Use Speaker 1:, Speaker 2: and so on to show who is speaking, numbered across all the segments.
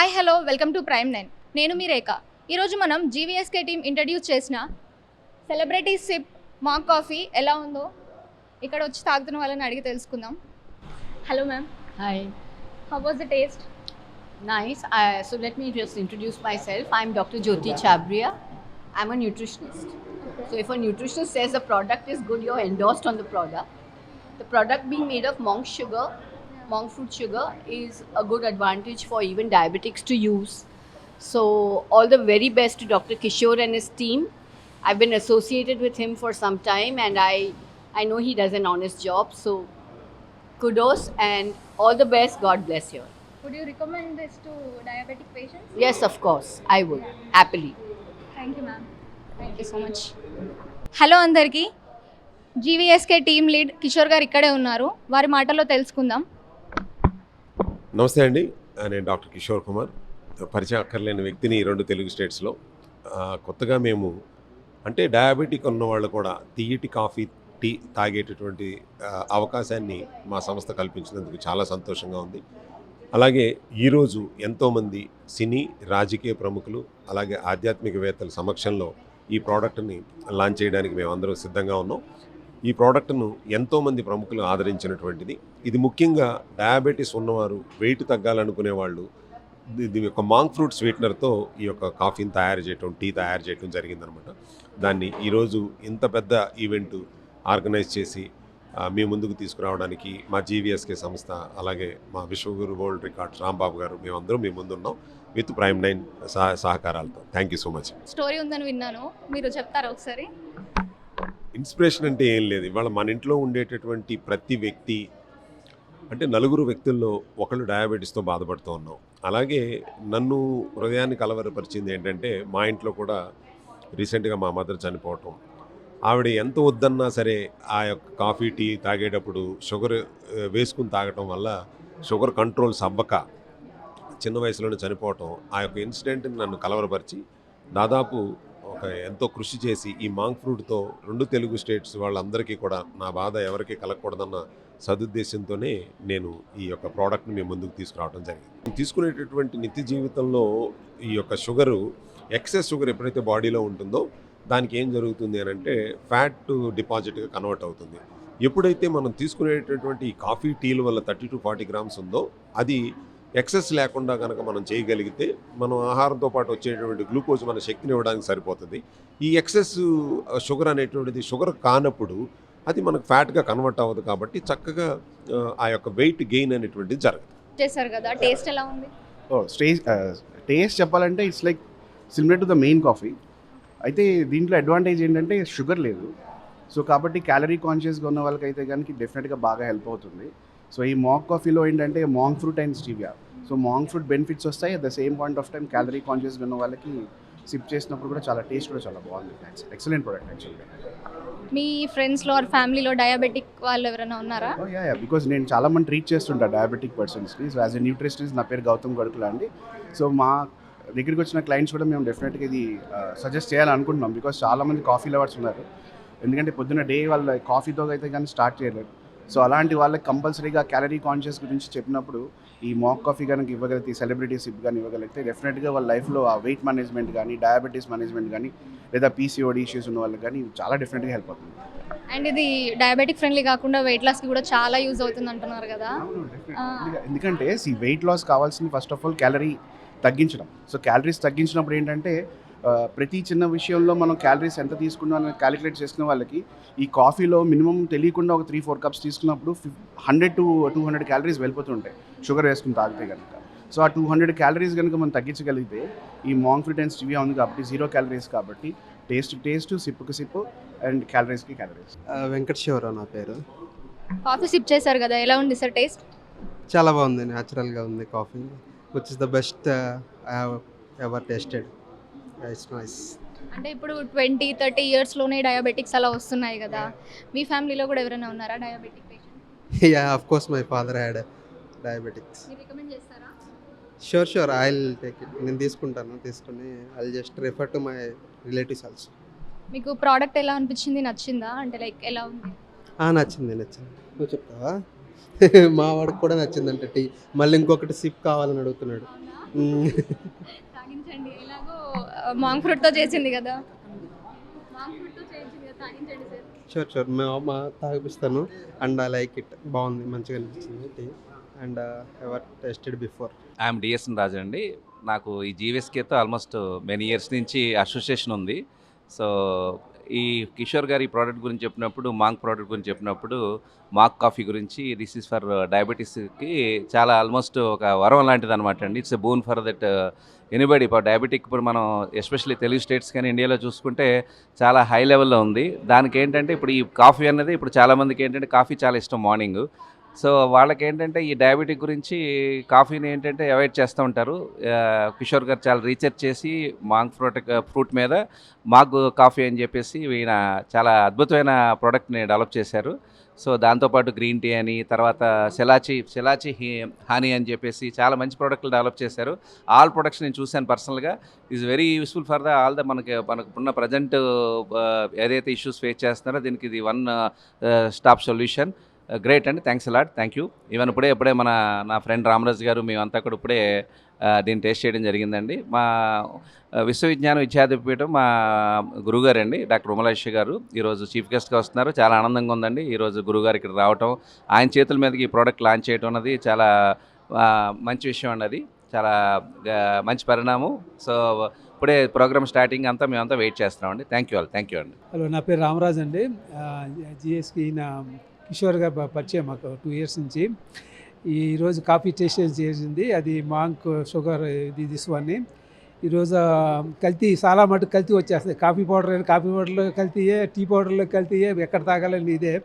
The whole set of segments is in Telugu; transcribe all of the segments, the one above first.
Speaker 1: Hi hello welcome to prime 9. నేను మీ రేఖ. ఈరోజు మనం జీవీఎస్కే టీమ్ ఇంట్రడ్యూస్ చేసిన సెలబ్రిటీ సిప్ మాక్ కాఫీ ఎలా ఉందో ఇక్కడ వచ్చి తాగుతున్న వాళ్ళని అడిగి తెలుసుకుందాం. Hello ma'am.
Speaker 2: Hi.
Speaker 1: How was the taste?
Speaker 2: Nice. So let me just introduce myself. I'm Dr. Jyoti Chabria. I'm a nutritionist. So if a nutritionist says the product is good, you're endorsed on the product. The product being made of monk sugar, monk fruit sugar, is a good advantage for even diabetics to use. So all the very best to Dr. Kishore and his team. I've been associated with him for some time, and I know he does an honest job. So kudos and all the best. God bless you.
Speaker 1: Would you recommend this to diabetic patients?
Speaker 2: Yes, of course, I would happily.
Speaker 1: Thank you ma'am. Thank you so much. Hello అందరికీ. జీవీఎస్కే టీమ్ లీడ్ కిషోర్ గారు ఇక్కడే ఉన్నారు. వారి మాటల్లో తెలుసుకుందాం.
Speaker 3: నమస్తే అండి, నేను డాక్టర్ కిషోర్ కుమార్. పరిచయం అక్కర్లేని వ్యక్తిని ఈ 2 తెలుగు స్టేట్స్లో. కొత్తగా మేము అంటే డయాబెటిక్ ఉన్న వాళ్ళు కూడా తీయటి కాఫీ టీ తాగేటటువంటి అవకాశాన్ని మా సంస్థ కల్పించినందుకు చాలా సంతోషంగా ఉంది. అలాగే ఈరోజు ఎంతోమంది సినీ రాజకీయ ప్రముఖులు అలాగే ఆధ్యాత్మికవేత్తల సమక్షంలో ఈ ప్రోడక్ట్ని లాంచ్ చేయడానికి మేమందరం సిద్ధంగా ఉన్నాం. ఈ ప్రోడక్ట్ను ఎంతోమంది ప్రముఖులు ఆదరించినటువంటిది. ఇది ముఖ్యంగా డయాబెటీస్ ఉన్నవారు, వెయిట్ తగ్గాలనుకునే వాళ్ళు దీని యొక్క మాంక్ ఫ్రూట్ స్వీట్నర్తో ఈ యొక్క కాఫీని తయారు చేయటం, టీ తయారు చేయటం జరిగిందనమాట. దాన్ని ఈరోజు ఇంత పెద్ద ఈవెంట్ ఆర్గనైజ్ చేసి మీ ముందుకు తీసుకురావడానికి మా జీవీఎస్కే సంస్థ అలాగే మా విశ్వగురు వరల్డ్ రికార్డ్స్ రాంబాబు గారు మేమందరం మీ ముందున్నాం విత్ ప్రైమ్ 9 సహకారాలతో. Thank you so much.
Speaker 1: Story ఉందని విన్నాను, మీరు చెప్తారా ఒకసారి?
Speaker 3: ఇన్స్పిరేషన్ అంటే ఏం లేదు. ఇవాళ మన ఇంట్లో ఉండేటటువంటి ప్రతి వ్యక్తి అంటే నలుగురు వ్యక్తుల్లో ఒకళ్ళు డయాబెటీస్తో బాధపడుతూ ఉన్నాం. అలాగే నన్ను హృదయాన్ని కలవరపరిచింది ఏంటంటే మా ఇంట్లో కూడా రీసెంట్గా మా మదర్ చనిపోవటం. ఆవిడ ఎంత వద్దన్నా సరే ఆ యొక్క కాఫీ టీ తాగేటప్పుడు షుగర్ వేసుకుని తాగటం వల్ల షుగర్ కంట్రోల్స్ అవ్వక చిన్న వయసులోనే చనిపోవటం, ఆ యొక్క ఇన్సిడెంట్ని నన్ను కలవరపరిచి దాదాపు ఒక ఎంతో కృషి చేసి ఈ మాంక్ ఫ్రూట్తో 2 తెలుగు స్టేట్స్ వాళ్ళందరికీ కూడా నా బాధ ఎవరికి కలగకూడదన్న సదుద్దేశంతోనే నేను ఈ యొక్క ప్రోడక్ట్ని మేము ముందుకు తీసుకురావడం జరిగింది. తీసుకునేటటువంటి నిత్య జీవితంలో ఈ యొక్క షుగరు, ఎక్సెస్ షుగర్ ఎప్పుడైతే బాడీలో ఉంటుందో దానికి ఏం జరుగుతుంది అని అంటే ఫ్యాట్ డిపాజిట్గా కన్వర్ట్ అవుతుంది. ఎప్పుడైతే మనం తీసుకునేటటువంటి ఈ కాఫీ టీల వల్ల 30 to 40 grams ఉందో అది ఎక్సెస్ లేకుండా కనుక మనం చేయగలిగితే మనం ఆహారంతో పాటు వచ్చేటువంటి గ్లూకోజ్ మన శక్తిని ఇవ్వడానికి సరిపోతుంది. ఈ ఎక్సెస్ షుగర్ అనేటువంటిది షుగర్ కానప్పుడు అది మనకు ఫ్యాట్గా కన్వర్ట్ అవ్వదు. కాబట్టి చక్కగా ఆ యొక్క వెయిట్ గెయిన్ అనేటువంటిది జరగదు.
Speaker 1: చేశారు కదా, టేస్ట్ ఎలా ఉంది?
Speaker 4: టేస్ట్ చెప్పాలంటే it's like similar to the main coffee. అయితే దీంట్లో అడ్వాంటేజ్ ఏంటంటే షుగర్ లేదు. సో కాబట్టి క్యాలరీ కాన్షియస్గా ఉన్న వాళ్ళకైతే కనుక డెఫినెట్గా బాగా హెల్ప్ అవుతుంది. సో ఈ మాక్ కాఫీలో ఏంటంటే monk fruit and stevia, so monk fruit benefits వస్తాయి. At the same point of time calorie కాన్షియస్గా ఉన్న వాళ్ళకి సిప్ చేసినప్పుడు కూడా చాలా టేస్ట్ కూడా చాలా బాగుంది. ఎక్సలెంట్ ప్రోడక్ట్ యాక్చువల్గా.
Speaker 1: మీ ఫ్రెండ్స్లో ఆర్ ఫ్యామిలీలో డయాబెటిక్ వాళ్ళు ఎవరైనా ఉన్నారా?
Speaker 4: బికాజ్ నేను చాలా మంది ట్రీట్ చేస్తుంటా డయాబెటిక్ పర్సన్స్ని. సో యాజ్ ఎ న్యూట్రిషనిస్ట్ నా పేరు గౌతమ్ గడుకులా అండి. సో మా దగ్గరికి వచ్చిన క్లయింట్స్ కూడా మేము డెఫినెట్గా ఇది సజెస్ట్ చేయాలనుకుంటున్నాం. బికాజ్ చాలామంది కాఫీ లవర్స్ ఉన్నారు. ఎందుకంటే పొద్దున్న డే వాళ్ళ కాఫీతో అయితే కానీ స్టార్ట్ చేయలేరు. సో అలాంటి వాళ్ళకి కంపల్సరీగా క్యాలరీ కాన్షియస్ గురించి చెప్పినప్పుడు ఈ మాక్ కాఫీ కనుక ఇవ్వగలిగితే, సెలబ్రిటీ సిప్ కానీ ఇవ్వగలిగితే డెఫినెట్గా వాళ్ళ లైఫ్లో ఆ వెయిట్ మేనేజ్మెంట్ కానీ, డయాబెటీస్ మేనేజ్మెంట్ కానీ, లేదా పీసీఓడి ఇష్యూస్ ఉన్న వాళ్ళకి కానీ చాలా డెఫినెట్గా హెల్ప్ అవుతుంది.
Speaker 1: అండ్ ఇది డయాబెటిక్ ఫ్రెండ్లీ కాకుండా వెయిట్ లాస్కి కూడా చాలా యూజ్ అవుతుంది అంటున్నారు కదా.
Speaker 4: ఎందుకంటే వెయిట్ లాస్ కావాల్సింది ఫస్ట్ ఆఫ్ ఆల్ క్యాలరీ తగ్గించడం. సో క్యాలరీస్ తగ్గించినప్పుడు ఏంటంటే ప్రతి చిన్న విషయంలో మనం క్యాలరీస్ ఎంత తీసుకున్నాం అని క్యాలిక్యులేట్ చేసుకున్న వాళ్ళకి ఈ కాఫీలో మినిమం తెలియకుండా ఒక 3-4 cups తీసుకున్నప్పుడు 100 to 200 క్యాలరీస్ వెళ్ళిపోతుంటాయి షుగర్ వేసుకుని తాగితే కనుక. సో ఆ 200 క్యాలరీస్ కనుక మనం తగ్గించగలిగితే ఈ మాంక్ ఫ్రూట్ అండ్ స్టీవియా ఉంది కాబట్టి 0 calories కాబట్టి టేస్ట్ సిప్పుకి సిప్పు అండ్ క్యాలరీస్కి క్యాలరీస్.
Speaker 5: వెంకట్ శివరావు నా పేరు.
Speaker 1: కాఫీ సిప్ చేశారు కదా, ఎలా ఉంది సార్ టేస్ట్?
Speaker 5: చాలా బాగుంది, న్యాచురల్గా ఉంది coffee, which is the best I have ever tasted. It's nice.
Speaker 1: అంటే ఇప్పుడు 20-30 yearsలోనే డయాబెటిక్స్ అలా వస్తున్నాయి కదా, మీ ఫ్యామిలీలో కూడా ఎవరైనా ఉన్నారా diabetic patient?
Speaker 5: Yeah, of course my father had diabetics.
Speaker 1: మీరు రికమెండ్ చేస్తారా?
Speaker 5: Sure I will take it. నేను తీసుకుని I will just refer to my relatives also.
Speaker 1: మీకు ప్రోడక్ట్ ఎలా అనిపించింది, నచ్చిందా? అంటే లైక్ ఎలా ఉంది?
Speaker 5: నచ్చింది. నువ్వు చెప్తావా? మా వాడికి కూడా నచ్చిందంట టీ. మళ్ళీ ఇంకొకటి సిప్ కావాలని అడుగుతున్నాడు.
Speaker 1: తాగించండి, ఎలాగో మాంగ్ ఫ్రూట్తో చేసింది కదా, మాంగ్ ఫ్రూట్తో చేసింది కదా, తాగించండి సార్.
Speaker 5: షూర్ షూర్ మా తాగిపిస్తాను. అండ్ ఐ లైక్ ఇట్, బాగుంది, మంచిగా అనిపించింది tea. And ever tested before.
Speaker 6: I'm DSN Raju అండి. నాకు ఈ జీవీఎస్కేతో ఆల్మోస్ట్ మెనీ ఇయర్స్ నుంచి అసోసియేషన్ ఉంది. సో ఈ కిషోర్ గారి ప్రోడక్ట్ గురించి చెప్పినప్పుడు, మాంక్ ప్రోడక్ట్ గురించి చెప్పినప్పుడు, మాక్ కాఫీ గురించి దిస్ ఈజ్ ఫర్ డయాబెటీస్కి చాలా ఆల్మోస్ట్ ఒక వరం లాంటిది అనమాట అండి. It's a boon for that anybody. ఇప్పుడు డయాబెటిక్ ఇప్పుడు మనం ఎస్పెషల్లీ తెలుగు స్టేట్స్ కానీ ఇండియాలో చూసుకుంటే చాలా హై లెవెల్లో ఉంది. దానికి ఏంటంటే ఇప్పుడు ఈ కాఫీ అనేది ఇప్పుడు చాలామందికి ఏంటంటే కాఫీ చాలా ఇష్టం మార్నింగ్. సో వాళ్ళకి ఏంటంటే ఈ డయాబెటిక్ గురించి కాఫీని ఏంటంటే అవాయిడ్ చేస్తూ ఉంటారు. కిషోర్ గారు చాలా రీసెర్చ్ చేసి మాంగ్ ఫ్రూట్ మీద మాగ్ కాఫీ అని చెప్పేసి ఈయన చాలా అద్భుతమైన ప్రోడక్ట్ని డెవలప్ చేశారు. సో దాంతోపాటు గ్రీన్ టీ అని, తర్వాత సెలాచి హనీ అని చెప్పేసి చాలా మంచి ప్రోడక్ట్లు డెవలప్ చేశారు. ఆల్ ప్రొడక్ట్స్ నేను చూశాను పర్సనల్గా. Is very useful for all the మనకు ఉన్న ప్రజెంట్ ఏదైతే ఇష్యూస్ ఫేస్ చేస్తున్నారో దీనికి ఇది వన్ స్టాప్ సొల్యూషన్. గ్రేట్ అండి, thanks a lot, thank you. Even ఇప్పుడే నా ఫ్రెండ్ రామరాజు గారు మేమంతా కూడా ఇప్పుడే దీన్ని టేస్ట్ చేయడం జరిగిందండి. మా విశ్వవిజ్ఞాన విద్యాధిపీఠం మా గురుగారు అండి డాక్టర్ ఉమలేష్ గారు ఈరోజు చీఫ్ గెస్ట్గా వస్తున్నారు. చాలా ఆనందంగా ఉందండి ఈరోజు గురుగారు ఇక్కడ రావటం, ఆయన చేతుల మీదకి ఈ ప్రోడక్ట్ లాంచ్ చేయడం అన్నది చాలా మంచి విషయం అండి. అది చాలా మంచి పరిణామం. సో ఇప్పుడే ప్రోగ్రామ్ స్టార్టింగ్ అంతా మేమంతా వెయిట్ చేస్తున్నామండి. థ్యాంక్ యూ అండి.
Speaker 7: హలో, నా పేరు రామరాజ్ అండి. జిఎస్కి నా కిషోర్ గారు పరిచయం మాకు 2 years నుంచి. ఈరోజు కాఫీ టేస్ట్ చేసింది, అది మాంక్ షుగర్ ఇది తీసుకొని. ఈరోజు కల్తీ చాలా మటుకు కల్తీ వచ్చేస్తుంది. కాఫీ పౌడర్లో కల్తీయే, టీ పౌడర్లో కల్తీయే, ఎక్కడ తాగాలని ఇదే.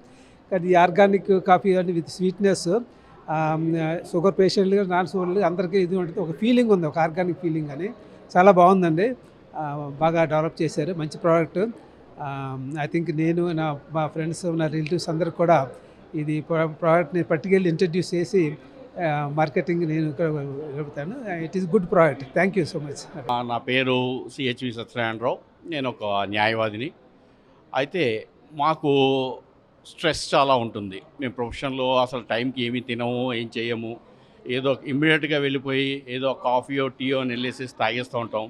Speaker 7: కానీ ఈ ఆర్గానిక్ కాఫీ అని విత్ స్వీట్నెస్ షుగర్ పేషెంట్లు, నాన్ షుగర్లు అందరికీ ఇది ఉంటుంది, ఒక ఫీలింగ్ ఉంది, ఒక ఆర్గానిక్ ఫీలింగ్ అని. చాలా బాగుందండి, బాగా డెవలప్ చేశారు, మంచి ప్రోడక్ట్. ఐ థింక్ నేను మా ఫ్రెండ్స్, నా రిలేటివ్స్ అందరికి కూడా ఇది ప్రోడక్ట్ని పట్టుకెళ్ళి ఇంట్రడ్యూస్ చేసి మార్కెటింగ్ నేను జరుపుతాను. It is good product. Thank you so much.
Speaker 8: నా పేరు సిహెచ్వి సత్యనారాయణరావు. నేను ఒక న్యాయవాదిని. అయితే మాకు స్ట్రెస్ చాలా ఉంటుంది. మేము ప్రొఫెషన్లో అసలు టైంకి ఏమీ తినము, ఏం చేయము. ఏదో ఇమ్మీడియట్గా వెళ్ళిపోయి ఏదో కాఫీయో టీయో అని వెళ్ళేసి తాగేస్తూ ఉంటాం.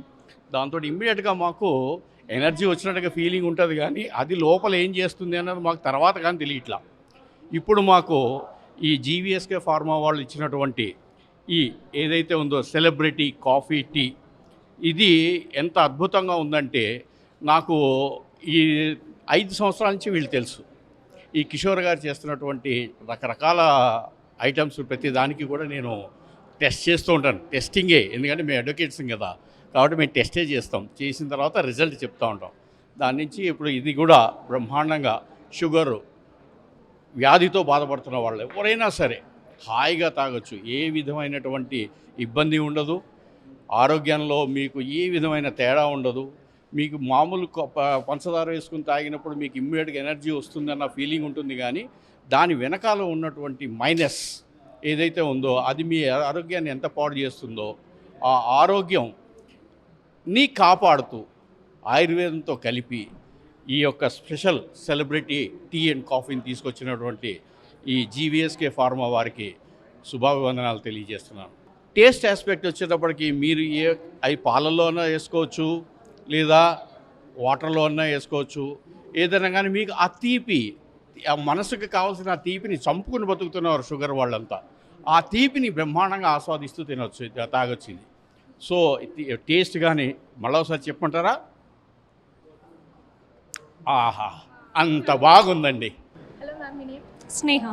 Speaker 8: దాంతో ఇమ్మీడియట్గా మాకు ఎనర్జీ వచ్చినట్టుగా ఫీలింగ్ ఉంటుంది, కానీ అది లోపల ఏం చేస్తుంది అన్నది మాకు తర్వాత కానీ తెలియట్లా. ఇప్పుడు మాకు ఈ జీవీఎస్కే ఫార్మా వాళ్ళు ఇచ్చినటువంటి ఈ ఏదైతే ఉందో సెలబ్రిటీ కాఫీ టీ, ఇది ఎంత అద్భుతంగా ఉందంటే, నాకు ఈ 5 సంవత్సరాల నుంచి వీళ్ళు తెలుసు. ఈ కిషోర్ గారు చేస్తున్నటువంటి రకరకాల ఐటమ్స్ ప్రతి దానికి కూడా నేను టెస్ట్ చేస్తూ ఉంటాను. టెస్టింగే, ఎందుకంటే మేము అడ్వకేట్స్ కదా, కాబట్టి మేము టెస్టే చేస్తాం. చేసిన తర్వాత రిజల్ట్ చెప్తూ ఉంటాం. దాని నుంచి ఇప్పుడు ఇది కూడా బ్రహ్మాండంగా షుగరు వ్యాధితో బాధపడుతున్న వాళ్ళు ఎవరైనా సరే హాయిగా తాగొచ్చు. ఏ విధమైనటువంటి ఇబ్బంది ఉండదు. ఆరోగ్యంలో మీకు ఏ విధమైన తేడా ఉండదు. మీకు మామూలు పంచదార వేసుకుని తాగినప్పుడు మీకు ఇమ్మీడియట్గా ఎనర్జీ వస్తుందన్న ఫీలింగ్ ఉంటుంది, కానీ దాని వెనకాల ఉన్నటువంటి మైనస్ ఏదైతే ఉందో అది మీ ఆరోగ్యాన్ని ఎంత పాడు చేస్తుందో, ఆ ఆరోగ్యంని కాపాడుతూ ఆయుర్వేదంతో కలిపి ఈ యొక్క స్పెషల్ సెలబ్రిటీ టీ అండ్ కాఫీని తీసుకొచ్చినటువంటి ఈ జీవీఎస్కే ఫార్మా వారికి శుభాభివందనాలు తెలియజేస్తున్నాను. టేస్ట్ ఆస్పెక్ట్ వచ్చేటప్పటికి మీరు అవి పాలల్లోనే వేసుకోవచ్చు, లేదా వాటర్లో అన్నా వేసుకోవచ్చు, ఏదైనా కానీ మీకు ఆ తీపి, ఆ మనసుకు కావాల్సిన ఆ తీపిని చంపుకుని బతుకుతున్నారు షుగర్ వాళ్ళంతా. ఆ తీపిని బ్రహ్మాండంగా ఆస్వాదిస్తూ తినవచ్చు, తాగొచ్చింది. సో టేస్ట్ కానీ మళ్ళీ ఒకసారి చెప్పమంటారా? ఆహా, అంత బాగుందండి.
Speaker 1: హలో మ్యామ్, మీ నేమ్?
Speaker 9: స్నేహ.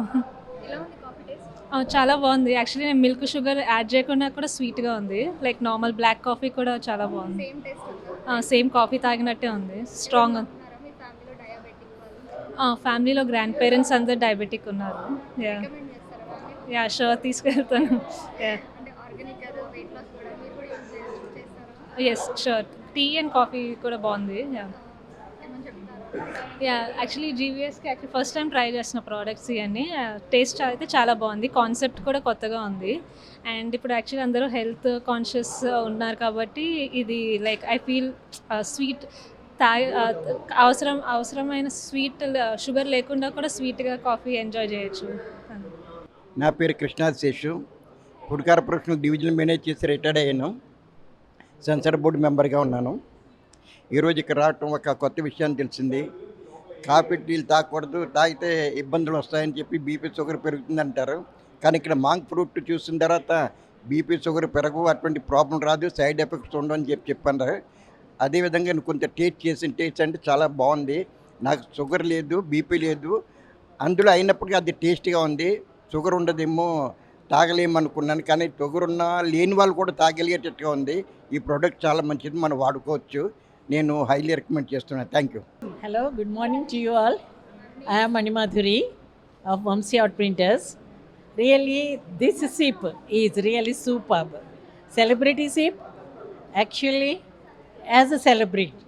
Speaker 1: ఎలా ఉంది కాఫీ టేస్ట్?
Speaker 9: చాలా బాగుంది. యాక్చువల్లీ నేను మిల్క్ షుగర్ యాడ్ చేయకుండా కూడా స్వీట్గా ఉంది. లైక్ నార్మల్ బ్లాక్ కాఫీ కూడా చాలా బాగుంది.
Speaker 1: సేమ్ టేస్ట్ ఉందా?
Speaker 9: సేమ్ కాఫీ తాగినట్టే ఉంది. స్ట్రాంగ్.
Speaker 1: మీ ఫ్యామిలీలో డయాబెటిక్ వాళ్ళు?
Speaker 9: ఫ్యామిలీలో గ్రాండ్ పేరెంట్స్ అందరు డయాబెటిక్ ఉన్నారు.
Speaker 1: రికమెండ్ చేస్తారా వాళ్ళు?
Speaker 9: యా షూర్, తీసుకెళ్తాను.
Speaker 1: అంటే ఆర్గానిక్ కదా, వెయిట్ లాస్ కూడా మీరు కూడా యూజ్ చేస్తారా?
Speaker 9: Yes sure. Tea and coffee కూడా బాగుంది.
Speaker 1: ఏమని చెప్తారు?
Speaker 9: యా యాక్చువల్లీ జీవీఎస్కి ఫస్ట్ టైం ట్రై చేసిన ప్రోడక్ట్స్ ఇవన్నీ. టేస్ట్ అయితే చాలా బాగుంది, కాన్సెప్ట్ కూడా కొత్తగా ఉంది. అండ్ ఇప్పుడు యాక్చువల్లీ అందరూ హెల్త్ కాన్షియస్ ఉన్నారు కాబట్టి ఇది లైక్ ఐ ఫీల్ స్వీట్ అవసరమైన స్వీట్ షుగర్ లేకుండా కూడా స్వీట్గా కాఫీ ఎంజాయ్ చేయొచ్చు.
Speaker 10: నా పేరు Krishnath Seshu. Food corporation division manage చేసి రిటైర్డ్ అయ్యాను. సెన్సార్ బోర్డు మెంబర్గా ఉన్నాను. ఈరోజు ఇక్కడ రావటం ఒక కొత్త విషయాన్ని తెలిసింది. కాఫీ టీలు తాగకూడదు, తాగితే ఇబ్బందులు వస్తాయని చెప్పి బీపీ షుగర్ పెరుగుతుంది అంటారు. కానీ ఇక్కడ మాంక్ ఫ్రూట్ చూసిన తర్వాత బీపీ షుగర్ పెరగవు, అటువంటి ప్రాబ్లం రాదు, సైడ్ ఎఫెక్ట్స్ ఉండవు అని చెప్పారు. అదేవిధంగా నేను కొంచెం టేస్ట్ అంటే చాలా బాగుంది. నాకు షుగర్ లేదు, బీపీ లేదు, అందులో అయినప్పటికీ అది టేస్ట్గా ఉంది. షుగర్ ఉండదేమో తాగలేమనుకున్నాను, కానీ షుగర్ ఉన్న లేని వాళ్ళు కూడా తాగలిగేటట్టుగా ఉంది. ఈ ప్రోడక్ట్ చాలా మంచిది, మనం వాడుకోవచ్చు. నేను హైలీ రికమెండ్ చేస్తున్నాను. Thank you.
Speaker 11: Hello, good morning to you all. I am Manimadhuri of Vamsi Art Printers. Really, this sip is really superb. Celebrity sip, actually, as a celebrity.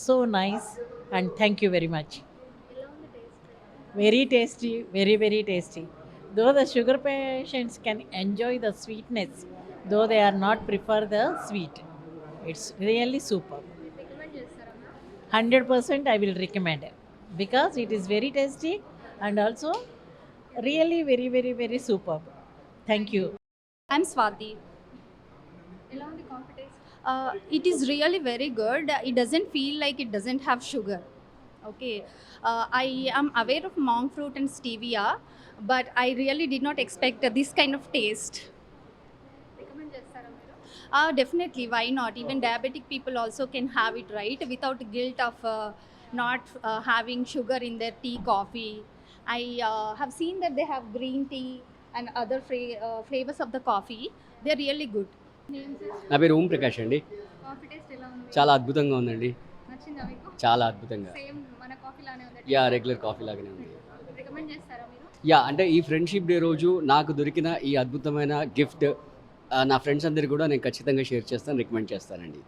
Speaker 11: So nice, and thank you very much. Very tasty, very, very tasty. Though the sugar patients can enjoy the sweetness, though they are not prefer the sweet. It's really superb. 100% I will recommend it because it is very tasty and also really very, very, very superb. Thank you.
Speaker 1: I'm Swati. It is really very good. It doesn't feel like it doesn't have sugar. Okay. I am aware of monk fruit and stevia, but I really did not expect this kind of taste. Definitely, why not? Even diabetic people also can have it, right? Without guilt of not having sugar in their tea, coffee. I have seen that they have green tea and other flavors of the coffee. They're really good.
Speaker 12: నా పేరు ఓం ప్రకాష్ అండి.
Speaker 1: కాఫీ టేస్ట్ ఎలా ఉంది?
Speaker 12: చాలా అద్భుతంగా ఉందండి.
Speaker 1: నచ్చిందా మీకు?
Speaker 12: చాలా అద్భుతంగా.
Speaker 1: సేమ్ మన కాఫీ లానే ఉంది.
Speaker 12: యా, రెగ్యులర్ కాఫీ లాగానే ఉంది.
Speaker 1: రికమెండ్ చేస్తారా మీరు?
Speaker 12: యా, అంటే ఈ ఫ్రెండ్షిప్ డే రోజు నాకు దొరికిన ఈ అద్భుతమైన గిఫ్ట్ నా ఫ్రెండ్స్ అందరికీ కూడా నేను ఖచ్చితంగా షేర్ చేస్తాను, రికమెండ్ చేస్తానండి.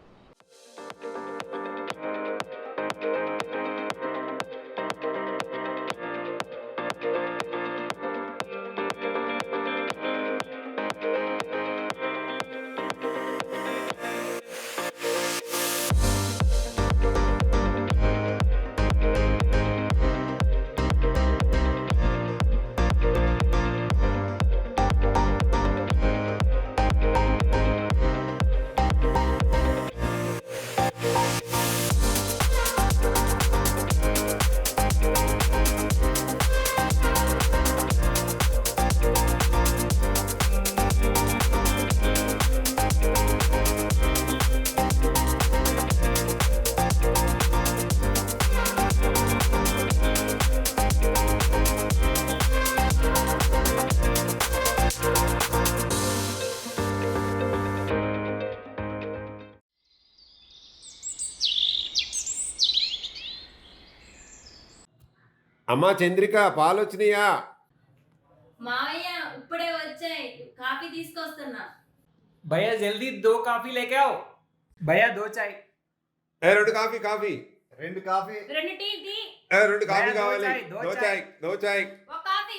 Speaker 3: అమ్మా చంద్రిక, పాలు వచ్చినాయా?
Speaker 13: మావయ్య ఇప్పుడే వచ్చాయి, కాఫీ తీసుకొస్తున్నా.
Speaker 14: भैया जल्दी 2 कॉफी लेके आओ. भैया 2 चाय.
Speaker 3: రెండు కాఫీ.
Speaker 10: రెండు కాఫీ.
Speaker 13: రెండు టీ టీ.
Speaker 3: రెండు కాఫీ కావాలి. దో చాయ్.
Speaker 13: ఒక కాఫీ.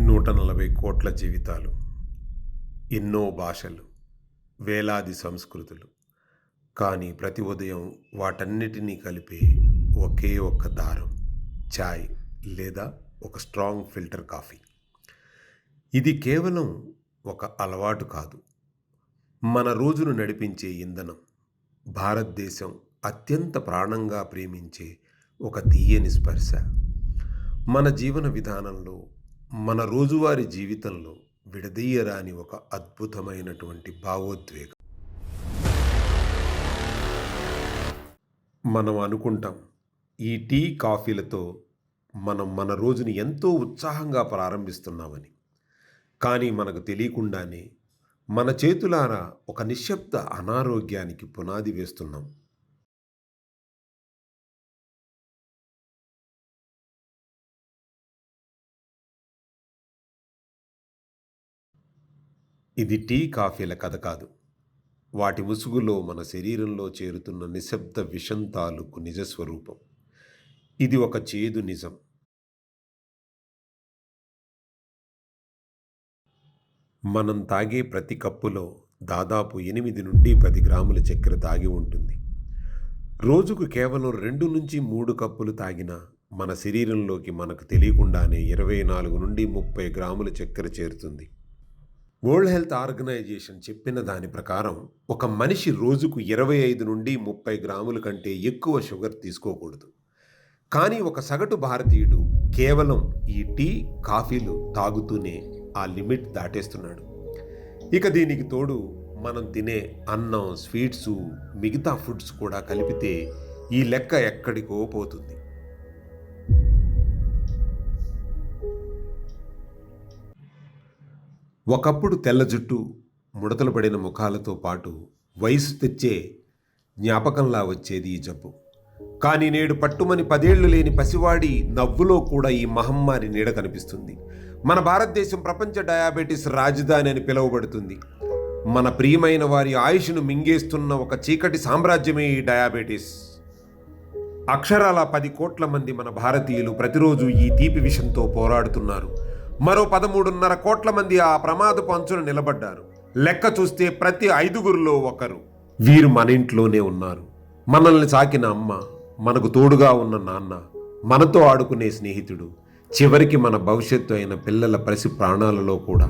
Speaker 3: నూట 140 కోట్ల జీవితాలు, ఎన్నో భాషలు, వేలాది సంస్కృతులు, కానీ ప్రతి ఉదయం వాటన్నిటినీ కలిపే ఒకే ఒక్క దారం చాయ్ లేదా ఒక స్ట్రాంగ్ ఫిల్టర్ కాఫీ. ఇది కేవలం ఒక అలవాటు కాదు, మన రోజును నడిపించే ఇంధనం. భారతదేశం అత్యంత ప్రాణంగా ప్రేమించే ఒక తీయని స్పర్శ. మన జీవన విధానంలో, మన రోజువారీ జీవితంలో విడదీయరాని ఒక అద్భుతమైనటువంటి భావోద్వేగం. మనం అనుకుంటాం ఈ టీ కాఫీలతో మనం మన రోజుని ఎంతో ఉత్సాహంగా ప్రారంభిస్తున్నామని. కానీ మనకు తెలియకుండానే మన చేతులారా ఒక నిశ్శబ్ద అనారోగ్యానికి పునాది వేస్తున్నాం. ఇది టీ కాఫీల కథ కాదు, వాటి ముసుగులో మన శరీరంలో చేరుతున్న నిశ్శబ్ద విషం తాలూకు నిజస్వరూపం. ఇది ఒక చేదు నిజం. మనం తాగే ప్రతి కప్పులో దాదాపు 8 నుండి 10 గ్రాముల చక్కెర తాగి ఉంటుంది. రోజుకు కేవలం 2 నుంచి 3 కప్పులు తాగినా మన శరీరంలోకి మనకు తెలియకుండానే 24 నుండి 30 గ్రాముల చక్కెర చేరుతుంది. వరల్డ్ హెల్త్ ఆర్గనైజేషన్ చెప్పిన దాని ప్రకారం ఒక మనిషి రోజుకు 25 నుండి 30 గ్రాముల కంటే ఎక్కువ షుగర్ తీసుకోకూడదు. కానీ ఒక సగటు భారతీయుడు కేవలం ఈ టీ, కాఫీలు తాగుతూనే ఆ లిమిట్ దాటేస్తున్నాడు. ఇక దీనికి తోడు మనం తినే అన్నం, స్వీట్సు, మిగతా ఫుడ్స్ కూడా కలిపితే ఈ లెక్క ఎక్కడికో పోతుంది. ఒకప్పుడు తెల్ల జుట్టు, ముడతలు పడిన ముఖాలతో పాటు వయసు తెచ్చే జ్ఞాపకంలా వచ్చేది ఈ జబ్బు. కానీ నేడు పట్టుమని 10 ఏళ్లు లేని పసివాడి నవ్వులో కూడా ఈ మహమ్మారి నీడ కనిపిస్తుంది. మన భారతదేశం ప్రపంచ డయాబెటీస్ రాజధాని అని పిలువబడుతుంది. మన ప్రియమైన వారి ఆయుష్ను మింగేస్తున్న ఒక చీకటి సామ్రాజ్యమే ఈ డయాబెటీస్. అక్షరాల 10 కోట్ల మంది మన భారతీయులు ప్రతిరోజు ఈ తీపి విషంతో పోరాడుతున్నారు. మరో 13.5 కోట్ల మంది ఆ ప్రమాదపు అంచున నిలబడ్డారు. లెక్క చూస్తే ప్రతి 5గురిలో ఒకరు. వీరు మన ఇంట్లోనే ఉన్నారు. మనల్ని సాకిన అమ్మ, మనకు తోడుగా ఉన్న నాన్న, మనతో ఆడుకునే స్నేహితుడు, చివరికి మన భవిష్యత్తు అయిన పిల్లల పసి ప్రాణాలలో కూడా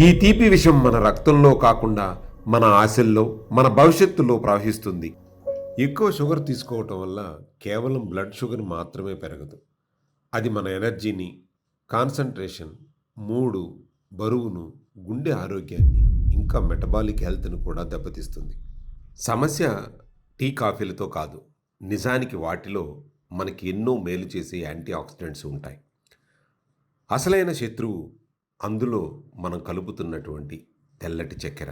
Speaker 3: ఈ తీపి విషం మన రక్తంలో కాకుండా మన ఆశల్లో, మన భవిష్యత్తులో ప్రవహిస్తుంది. ఎక్కువ షుగర్ తీసుకోవటం వల్ల కేవలం బ్లడ్ షుగర్ మాత్రమే పెరగదు. అది మన ఎనర్జీని, కాన్సంట్రేషన్, మూడు, బరువును, గుండె ఆరోగ్యాన్ని, ఇంకా మెటబాలిక్ హెల్త్ను కూడా దెబ్బతీస్తుంది. సమస్య టీ, కాఫీలతో కాదు. నిజానికి వాటిలో మనకి ఎన్నో మేలు చేసే యాంటీ ఆక్సిడెంట్స్ ఉంటాయి. అసలైన శత్రువు అందులో మనం కలుపుతున్నటువంటి తెల్లటి చక్కెర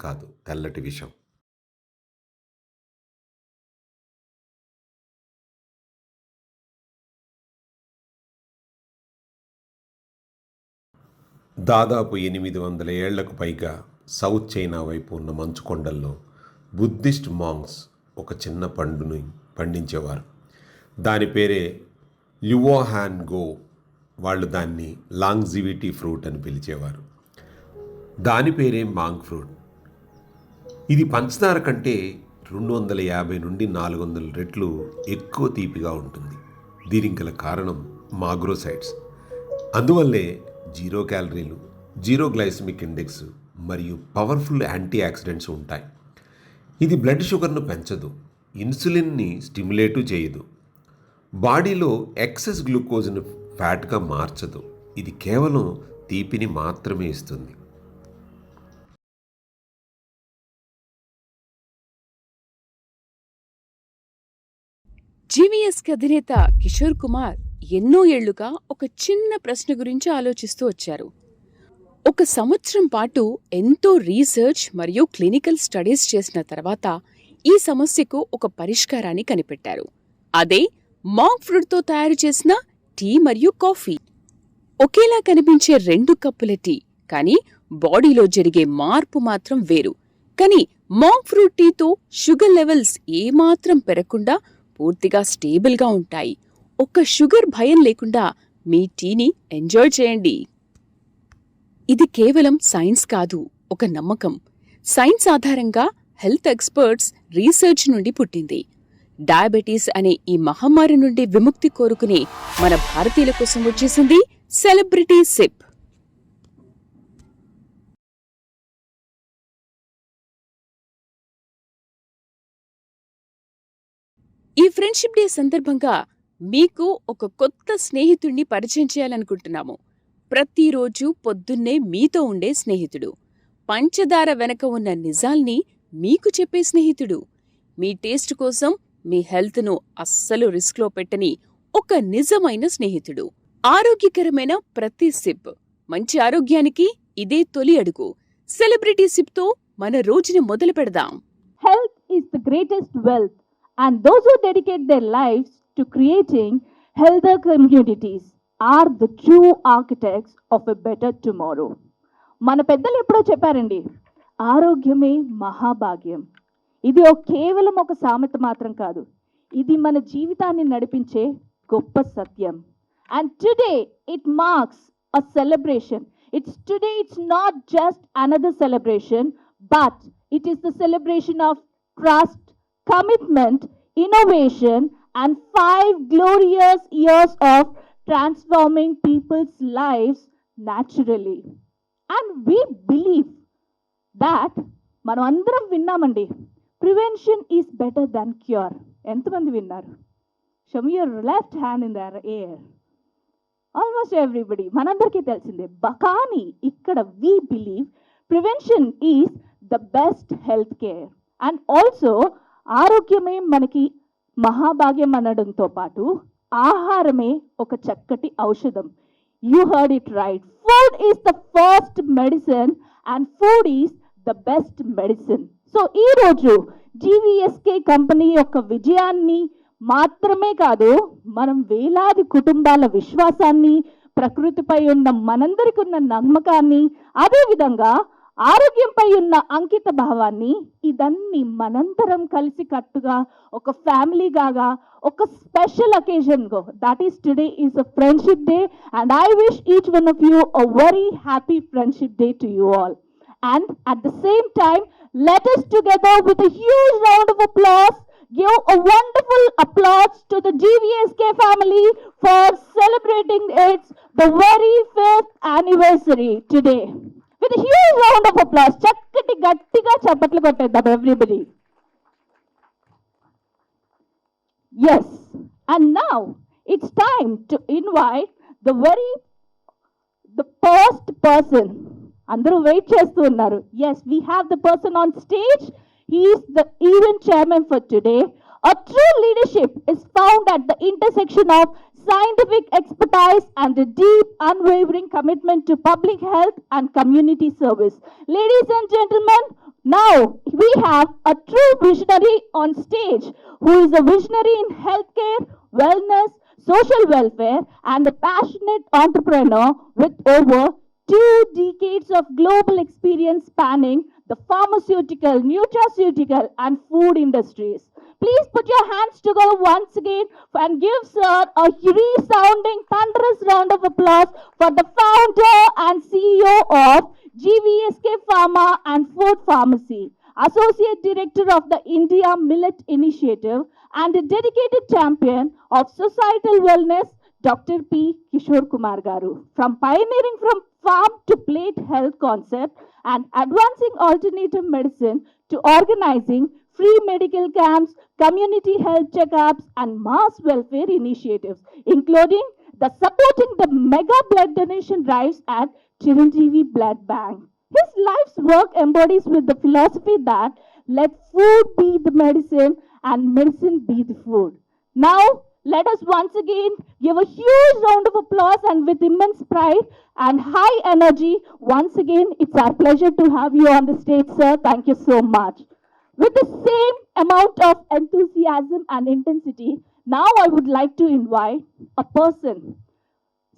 Speaker 3: కాదు, తెల్లటి విషం. దాదాపు 800 ఏళ్లకు పైగా సౌత్ చైనా వైపు ఉన్న మంచు కొండల్లో బుద్ధిస్ట్ మాంగ్స్ ఒక చిన్న పండుని పండించేవారు. దాని పేరే ల్యువోహాన్ గో. వాళ్ళు దాన్ని లాంగ్జివిటీ ఫ్రూట్ అని పిలిచేవారు. దాని పేరే మాంగ్ ఫ్రూట్. ఇది పంచదార కంటే 250 నుండి 400 రెట్లు ఎక్కువ తీపిగా ఉంటుంది. దీనికి గల కారణం మాగ్రోసైడ్స్. అందువల్లే 0 క్యాలరీలు, 0 గ్లైసమిక్ ఇండెక్స్ మరియు పవర్ఫుల్ యాంటీ ఆక్సిడెంట్స్ ఉంటాయి. ఇది బ్లడ్ షుగర్ను పెంచదు, ఇన్సులిన్ని స్టిమ్యులేటు చేయదు, బాడీలో ఎక్సెస్ గ్లూకోజ్ను ఫ్యాట్గా మార్చదు. ఇది కేవలం తీపిని మాత్రమే ఇస్తుంది.
Speaker 15: జీవీఎస్కి అధినేత కిషోర్ కుమార్ ఎన్నో ఏళ్లుగా ఒక చిన్న ప్రశ్న గురించి ఆలోచిస్తూ వచ్చారు. 1 సంవత్సరం పాటు ఎంతో రీసెర్చ్ మరియు క్లినికల్ స్టడీస్ చేసిన తర్వాత ఈ సమస్యకు ఒక పరిష్కారాన్ని కనిపెట్టారు. అదే మాంగ్ ఫ్రూట్తో తయారు చేసిన టీ మరియు కాఫీ. ఒకేలా కనిపించే 2 కప్పుల టీ, కానీ బాడీలో జరిగే మార్పు మాత్రం వేరు. కానీ మాంగ్ ఫ్రూట్ టీతో షుగర్ లెవెల్స్ ఏమాత్రం పెరగకుండా పూర్తిగా స్టేబుల్గా ఉంటాయి. ఒక్క షుగర్ భయం లేకుండా మీ టీని ఎంజాయ్ చేయండి. ఇది కేవలం సైన్స్ కాదు, ఒక నమ్మకం. సైన్స్ ఆధారంగా హెల్త్ ఎక్స్పర్ట్స్ రీసెర్చ్ నుండి పుట్టింది. డయాబెటీస్ అనే ఈ మహమ్మారి నుండి విముక్తి కోరుకునే మన భారతీయుల కోసం వచ్చేసింది సెలబ్రిటీ సిప్. ఈ ఫ్రెండ్షిప్ డే సందర్భంగా మీకు ఒక కొత్త స్నేహితుడిని పరిచయం చేయాలనుకుంటున్నాము. ప్రతిరోజు పొద్దున్నే మీతో ఉండే స్నేహితుడు, పంచదార వెనక ఉన్న నిజాల్ని మీకు చెప్పే స్నేహితుడు, మీ టేస్ట్ కోసం మీ హెల్త్ను అస్సలు రిస్క్లో పెట్టని ఒక నిజమైన స్నేహితుడు. ఆరోగ్యకరమైన ప్రతి సిప్ మంచి ఆరోగ్యానికి ఇదే తొలి అడుగు. సెలబ్రిటీ సిప్తో మన రోజుని మొదలు పెడదాం.
Speaker 16: Health is the greatest wealth, and those who dedicate their lives to creating healthier communities are the true architects of a better tomorrow. మన పెద్దలు ఎప్పుడో చెప్పారండి, ఆరోగ్యమే మహాభాగ్యం. ఇది కేవలం ఒక సామెత మాత్రం కాదు, ఇది మన జీవితాన్ని నడిపించే గొప్ప సత్యం. And today it marks a celebration. It's not just another celebration, but it is the celebration of trust, commitment, innovation, and 5 glorious years of transforming people's lives naturally. And we believe that మనం అందరం విన్నామండి, prevention is better than cure. ఎంతమంది విన్నారు? Show me your left hand in the air. Almost everybody, మనందరికీ తెలిసిందే. కానీ ఇక్కడ we believe prevention is the best health care. And also ఆరోగ్యమే మనకి మహాభాగ్యం అనడంతో పాటు ఆహారమే ఒక చక్కటి ఔషధం. You heard it right. Food is the first medicine and food is the best medicine. So ఈరోజు జీవీఎస్కే కంపెనీ యొక్క విజయాన్ని మాత్రమే కాదు, మనం వేలాది కుటుంబాల విశ్వాసాన్ని, ప్రకృతిపై ఉన్న మనందరికి ఉన్న నమ్మకాన్ని, అదేవిధంగా ఆరోగ్యంపై ఉన్న అంకిత భావాన్ని, ఇదన్నీ మనందరం కలిసి కట్టుగా ఒక ఫ్యామిలీగా ఒక స్పెషల్ అకేషన్గా, that is today is a friendship day. And I wish each one of you a very happy friendship day to you all. And at the same time, let us together with a huge round of applause give a wonderful applause to the GVSK family for celebrating its the very 5th anniversary today. With a huge round of applause. Chakkati gattiga chappatlu kottedam everybody. Yes. And now it's time to invite the first person. అందరూ వెయిట్ చేస్తూ ఉన్నారు. Yes, we have the person on stage. He is the event chairman for today. A true leadership is found at the intersection of scientific expertise and a deep, unwavering commitment to public health and community service. Ladies and gentlemen, now we have a true visionary on stage who is a visionary in healthcare, wellness, social welfare, and a passionate entrepreneur with over 2 decades of global experience spanning the pharmaceutical, nutraceutical, and food industries. Please put your hands together once again and give Sir a resounding, thunderous round of applause for the founder and CEO of GVSK Pharma and Food Pharmacy, Associate Director of the India Millet Initiative, and a dedicated champion of societal wellness, Dr. P. Kishore Kumar Garu. From pioneering from farm to plate health concept and advancing alternative medicine to organizing free medical camps, community health checkups, and mass welfare initiatives, including the supporting the mega blood donation drives at Chiranjeevi Blood Bank. His life's work embodies with the philosophy that let food be the medicine and medicine be the food. Now, let us once again give a huge round of applause, and with immense pride and high energy, once again, it's our pleasure to have you on the stage, sir. Thank you so much. With the same amount of enthusiasm and intensity, now I would like to invite a person.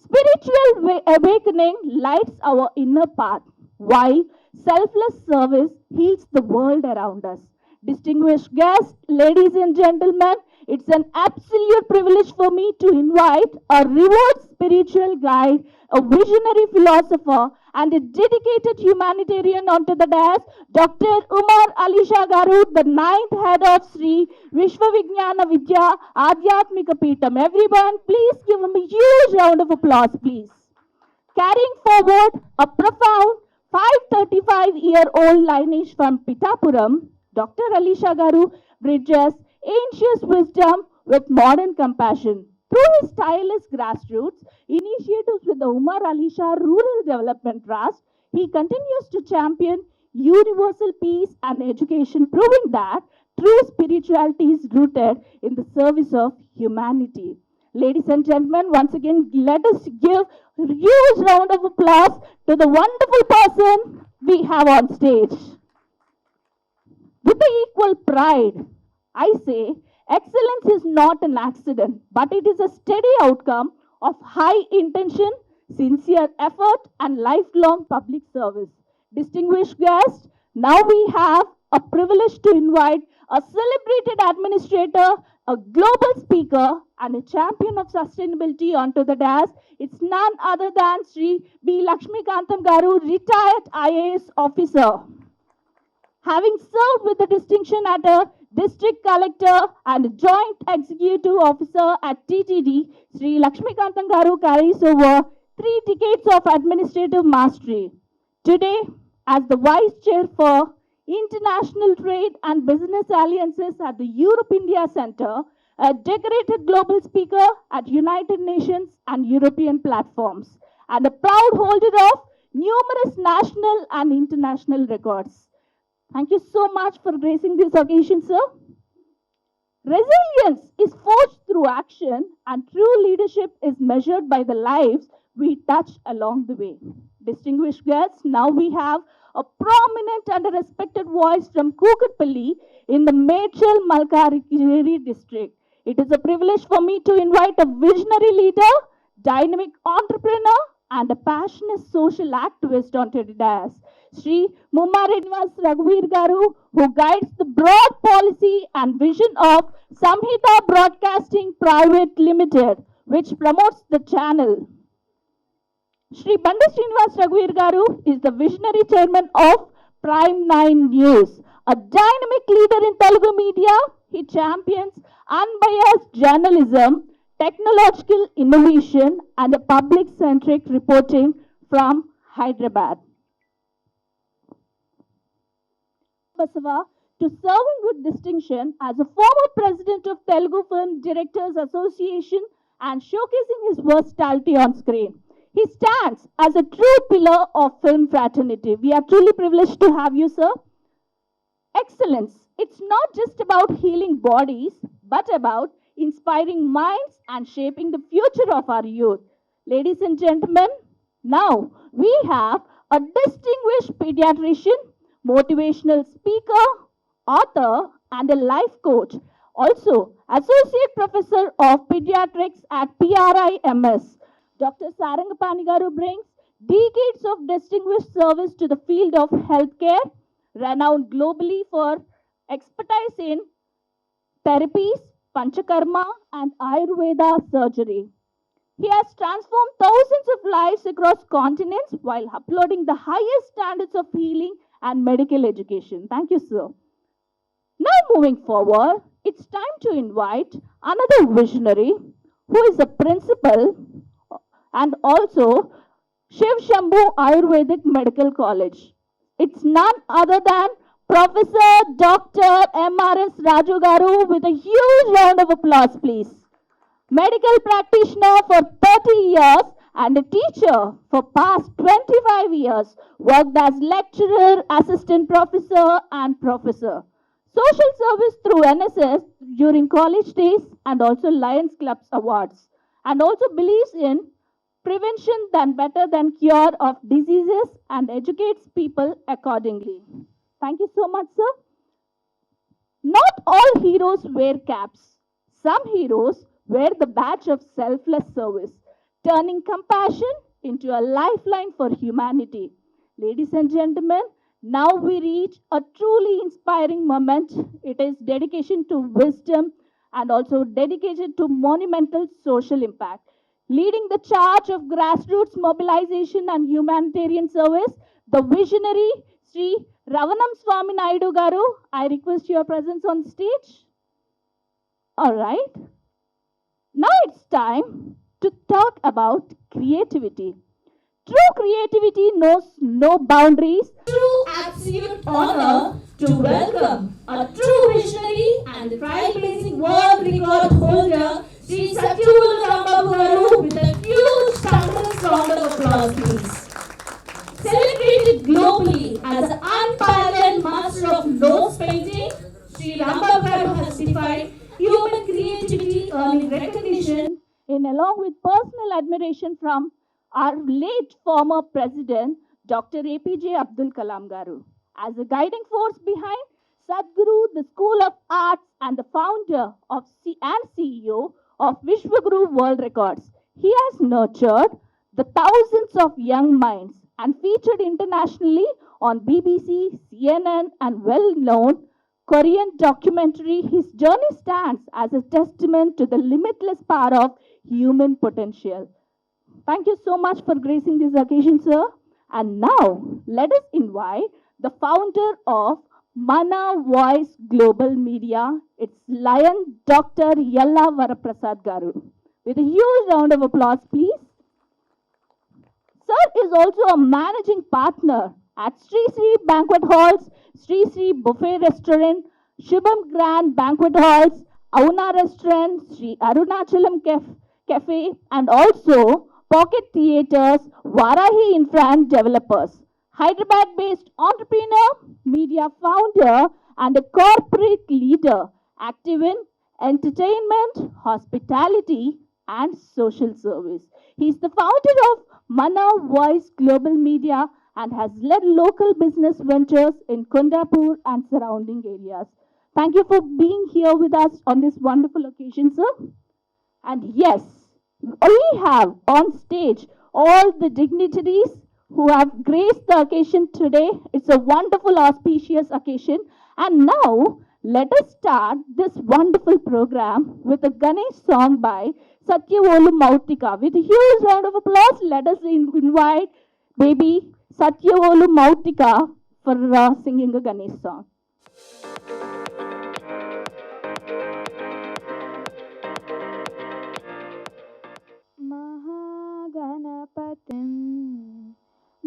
Speaker 16: Spiritual awakening lights our inner path, while selfless service heals the world around us. Distinguished guests, ladies and gentlemen, it's an absolute privilege for me to invite a revered spiritual guide, a visionary philosopher, and a dedicated humanitarian onto the dais, Dr. Umar Alisha Garu, the 9th head of Sri Vishwavijnana Vidya Adhyatmika Peetham. Everyone, please give him a huge round of applause, please. Carrying forward a profound 535-year-old lineage from Pitapuram, Dr. Alisha Garu bridges ancient wisdom with modern compassion. Through his tireless grassroots initiatives with the Umar Alisha Rural Development Trust, he continues to champion universal peace and education, proving that true spirituality is rooted in the service of humanity. Ladies and gentlemen, once again, let us give a huge round of applause to the wonderful person we have on stage. With the equal pride, I say, excellence is not an accident, but it is a steady outcome of high intention, sincere effort, and lifelong public service. Distinguished guests, Now we have a privilege to invite a celebrated administrator, a global speaker, and a champion of sustainability onto the dais. It's none other than Sri B. Lakshmikantam Garu, retired IAS officer. Having served with the distinction at a district collector and a joint executive officer at TTD, Sri Lakshmikantam Garu carries over 3 decades of administrative mastery. Today, as the Vice Chair for International Trade and Business Alliances at the Europe-India Center, a decorated global speaker at United Nations and European platforms, and a proud holder of numerous national and international records. Thank you so much for gracing this occasion, sir. Resilience is forged through action, and true leadership is measured by the lives we touch along the way. Distinguished guests, now we have a prominent and a respected voice from Kukatpalli in the Mechal Malkagiri district. It is a privilege for me to invite a visionary leader, dynamic entrepreneur, and a passionate social activist onto the dais, Sri Mummaredwas Raghuveer Garu, who guides the broad policy and vision of Samhita Broadcasting Private Limited, which promotes the channel. Sri Banda Srinivas Raghuveer Garu is the visionary chairman of Prime 9 News, a dynamic leader in Telugu media. He champions unbiased journalism, technological innovation, and a public-centric reporting from Hyderabad. Basava, to serving with distinction as a former president of Telugu Film Directors Association and showcasing his versatility on screen. He stands as a true pillar of film fraternity. We are truly privileged to have you, sir. Excellence. It's not just about healing bodies, but about inspiring minds and shaping the future of our youth. Ladies and gentlemen, now we have a distinguished pediatrician, motivational speaker, author, and a life coach. Also, Associate Professor of Pediatrics at PRIMS. Dr. Sarangapani Garu brings decades of distinguished service to the field of healthcare, renowned globally for expertise in therapies, Panchakarma, and Ayurveda surgery. He has transformed thousands of lives across continents while uploading the highest standards of healing and medical education. Thank you, sir. Now moving forward, it's time to invite another visionary who is a principal and also Shiv Shambhu Ayurvedic Medical College. It's none other than Professor Dr. MRS Raju Garu, with a huge round of applause, please. Medical practitioner for 30 years and a teacher for past 25 years, worked as lecturer, assistant professor, and professor. Social service through NSS during college days and also Lions Clubs Awards, and also believes in prevention than better than cure of diseases and educates people accordingly. Thank you so much, sir. Not all heroes wear caps. Some heroes wear the badge of selfless service, turning compassion into a lifeline for humanity. Ladies and gentlemen, now we reach a truly inspiring moment. It is dedication to wisdom and also dedicated to monumental social impact. Leading the charge of grassroots mobilization and humanitarian service, the visionary Sri Ravanam Swami Naidu Garu, I request your presence on stage. All right. Now it's time to talk about creativity. True creativity knows no boundaries.
Speaker 17: True absolute honor to welcome a true visionary and trailblazing world record holder, Sri Satyavolu Rambabu Garu, with a huge thunderous round of applause, please. Celebrated globally as an unparalleled master of nose painting, Sri Rambabu Garu has defied human creativity, earning recognition
Speaker 16: in along with personal admiration from our late former president, Dr. APJ Abdul Kalam Garu. As a guiding force behind Sadhguru, the School of Arts, and the founder of and CEO of Vishwaguru World Records, he has nurtured the thousands of young minds and featured internationally on BBC, CNN, and well-known Korean documentary, his journey stands as a testament to the limitless power of human potential. Thank you so much for gracing this occasion, sir. And now, let us invite the founder of Mana Voice Global Media, its lion, Dr. Yella Varaprasad Garu. With a huge round of applause, please. Sir is also a managing partner at Sri Sri Banquet Halls, Sri Sri Buffet Restaurant, Shubham Grand Banquet Halls, Auna Restaurant, Sri Arunachalam Cafe, and also Pocket Theatres, Varahi Infra and Developers. Hyderabad-based entrepreneur, media founder, and a corporate leader, active in entertainment, hospitality, and social service. He is the founder of Mana Voice Global Media and has led local business ventures in Kondapur and surrounding areas. Thank you for being here with us on this wonderful occasion, sir. And yes, we have on stage all the dignitaries who have graced the occasion today. It's a wonderful, auspicious occasion. And now, let us start this wonderful program with a Ganesh song by Satyavolu Mautika. With a huge round of applause, let us invite baby Satyavolu Mautika for singing a Ganesh song.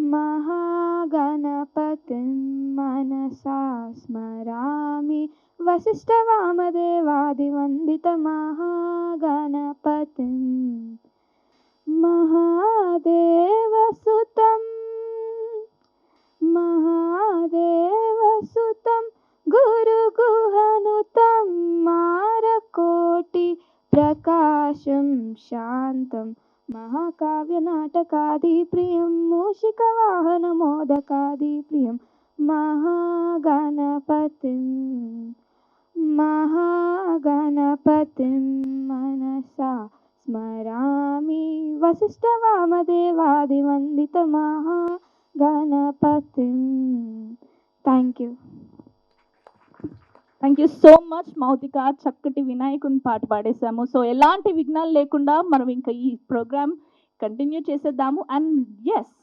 Speaker 18: Mahaganapatim manasa smarami Vasishtavamadevadivandita Mahaganapatim Mahadevasutam Guru Guhanutam Marakoti Prakasham Shantam Mahakavya Natakadi Priyam Mushika Vahana Modakadi Priyam Mahaganapatim Manasa Smarami Vasishtavamadevadivandita Mahaganapatim. Thank you.
Speaker 16: Thank you so much Mouthika. చక్కటి వినాయకుని పాట పాడేశాము. సో ఎలాంటి విఘ్నాలు లేకుండా మనం ఇంకా ఈ ప్రోగ్రామ్ కంటిన్యూ చేసేద్దాము. And yes,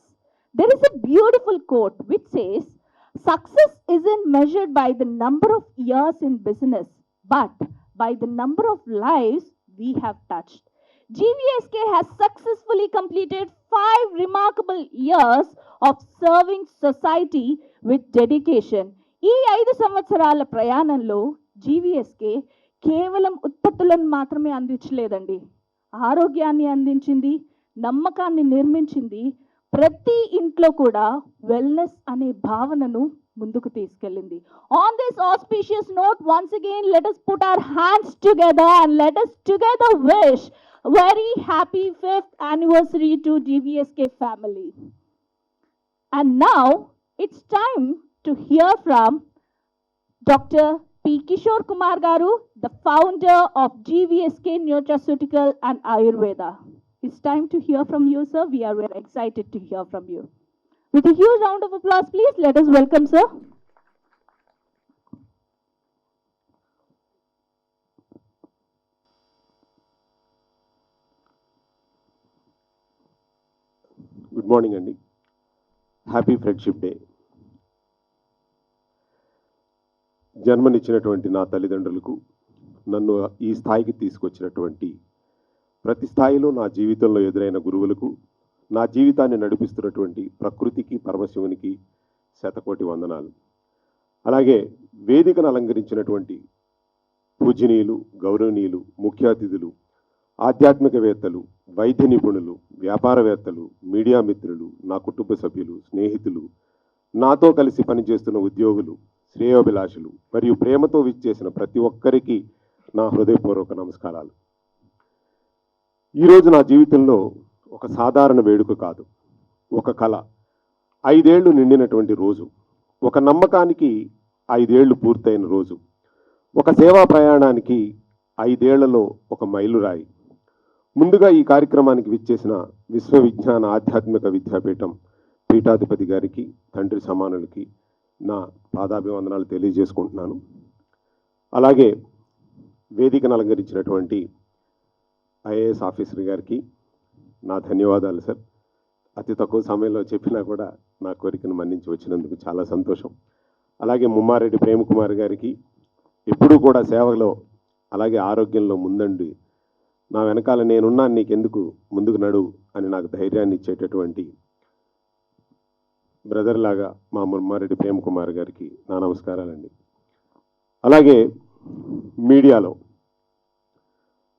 Speaker 16: there is a beautiful quote which says success isn't measured by the number of years in business but by the number of lives we have touched. GVSK has successfully completed 5 remarkable years of serving society with dedication. ఈ 5 సంవత్సరాల ప్రయాణంలో జీవీఎస్కే కేవలం ఉత్పత్తులను మాత్రమే అందించలేదండి, ఆరోగ్యాన్ని అందించింది, నమ్మకాన్ని నిర్మించింది, ప్రతి ఇంట్లో కూడా వెల్నెస్ అనే భావనను ముందుకు తీసుకెళ్ళింది. On this auspicious note, once again let us put our hands together and let us together wish very happy 5th anniversary to GVSK family. And now it's time to hear from Dr. P. Kishore Kumar Garu, the founder of GVSK Nutraceutical and Ayurveda. It's time to hear from you, sir. We are very excited to hear from you. With a huge round of applause, please, let us welcome, sir.
Speaker 3: Good morning అండి. Happy friendship day. జన్మనిచ్చినటువంటి నా తల్లిదండ్రులకు, నన్ను ఈ స్థాయికి తీసుకొచ్చినటువంటి ప్రతి స్థాయిలో నా జీవితంలో ఎదురైన గురువులకు, నా జీవితాన్ని నడిపిస్తున్నటువంటి ప్రకృతికి, పరమశివునికి శతకోటి వందనాలు. అలాగే వేదికను అలంకరించినటువంటి పూజనీయులు, గౌరవనీయులు, ముఖ్య అతిథులు, ఆధ్యాత్మికవేత్తలు, వైద్య నిపుణులు, వ్యాపారవేత్తలు, మీడియా మిత్రులు, నా కుటుంబ సభ్యులు, స్నేహితులు, నాతో కలిసి పనిచేస్తున్న ఉద్యోగులు, శ్రేయోభిలాషులు మరియు ప్రేమతో విచ్చేసిన ప్రతి ఒక్కరికి నా హృదయపూర్వక నమస్కారాలు. ఈరోజు నా జీవితంలో ఒక సాధారణ వేడుక కాదు, ఒక కళ. 5 ఏళ్ళు నిండినటువంటి రోజు, ఒక నమ్మకానికి 5 ఏళ్ళు పూర్తయిన రోజు, ఒక సేవా ప్రయాణానికి 5 ఏళ్లలో ఒక మైలురాయి. ముందుగా ఈ కార్యక్రమానికి విచ్చేసిన విశ్వవిజ్ఞాన ఆధ్యాత్మిక విద్యాపీఠం పీఠాధిపతి గారికి, తండ్రి సమానులకి నా పాదాభివందనాలు తెలియజేసుకుంటున్నాను. అలాగే వేదికను అలంకరించినటువంటి ఐఏఎస్ ఆఫీసర్ గారికి నా ధన్యవాదాలు సార్. అతి తక్కువ సమయంలో చెప్పినా కూడా నా కోరికను మన్నించి వచ్చినందుకు చాలా సంతోషం. అలాగే ముమ్మారెడ్డి ప్రేమకుమార్ గారికి ఎప్పుడూ కూడా సేవలో అలాగే ఆరోగ్యంలో ముందండి, నా వెనకాల నేనున్నా నీకెందుకు ముందుకు నడువు అని నాకు ధైర్యాన్ని ఇచ్చేటటువంటి బ్రదర్ లాగా మా ముమ్మారెడ్డి ప్రేమకుమార్ గారికి నా నమస్కారాలండి. అలాగే మీడియాలో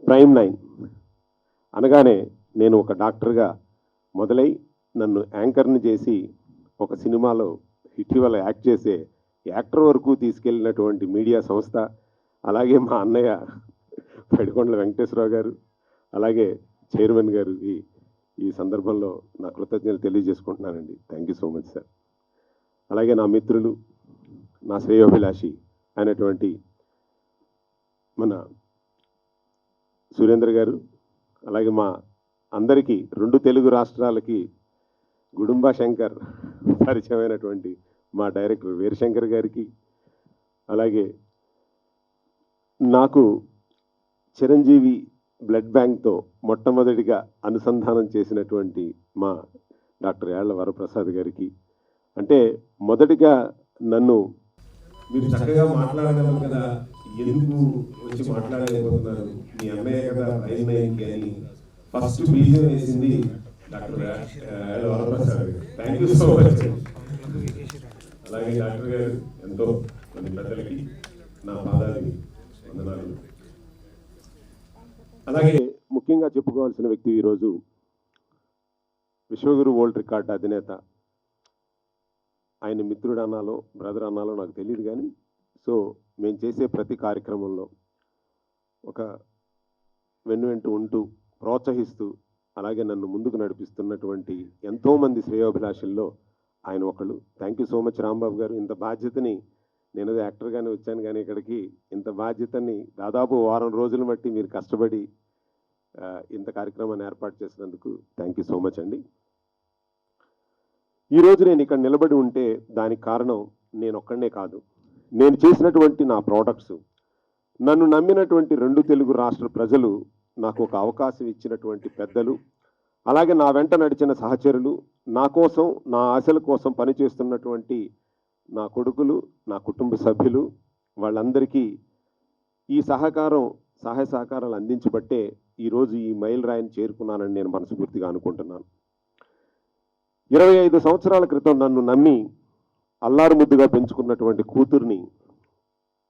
Speaker 3: ప్రైమ్ 9 అనగానే నేను ఒక డాక్టర్గా మొదలై నన్ను యాంకర్ని చేసి ఒక సినిమాలో ఇటీవల యాక్ట్ చేసే యాక్టర్ వరకు తీసుకెళ్ళినటువంటి మీడియా సంస్థ, అలాగే మా అన్నయ్య పడికొండల వెంకటేశ్వరరావు గారు, అలాగే చైర్మన్ గారికి ఈ సందర్భంలో నా కృతజ్ఞతలు తెలియజేసుకుంటున్నానండి. Thank you so much sir. అలాగే నా మిత్రులు, నా శ్రేయోభిలాషి అయినటువంటి మన సురేంద్ర గారు, అలాగే మా అందరికీ 2 తెలుగు రాష్ట్రాలకి గుడుంబా శంకర్ పరిచయమైనటువంటి మా డైరెక్టర్ వీరశంకర్ గారికి, అలాగే నాకు చిరంజీవి బ్లడ్ బ్యాంక్తో మొట్టమొదటిగా అనుసంధానం చేసినటువంటి మా డాక్టర్ యాళ్ల వరప్రసాద్ గారికి, అంటే మొదటిగా నన్ను మీరు చక్కగా మాట్లాడగలరు కదా, ఎందుకు వచ్చి మాట్లాడలేకపోతున్నారు, మీ అన్నయ్య కదా ప్రైమ్ 9కి అని ఫస్ట్ బీజం వేసింది డాక్టర్ యాళ్ల వరప్రసాద్ గారు. Thank you so much. అలాగే డాక్టర్ గారు ఎంతో మంది పెద్దలకి నా పాదాలు వందనాలు. అలాగే ముఖ్యంగా చెప్పుకోవాల్సిన వ్యక్తి ఈరోజు విశ్వగురు వరల్డ్ రికార్డ్ అధినేత. ఆయన మిత్రుడు అన్నాలో బ్రదర్ అన్నాలో నాకు తెలియదు, కానీ సో మేము చేసే ప్రతి కార్యక్రమంలో ఒక వెన్నంటూ ఉంటూ ప్రోత్సహిస్తూ అలాగే నన్ను ముందుకు నడిపిస్తున్నటువంటి ఎంతోమంది శ్రేయోభిలాషుల్లో ఆయన ఒకళ్ళు. Thank you so much Rambabu గారు. ఇంత బాధ్యతని, నేను యాక్టర్గానే వచ్చాను కానీ ఇక్కడికి ఇంత బాధ్యతని దాదాపు వారం రోజులు బట్టి మీరు కష్టపడి ఇంత కార్యక్రమాన్ని ఏర్పాటు చేసినందుకు థ్యాంక్ యూ సో మచ్ అండి. ఈరోజు నేను ఇక్కడ నిలబడి ఉంటే దానికి కారణం నేను ఒక్కడనే కాదు, నేను చేసినటువంటి నా ప్రోడక్ట్స్, నన్ను నమ్మినటువంటి 2 తెలుగు రాష్ట్ర ప్రజలు, నాకు ఒక అవకాశం ఇచ్చినటువంటి పెద్దలు, అలాగే నా వెంట నడిచిన సహచరులు, నా కోసం నా ఆశల కోసం పనిచేస్తున్నటువంటి నా కొడుకులు, నా కుటుంబ సభ్యులు, వాళ్ళందరికీ ఈ సహాయ సహకారాలు అందించబట్టే ఈరోజు ఈ మైల్ రాయిని చేరుకున్నానని నేను మనస్ఫూర్తిగా అనుకుంటున్నాను. 25 సంవత్సరాల క్రితం నన్ను నమ్మి అల్లారు ముద్దుగా పెంచుకున్నటువంటి కూతుర్ని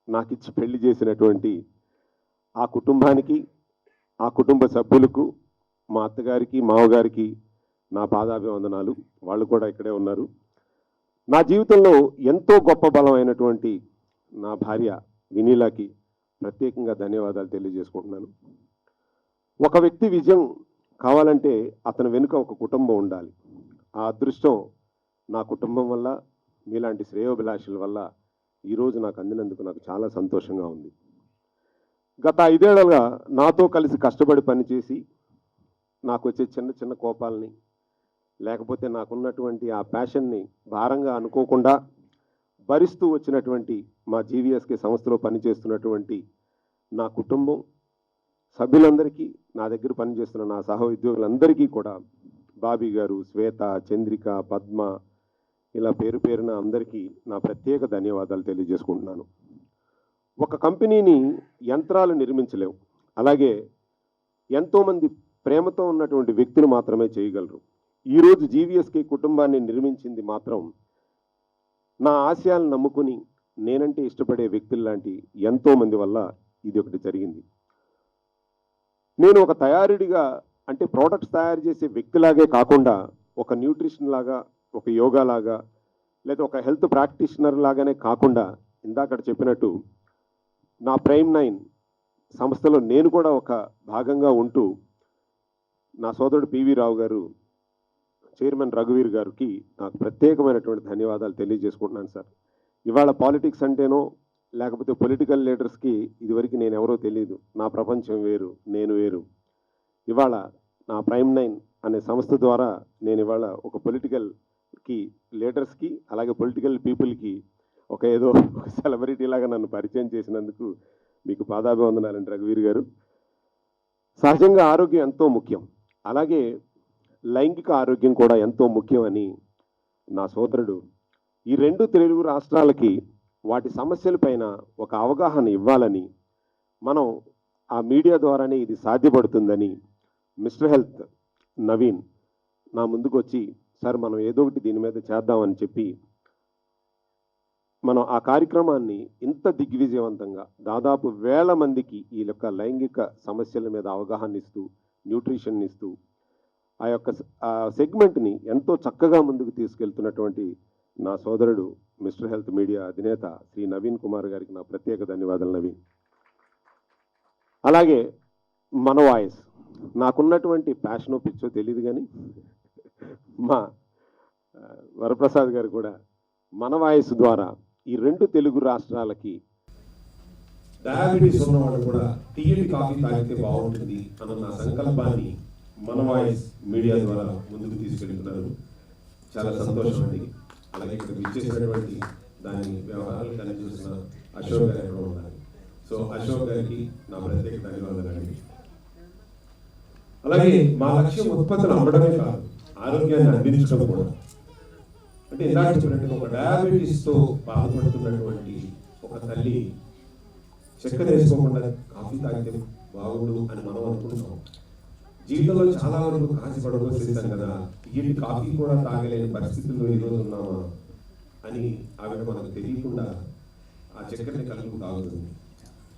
Speaker 3: నాకిచ్చి పెళ్లి చేసినటువంటి ఆ కుటుంబానికి, ఆ కుటుంబ సభ్యులకు, మా అత్తగారికి, మామగారికి నా పాదాభివందనాలు. వాళ్ళు కూడా ఇక్కడే ఉన్నారు. నా జీవితంలో ఎంతో గొప్ప బలమైనటువంటి నా భార్య వినీలాకి ప్రత్యేకంగా ధన్యవాదాలు తెలియజేసుకుంటున్నాను. ఒక వ్యక్తి విజయం కావాలంటే అతని వెనుక ఒక కుటుంబం ఉండాలి. ఆ అదృష్టం నా కుటుంబం వల్ల, మీలాంటి శ్రేయోభిలాషుల వల్ల ఈరోజు నాకు అందినందుకు నాకు చాలా సంతోషంగా ఉంది. గత 5 ఏళ్లుగా నాతో కలిసి కష్టపడి పనిచేసి నాకు వచ్చే చిన్న చిన్న కోపాలని, లేకపోతే నాకున్నటువంటి ఆ ప్యాషన్ని భారంగా అనుకోకుండా భరిస్తూ వచ్చినటువంటి మా జీవీఎస్కే సంస్థలో పనిచేస్తున్నటువంటి నా కుటుంబం సభ్యులందరికీ, నా దగ్గర పనిచేస్తున్న నా సహ ఉద్యోగులందరికీ కూడా, బాబీ గారు, శ్వేత, చంద్రిక, పద్మ, ఇలా పేరు పేరున అందరికీ నా ప్రత్యేక ధన్యవాదాలు తెలియజేసుకుంటున్నాను. ఒక కంపెనీని యంత్రాలు నిర్మించలేవు, అలాగే ఎంతోమంది ప్రేమతో ఉన్నటువంటి వ్యక్తులు మాత్రమే చేయగలరు. ఈరోజు జీవీఎస్కే కుటుంబాన్ని నిర్మించింది మాత్రం నా ఆశయాలను నమ్ముకుని నేనంటే ఇష్టపడే వ్యక్తుల్లాంటి ఎంతోమంది వల్ల ఇది ఒకటి జరిగింది. నేను ఒక తయారీడిగా, అంటే ప్రోడక్ట్స్ తయారు చేసే వ్యక్తిలాగే కాకుండా ఒక న్యూట్రిషన్ లాగా, ఒక యోగా లాగా, లేదా ఒక హెల్త్ ప్రాక్టీషనర్ లాగానే కాకుండా, ఇందాక చెప్పినట్టు నా ప్రైమ్ 9 సంస్థలో నేను కూడా ఒక భాగంగా ఉంటూ నా సోదరుడు పివి రావు గారు, చైర్మన్ రఘువీర్ గారికి నాకు ప్రత్యేకమైనటువంటి ధన్యవాదాలు తెలియజేసుకుంటున్నాను సార్. ఇవాళ పాలిటిక్స్ అంటేనో లేకపోతే పొలిటికల్ లీడర్స్కి ఇదివరకు నేను ఎవరో తెలియదు, నా ప్రపంచం వేరు, నేను వేరు. ఇవాళ నా ప్రైమ్ 9 అనే సంస్థ ద్వారా నేను ఇవాళ ఒక పొలిటికల్ కి లీడర్స్కి అలాగే పొలిటికల్ పీపుల్కి ఏదో ఒక సెలబ్రిటీ లాగా నన్ను పరిచయం చేసినందుకు మీకు పాదాభివందనాలండి రఘువీర్ గారు. సహజంగా ఆరోగ్యం ఎంతో ముఖ్యం, అలాగే లైంగిక ఆరోగ్యం కూడా ఎంతో ముఖ్యమని నా సోదరుడు ఈ 2 తెలుగు రాష్ట్రాలకి వాటి సమస్యలపైన ఒక అవగాహన ఇవ్వాలని, మనం ఆ మీడియా ద్వారానే ఇది సాధ్యపడుతుందని మిస్టర్ హెల్త్ నవీన్ నా ముందుకు వచ్చి, సార్ మనం ఏదో ఒకటి దీని మీద చేద్దామని చెప్పి మనం ఆ కార్యక్రమాన్ని ఇంత దిగ్విజయవంతంగా దాదాపు 1000 మందికి ఈ యొక్క లైంగిక సమస్యల మీద అవగాహన ఇస్తూ, న్యూట్రిషన్ ఇస్తూ ఆ యొక్క సెగ్మెంట్ని ఎంతో చక్కగా ముందుకు తీసుకెళ్తున్నటువంటి నా సోదరుడు మిస్టర్ హెల్త్ మీడియా అధినేత శ్రీ నవీన్ కుమార్ గారికి నా ప్రత్యేక ధన్యవాదాలు. నవీన్, అలాగే మన వాయిస్, నాకున్నటువంటి ప్యాషనో పిచ్చో తెలియదు కానీ మా వరప్రసాద్ గారు కూడా మన వాయిస్ ద్వారా ఈ 2 తెలుగు రాష్ట్రాలకి డయాబెటీస్ ఉన్నవాళ్ళు కూడా టీఎల్ కాఫీ తాగితే బాగుంటుంది అన్న నా సంకల్పాన్ని మన వాయిస్ మీడియా ద్వారా ముందుకు తీసుకెళ్తున్నారు. చాలా సంతోషం అండి. అలాగే ఇక్కడ విచ్చేసినటువంటి దాని వ్యవహారాలు దాన్ని చూసిన అశోక్ గారు ఎక్కడ ఉన్నారు. సో అశోక్ గారికి నా ప్రత్యేక ధన్యవాదాలండి. అలాగే మా లక్ష్యం ఉత్పత్తులు అమ్మడమే కాదు, ఆరోగ్యాన్ని అందించడం కూడా. అంటే ఇందాక చెప్పినట్టు ఒక డయాబెటీస్తో బాధపడుతున్నటువంటి ఒక తల్లి చక్కెర వేసుకోకుండా కాఫీ తాగితే బాగుండు అని మనం అనుకుంటున్నాం. జీవితంలో చాలా వరకు కాసి పడవలసిస్తాం కదా, ఈ కాఫీ కూడా తాగలేని పరిస్థితుల్లో ఈరోజు ఉన్నామా అని ఆవిడ మనకు తెలియకుండా ఆ చక్కెరని కలుపు తాగుతుంది,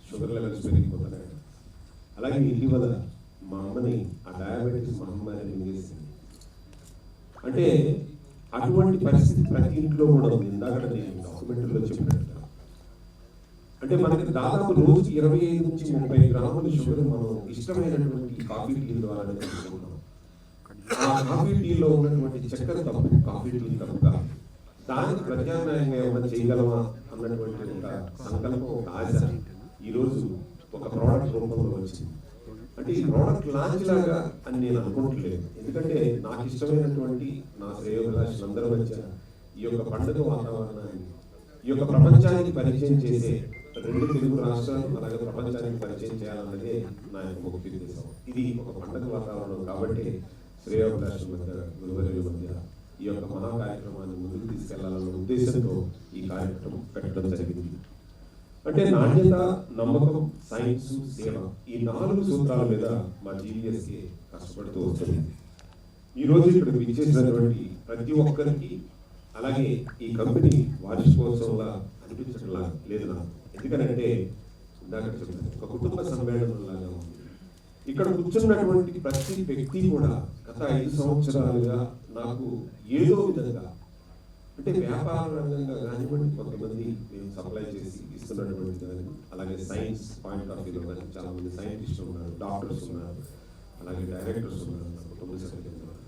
Speaker 3: షుగర్ లెవెల్స్ పెరిగిపోతున్నాయి. అలాగే ఇటీవల మా అమ్మని ఆ డయాబెటీస్ మహమ్మారి మింగేసింది. అంటే అటువంటి పరిస్థితి ప్రతి ఇంట్లో కూడా ఉంది. ఇందాక నేను డాక్యుమెంటరీలో చెప్పినట్టుగా, అంటే మనకి దాదాపు రోజు 25 నుంచి 30 గ్రాముల షుగర్ మనం ఇష్టమైనటువంటి కాఫీ టీ ద్వారా తీసుకుంటాం. ఆ కాఫీ టీలో ఉన్నటువంటి చక్కెర తప్పు, కాఫీ టీ తప్పుగా దానికి ప్రత్యామ్నాయంగా ఏమైనా చేయగలమా అన్నటువంటి ఒక సంకల్పం, ఒక ఆశ ఈరోజు ఒక ప్రోడక్ట్ రూపంలో వచ్చింది. అంటే ఈ ప్రోడక్ట్ లాంచ్ లాగా అని నేను అనుకోవట్లేదు, ఎందుకంటే నాకు ఇష్టమైనటువంటి నా శ్రేయోభిలాషులందరి మధ్య ఈ యొక్క పండుగ వాతావరణాన్ని, ఈ యొక్క ప్రపంచానికి పరిచయం చేసే 2 తెలుగు రాష్ట్రాలు అలాగే ప్రపంచానికి పరిచయం చేయాలన్నదే నా యొక్క ముఖ్య ఉద్దేశం. ఇది ఒక పండుగ వాతావరణం కాబట్టి శ్రేయోభిలాషుల మధ్య, గురువుల మధ్య ఈ యొక్క మహా కార్యక్రమాన్ని ముందుకు తీసుకెళ్లాలన్న ఉద్దేశంతో ఈ కార్యక్రమం పెట్టడం జరిగింది. అంటే నాణ్యత, నమ్మకం, సైన్స్, సేవ, ఈ 4 సూత్రాల మీద మా జీవీఎస్కే కష్టపడుతూ వస్తుంది. ఈరోజు ఇక్కడ విచ్చేసినటువంటి ప్రతి ఒక్కరికి, అలాగే ఈ కంపెనీ వార్షికోత్సవంగా అనిపించడంలా లేదు నాకు. ఎందుకంటే ఇందాక చెప్పాను, ఒక కుటుంబ సమ్మేళనం లాగా ఉంది. ఇక్కడ కూర్చున్నటువంటి ప్రతి వ్యక్తి కూడా గత 5 సంవత్సరాలుగా నాకు ఏదో విధంగా, అంటే వ్యాపార రంగంగా కానివ్వండి, కొంతమంది మేము సప్లై చేసి ఇస్తున్నటువంటి కానీ, అలాగే సైన్స్ పాయింట్ ఆఫ్ వ్యూలో కానీ చాలా మంది సైంటిస్టులు ఉన్నారు, డాక్టర్స్ ఉన్నారు, అలాగే డైరెక్టర్స్ ఉన్నారు, కుటుంబ సభ్యులు ఉన్నారు.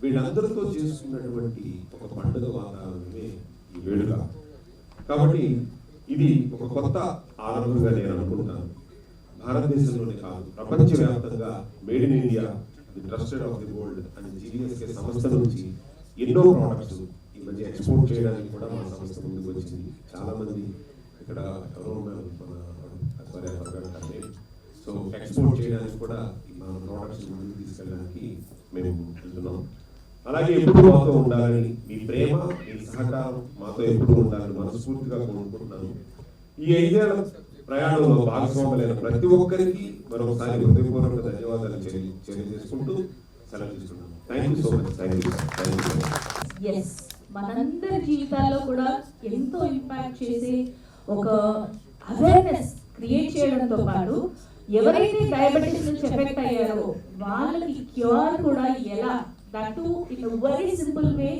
Speaker 3: వీళ్ళందరితో చేసుకున్నటువంటి ఒక పండుగ వాతావరణమే ఈ వేడుక. కాబట్టి ఇది ఒక కొత్త ఆరంభంగా నేను అనుకుంటాను. భారతదేశంలోనే కాదు, ప్రపంచవ్యాప్తంగా made in India, the trusted of the world అని జీవీఎస్కే సంస్థ నుంచి ఎన్నో ప్రోడక్ట్స్ ఈ మధ్య ఎక్స్పోర్ట్ చేయడానికి కూడా మన సంస్థ ముందుకు వచ్చింది. చాలా మంది ఇక్కడ ఎవరో ఉన్నారు, మన సో ఎక్స్పోర్ట్ చేయడానికి కూడా మన ప్రోడక్ట్స్ ముందుకు తీసుకెళ్ళడానికి మేము వెళ్తున్నాం. అలాగే ఎప్పుడు మాతో ఉండాలని, మీ ప్రేమ, మీ సహకారం మాతో ఎప్పుడు ఉండాలని మనస్ఫూర్తిగా కోరుకుంటున్నాను. ఈ 5 ఏళ్ల ప్రయాణంలో భాగస్వాములైన ప్రతి ఒక్కరికి మరొకసారి హృదయపూర్వక ధన్యవాదాలు తెలియజేసుకుంటూ సెలవు తీసుకున్నాను. Thank you so much. Thank you.
Speaker 17: Yes, మనందరి జీవితాల్లో కూడా ఎంతో ఇంపాక్ట్ చేసే ఒక అవేర్నెస్ క్రియేట్ చేయడంతో పాటు, ఎవరైతే డయాబెటీస్ నుంచి ఎఫెక్ట్ అయ్యారో వాళ్ళకి క్యూర్ కూడా ఎలా, that too in a very simple way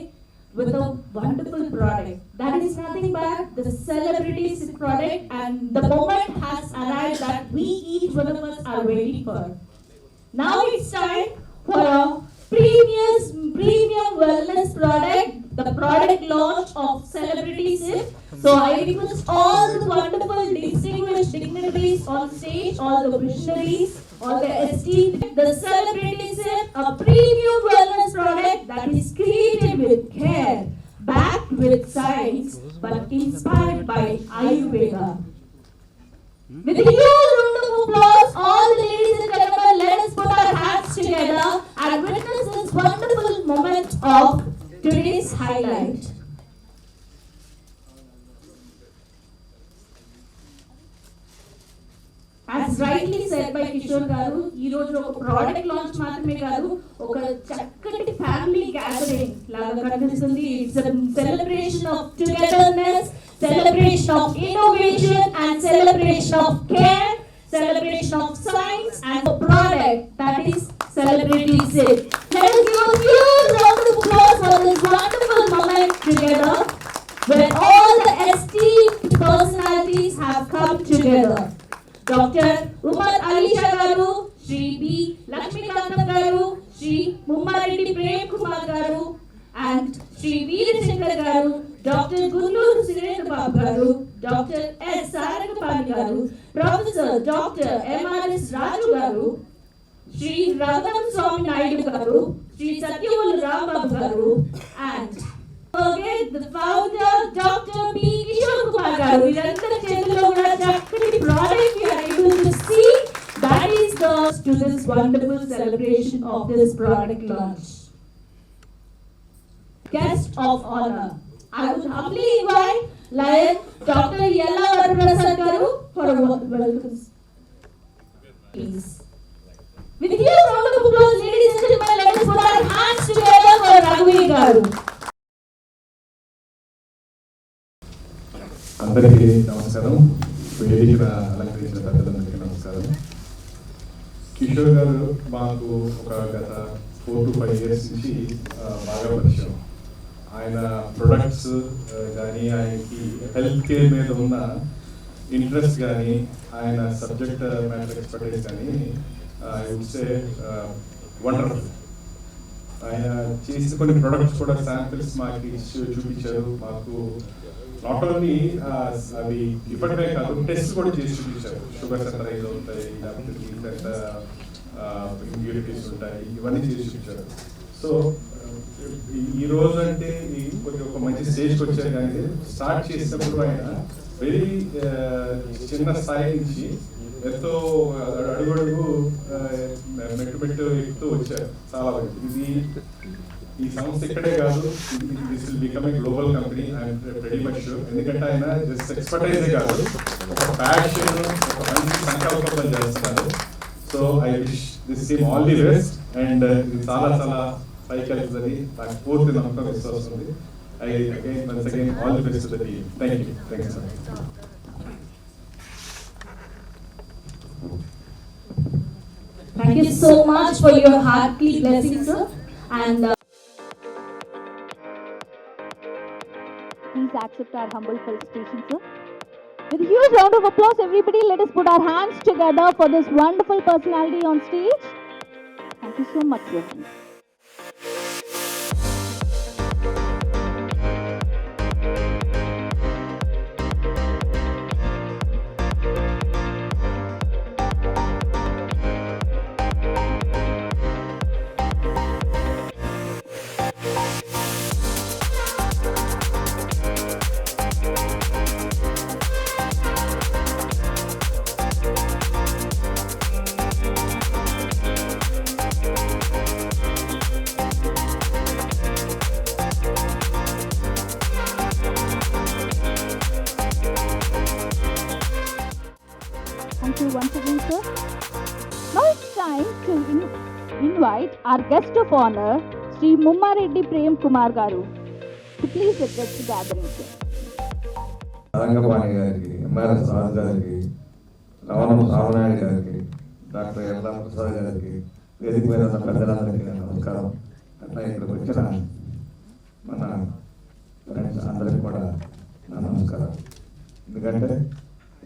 Speaker 17: with a wonderful product. That is nothing but the celebrities product, and the moment has arrived that we each one of us are waiting for. Now it's time for a premium wellness product, the product launch of Celebrity Sip. So I request all the wonderful distinguished dignitaries on stage, all the visionaries, all the esteemed, the Celebrity Sip, a premium wellness product that is created with care with science but inspired by Ayurveda. With a huge round of applause, all the ladies and gentlemen, let us put our hands together and witness this wonderful moment of today's highlight. As rightly said by Kishore garu, ee roju oka product launch maatrame kaadu, oka chakkati family gathering laga kanipistundi. It's a celebration of togetherness, celebration of innovation and celebration of care, celebration of science and a product that is Celebrity Sip. Let us give a huge round of applause for this wonderful moment together where all the esteemed personalities have come together. Dr. Umar Alisha garu, Shri B. Lakshmikantam garu, Shri Mummareddy Prem Kumar garu, and Shri Veerashankar garu, Dr. Gunnuru Surendra Babu garu, Dr. S. Sarangapani garu, Professor Dr. M.R.S. Raju garu, Shri Raghunatha Swami Naidu garu, Shri Satyavolu Rambabu garu, and again the founder Dr. B. Kishore Kumar garu. Idanతా చేతుల్లో కూడా చక్కటి product we are able to see. That is the to this wonderful celebration of this product launch. Guest of honor, I would humbly invite Lion Dr. Yella Varaprasad garu for a welcome. Please. With a huge round of applause, ladies and gentlemen, let us put our hands together for Raghuvi garu.
Speaker 19: అందరికీ నమస్కారం. వేదిక అలంకరించిన పెద్దలందరికీ నమస్కారం. కిషోర్ గారు మాకు ఒక గత 4 to 5 years నుంచి బాగా పరిచయం. ఆయన ప్రొడక్ట్స్ కానీ ఆయనకి హెల్త్ కేర్ మీద ఉన్న ఇంట్రెస్ట్ కానీ ఆయన సబ్జెక్ట్ మ్యాటర్ ఎక్స్పర్టైజ్ కానీ ఐ వుడ్ సే వండర్ఫుల్. ఆయన చేసిన కొన్ని ప్రొడక్ట్స్ కూడా శాంపిల్స్ మాకు చూపించారు. మాకు నాట్ ఓన్లీ అవి ఇప్పటికే కాదు, టెస్ట్ కూడా చేసి చూపించారు. షుగర్ ఎంత ఏదో ఉంటాయి, లేకపోతే ఎంత ఇంప్యూరిటీస్ ఉంటాయి, ఇవన్నీ చేసి చూపించారు. సో ఈ రోజు అంటే కొద్దిగా ఒక మంచి స్టేజ్కి వచ్చారు. కానీ స్టార్ట్ చేసినప్పుడు ఆయన వెరీ చిన్న స్థాయి నుంచి ఎంతో అడుగడుగు మెట్టు ఎక్కుతూ వచ్చారు. చాలా ఇది ఈ సంస్థ ఇక్కడే కాదు, this will become a global company. I'm very much sure. ఎందుకంటే ఆయన జస్ట్ ఎక్స్పర్టైజే కాదు, ఒక ప్యాషన్, ఒక మంచి సంకల్పంతో చేస్తున్నారు. So I wish this team all the best. And ఇది చాలా చాలా పైకి వెళ్తుందని నాకు పూర్తి నమ్మకం, విశ్వాసం ఉంది. I again once again all the best to the team. Thank you. Thank you sir.
Speaker 17: Thank you so much for your heartly blessings, sir. And
Speaker 16: please accept our humble felicitation, sir. With a huge round of applause, everybody, let us put our hands together for this wonderful personality on stage. Thank you so much, sir. Thank you once again, sir. Now it's time to invite our guest of honor, Sri Mummareddy Prem Kumar garu, to please address the gathering, sir.
Speaker 19: Rangapani గారికి, ఎంఆర్ఎస్ రాజు గారికి, రవణ రామనాయుడు గారికి, డాక్టర్ ఎల్లా ప్రసాద్ గారికి, వేదిక మీద ఉన్న పెద్దలందరికీ నమస్కారం. అట్లా ఇక్కడికి వచ్చిన మన ఫ్రెండ్స్ అందరికీ కూడా నా నమస్కారం. ఎందుకంటే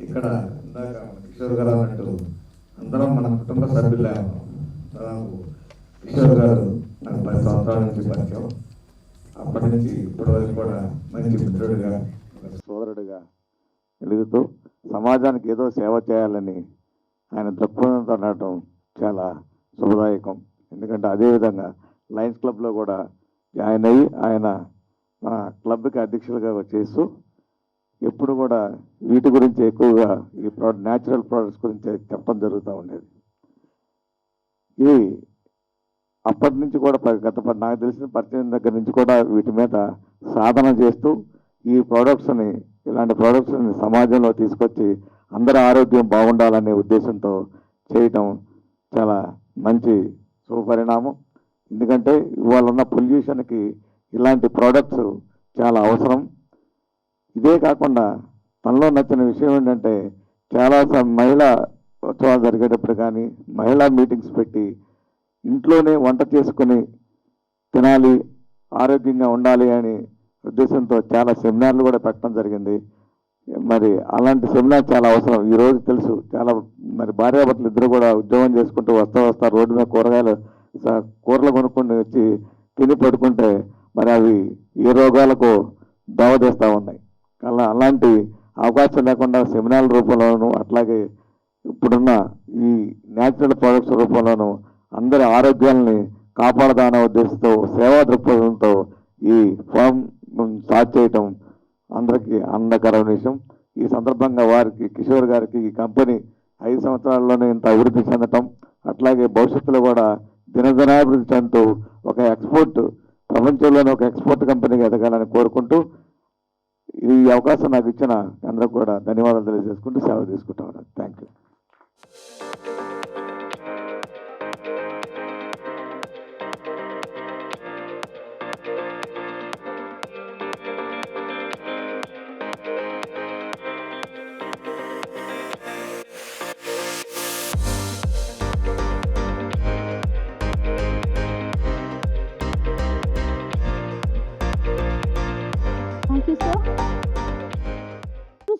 Speaker 19: ఇక్కడ ఇందాక కిషోర్ గారు అన్నట్టు అందరం మన కుటుంబ సభ్యులే ఉన్నాం. నాకు కిషోర్ గారు నాకు 10 సంవత్సరాల నుంచి పరిచయం. అప్పటి నుంచి ఇప్పటి వరకు కూడా మంచి మిత్రుడిగా, సోదరుడిగా ఎదుగుతూ సమాజానికి ఏదో సేవ చేయాలని ఆయన దృక్పథంతో ఉండటం చాలా శుభదాయకం. ఎందుకంటే అదేవిధంగా లయన్స్ క్లబ్లో కూడా జాయిన్ అయ్యి ఆయన
Speaker 20: మా క్లబ్కి అధ్యక్షులుగా చేస్తూ ఎప్పుడు కూడా వీటి గురించి ఎక్కువగా ఈ న్యాచురల్ ప్రోడక్ట్స్ గురించి చెప్పడం జరుగుతూ ఉండేది. ఇవి అప్పటి నుంచి కూడా నాకు తెలిసిన పరిచయం దగ్గర నుంచి కూడా వీటి మీద సాధన చేస్తూ ఈ ప్రోడక్ట్స్ని, ఇలాంటి ప్రోడక్ట్స్ని సమాజంలో తీసుకొచ్చి అందరి ఆరోగ్యం బాగుండాలనే ఉద్దేశంతో చేయటం చాలా మంచి శుభపరిణామం. ఎందుకంటే ఇవాళ ఉన్న పొల్యూషన్కి ఇలాంటి ప్రోడక్ట్స్ చాలా అవసరం. ఇదే కాకుండా మనలో నచ్చిన విషయం ఏంటంటే చాలా మహిళా ఉత్సవాలు జరిగేటప్పుడు కానీ మహిళా మీటింగ్స్ పెట్టి ఇంట్లోనే వంట చేసుకుని తినాలి, ఆరోగ్యంగా ఉండాలి అనే ఉద్దేశంతో చాలా సెమినార్లు కూడా పెట్టడం జరిగింది. మరి అలాంటి సెమినార్ చాలా అవసరం. ఈరోజు తెలుసు చాలా మరి భార్యాభర్తలు ఇద్దరు కూడా ఉద్యోగం చేసుకుంటూ వస్తా రోడ్డు మీద కూరలు కొనుక్కొని వచ్చి తిని పడుకుంటే మరి అవి ఏ రోగాలకు దోవదీస్తూ ఉన్నాయి. అలాంటి అవకాశం లేకుండా సెమినార్ల రూపంలోనూ అట్లాగే ఇప్పుడున్న ఈ న్యాచురల్ ప్రోడక్ట్స్ రూపంలోనూ అందరి ఆరోగ్యాలని కాపాడదానే ఉద్దేశంతో సేవా దృక్పథంతో ఈ ఫామ్ స్టార్ట్ చేయటం అందరికీ ఆనందకరమైన విషయం. ఈ సందర్భంగా వారికి, కిషోర్ గారికి, ఈ కంపెనీ 5 సంవత్సరాల్లోనే ఇంత అభివృద్ధి చెందటం, అట్లాగే భవిష్యత్తులో కూడా దినదినాభివృద్ధి చెందుతూ ప్రపంచంలోనే ఒక ఎక్స్పోర్ట్ కంపెనీగా ఎదగాలని కోరుకుంటూ ఈ అవకాశం నాకు ఇచ్చిన అందరికి కూడా ధన్యవాదాలు తెలియజేసుకుంటూ సెలవు తీసుకుంటా ఉన్నాను. Thank you.
Speaker 16: Thank you, sir.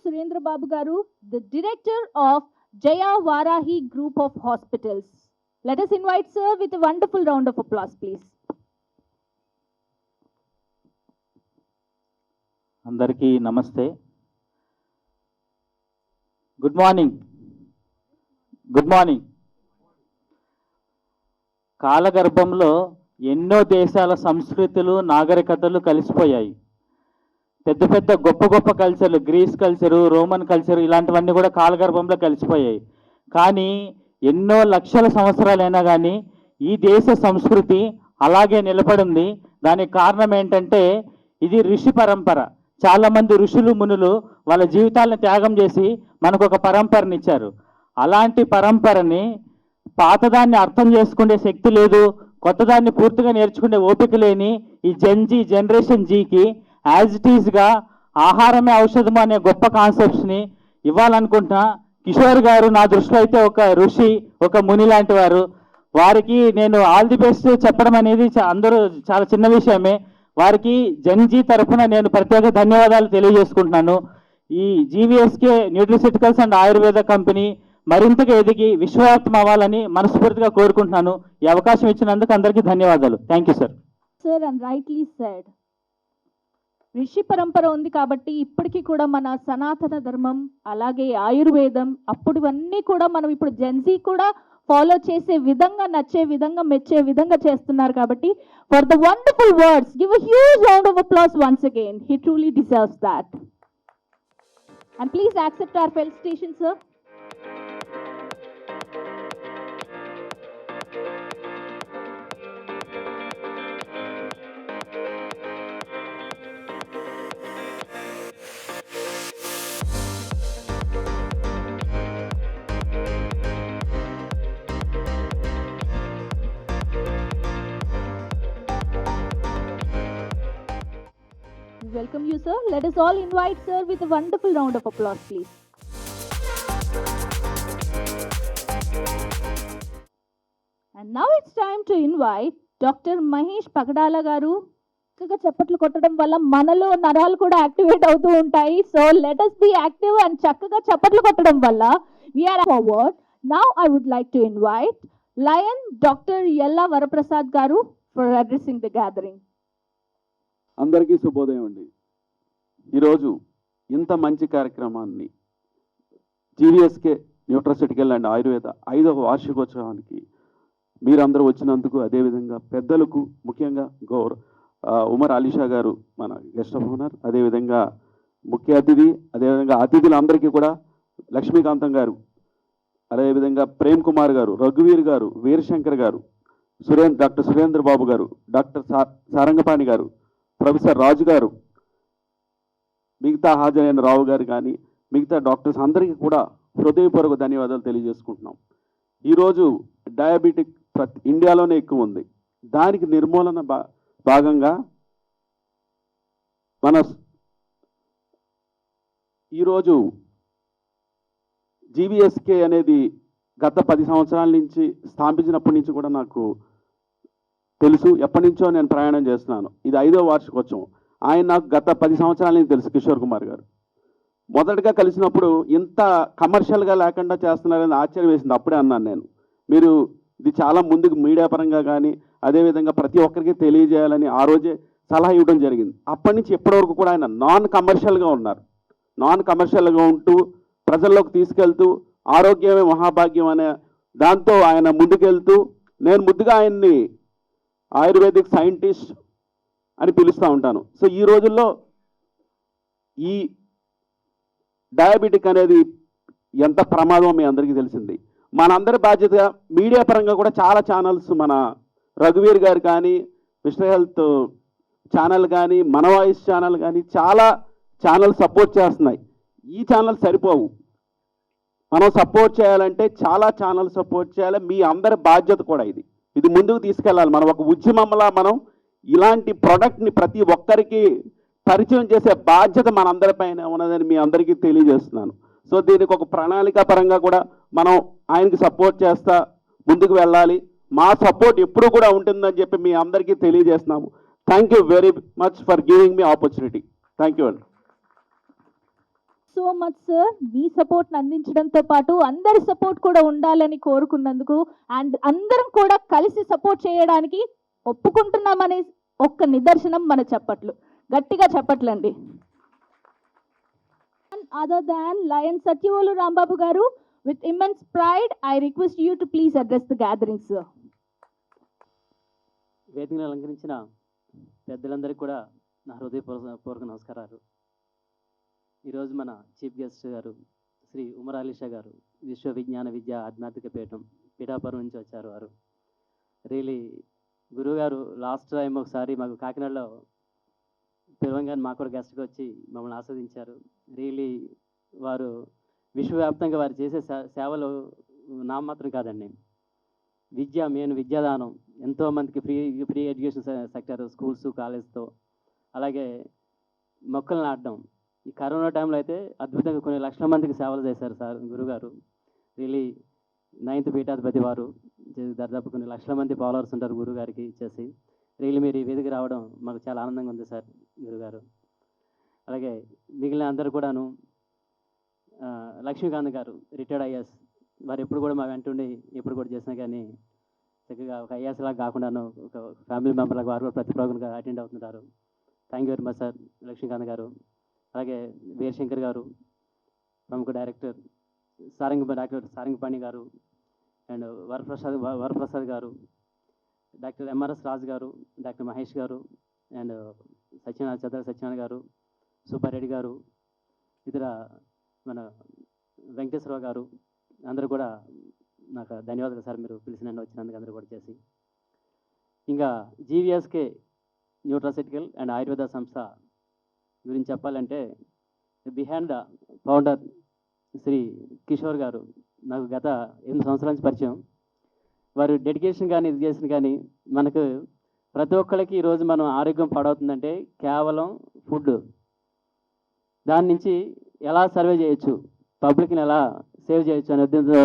Speaker 16: Surendra Babu Garu, the director of Jaya Varahi Group of Hospitals. Let us invite sir with a wonderful round of applause, please.
Speaker 21: అందరికీ నమస్తే. Good morning. కాలగర్భంలో ఎన్నో దేశాల సంస్కృతులు, నాగరికతలు కలిసిపోయాయి. పెద్ద పెద్ద గొప్ప కల్చర్లు, గ్రీస్ కల్చరు, రోమన్ కల్చరు, ఇలాంటివన్నీ కూడా కాలగర్భంలో కలిసిపోయాయి. కానీ ఎన్నో లక్షల సంవత్సరాలైనా కానీ ఈ దేశ సంస్కృతి అలాగే నిలబడింది. దానికి కారణం ఏంటంటే ఇది ఋషి పరంపర. చాలామంది ఋషులు, మునులు వాళ్ళ జీవితాలను త్యాగం చేసి మనకు ఒక పరంపరని ఇచ్చారు. అలాంటి పరంపరని పాతదాన్ని అర్థం చేసుకునే శక్తి లేదు, కొత్తదాన్ని పూర్తిగా నేర్చుకునే ఓపిక లేని ఈ జనరేషన్ జీకి యాజ్ ఇట్ ఈజ్గా ఆహారమే ఔషధము అనే గొప్ప కాన్సెప్ట్స్ని ఇవ్వాలనుకుంటున్నా. కిషోర్ గారు నా దృష్టిలో అయితే ఒక ఋషి, ఒక ముని లాంటి వారు. వారికి నేను ఆల్ ది బెస్ట్ చెప్పడం అనేది అందరూ చాలా చిన్న విషయమే. వారికి జన్జీ తరఫున నేను ప్రత్యేక ధన్యవాదాలు తెలియజేసుకుంటున్నాను. ఈ జీవీఎస్కే న్యూట్రిసిటికల్స్ అండ్ ఆయుర్వేద కంపెనీ మరింతగా ఎదిగి విశ్వవ్యాప్తం అవ్వాలని మనస్ఫూర్తిగా కోరుకుంటున్నాను. ఈ అవకాశం ఇచ్చినందుకు అందరికీ ధన్యవాదాలు. Thank you sir.
Speaker 16: Sir, and rightly said, ఋషి పరంపర ఉంది కాబట్టి ఇప్పటికీ కూడా మన సనాతన ధర్మం, అలాగే ఆయుర్వేదం, అప్పుడువన్నీ కూడా మనం ఇప్పుడు జెన్జీ కూడా ఫాలో చేసే విధంగా, నచ్చే విధంగా, మెచ్చే విధంగా చేస్తున్నారు. కాబట్టి for the wonderful words, give a huge round of applause once again. He truly deserves that. And please accept our felicitation, sir. Welcome you, sir. Let us all invite sir with a wonderful round of applause, please. And now it's time to invite Dr. Mahesh Pagadala garu. చక్కగా చప్పట్లు కొట్టడం వల్ల మనలో నరాలు కూడా యాక్టివేట్ అవుతూ ఉంటాయి. So let us be active and చక్కగా చప్పట్లు కొట్టడం వల్ల we are forward. Now I would like to invite Lion Dr. Yella Varaprasad garu for addressing the gathering.
Speaker 22: అందరికీ శుభోదయం అండి. ఈరోజు ఇంత మంచి కార్యక్రమాన్ని జీవీఎస్కే న్యూట్రాసిటికల్ అండ్ ఆయుర్వేద 5వ వార్షికోత్సవానికి మీరందరూ వచ్చినందుకు, అదేవిధంగా పెద్దలకు, ముఖ్యంగా ఉమర్ అలీషా గారు మన గెస్ట్ ఆఫ్ ఓనర్, అదేవిధంగా ముఖ్య అతిథి, అదేవిధంగా అతిథులందరికీ కూడా లక్ష్మీకాంతం గారు, అదేవిధంగా ప్రేమ్ కుమార్ గారు, రఘువీర్ గారు, వీరశంకర్ గారు, డాక్టర్ సురేంద్ర బాబు గారు, డాక్టర్ సారంగపాణి గారు, ప్రొఫెసర్ రాజు గారు, మిగతా హాజరైన రావు గారు కానీ మిగతా డాక్టర్స్ అందరికీ కూడా హృదయపూర్వక ధన్యవాదాలు తెలియజేసుకుంటున్నాం. ఈరోజు డయాబెటిక్ ఇండియాలోనే ఎక్కువ ఉంది. దానికి నిర్మూలన భాగంగా మన ఈరోజు జీవీఎస్కే అనేది గత 10 సంవత్సరాల నుంచి స్థాపించినప్పటి నుంచి కూడా నాకు తెలుసు. ఎప్పటి నుంచో నేను ప్రయాణం చేస్తున్నాను. ఇది 5వ వార్షికోత్సవం. ఆయన నాకు గత 10 సంవత్సరాల నుంచి తెలుసు. కిషోర్ కుమార్ గారు మొదటగా కలిసినప్పుడు ఇంత కమర్షియల్గా లేకుండా చేస్తున్నారని ఆశ్చర్యం వేసింది. అప్పుడే అన్నాను నేను, మీరు ఇది చాలా ముందుకు మీడియా పరంగా కానీ అదేవిధంగా ప్రతి ఒక్కరికి తెలియజేయాలని ఆ రోజే సలహా ఇవ్వడం జరిగింది. అప్పటి నుంచి ఇప్పటివరకు కూడా ఆయన నాన్ కమర్షియల్గా ఉన్నారు. నాన్ కమర్షియల్గా ఉంటూ ప్రజల్లోకి తీసుకెళ్తూ ఆరోగ్యమే మహాభాగ్యం అనే దాంతో ఆయన ముందుకెళ్తూ, నేను ముద్దుగా ఆయన్ని ఆయుర్వేదిక్ సైంటిస్ట్ అని పిలుస్తూ ఉంటాను. సో ఈ రోజుల్లో ఈ డయాబెటిక్ అనేది ఎంత ప్రమాదం మీ అందరికీ తెలిసింది. మనందరి బాధ్యతగా మీడియా పరంగా కూడా చాలా ఛానల్స్, మన రఘువీర్ గారు కానీ, మిస్టర్ హెల్త్ ఛానల్ కానీ, మన వాయిస్ ఛానల్ కానీ చాలా ఛానల్ సపోర్ట్ చేస్తున్నాయి. ఈ ఛానల్ సరిపోవు. మనం సపోర్ట్ చేయాలంటే చాలా ఛానల్ సపోర్ట్ చేయాలి. మీ అందరి బాధ్యత కూడా ఇది ముందుకు తీసుకెళ్ళాలి. మనం ఒక ఉద్యమంలా మనం ఇలాంటి ప్రోడక్ట్ని ప్రతి ఒక్కరికి పరిచయం చేసే బాధ్యత మనందరిపైన ఉన్నదని మీ అందరికీ తెలియజేస్తున్నాను. సో దీనికి ఒక ప్రణాళిక పరంగా కూడా మనం ఆయనకి సపోర్ట్ చేస్తా ముందుకు వెళ్ళాలి. మా సపోర్ట్ ఎప్పుడు కూడా ఉంటుందని చెప్పి మీ అందరికీ తెలియజేస్తున్నాము. Thank you very much for giving me opportunity. Thank you అండి.
Speaker 16: సో మచ్ సార్, మీ సపోర్ట్ని అందించడంతో పాటు అందరి సపోర్ట్ కూడా ఉండాలని కోరుకున్నందుకు, అండ్ అందరం కూడా కలిసి సపోర్ట్ చేయడానికి ఒప్పుకుంటున్నామనే ఒక్క నిదర్శనం మన చప్పట్లు. గట్టిగా చెప్పట్లండి. Other than lion Satyavolu Rambabu garu, with immense pride I request you to please address the gathering sir.
Speaker 21: వేదికను అలంకరించిన పెద్దలందరికీ కూడా నా హృదయపూర్వక నమస్కారాలు. ఈరోజు మన చీఫ్ గెస్ట్ గారు శ్రీ ఉమర్ అలీషా గారు, విశ్వ విజ్ఞాన విద్యా ఆధ్యాత్మిక పీఠం పిఠాపురం నుంచి వచ్చారు. వారు రియలీ గురువుగారు లాస్ట్ టైం ఒకసారి మాకు కాకినాడలో పిలవంగానే మాకు కూడా గెస్ట్గా వచ్చి మమ్మల్ని ఆస్వాదించారు. రియలీ వారు విశ్వవ్యాప్తంగా వారు చేసే సేవలు నామమాత్రం కాదండి. మెయిన్ విద్యాదానం, ఎంతోమందికి ఫ్రీ ఎడ్యుకేషన్ సెక్టర్, స్కూల్స్, కాలేజ్తో, అలాగే మొక్కలు నాటడం. ఈ కరోనా టైంలో అయితే అద్భుతంగా కొన్ని లక్షల మందికి సేవలు చేశారు సార్ గురుగారు. రియలీ 9th పీఠాధిపతి వారు. దాదాపు కొన్ని లక్షల మంది ఫాలోవర్స్ ఉంటారు గురుగారికి ఇచ్చేసి. రియలీ మీరు ఈ వేదిక రావడం మాకు చాలా ఆనందంగా ఉంది సార్ గురుగారు. అలాగే మిగిలిన అందరూ కూడాను, లక్ష్మీకాంత్ గారు రిటైర్డ్ ఐఏఎస్, వారు ఎప్పుడు కూడా మా వెంటుండి ఎప్పుడు కూడా చేసినా కానీ చక్కగా ఒక ఐఏఎస్ లాగా కాకుండాను ఒక ఫ్యామిలీ మెంబర్ లాగా వారు కూడా ప్రతి ప్రోగ్రామ్గా అటెండ్ అవుతున్నారు. Thank you very much sir Lakshmikant garu. అలాగే వీరశంకర్ గారు, ప్రముఖ డైరెక్టర్, డాక్టర్ సారంగపాణి గారు, అండ్ వరప్రసాద్ గారు, డాక్టర్ ఎంఆర్ఎస్ రాజు గారు, డాక్టర్ మహేష్ గారు, అండ్ సత్యనారాయణ గారు, సుబ్బారెడ్డి గారు, ఇతర మన వెంకటేశ్వరరావు గారు, అందరూ కూడా నాకు ధన్యవాదాలు సార్ మీరు పిలిచినందుకు వచ్చినందుకు అందరూ కూడా చేసి. ఇంకా జీవీఎస్కే న్యూట్రాసిటికల్ అండ్ ఆయుర్వేద సంస్థ గురించి చెప్పాలంటే, behind the founder Shri Kishore garu నాకు గత 8 సంవత్సరాల నుంచి పరిచయం. వారు డెడికేషన్ కానీ ఇది చేసిన కానీ మనకు ప్రతి ఒక్కరికి ఈరోజు మనం ఆరోగ్యం పాడవుతుందంటే కేవలం ఫుడ్. దాని నుంచి ఎలా సర్వే చేయొచ్చు, పబ్లిక్ని ఎలా సేవ్ చేయొచ్చు అనే ఉద్దేశంతో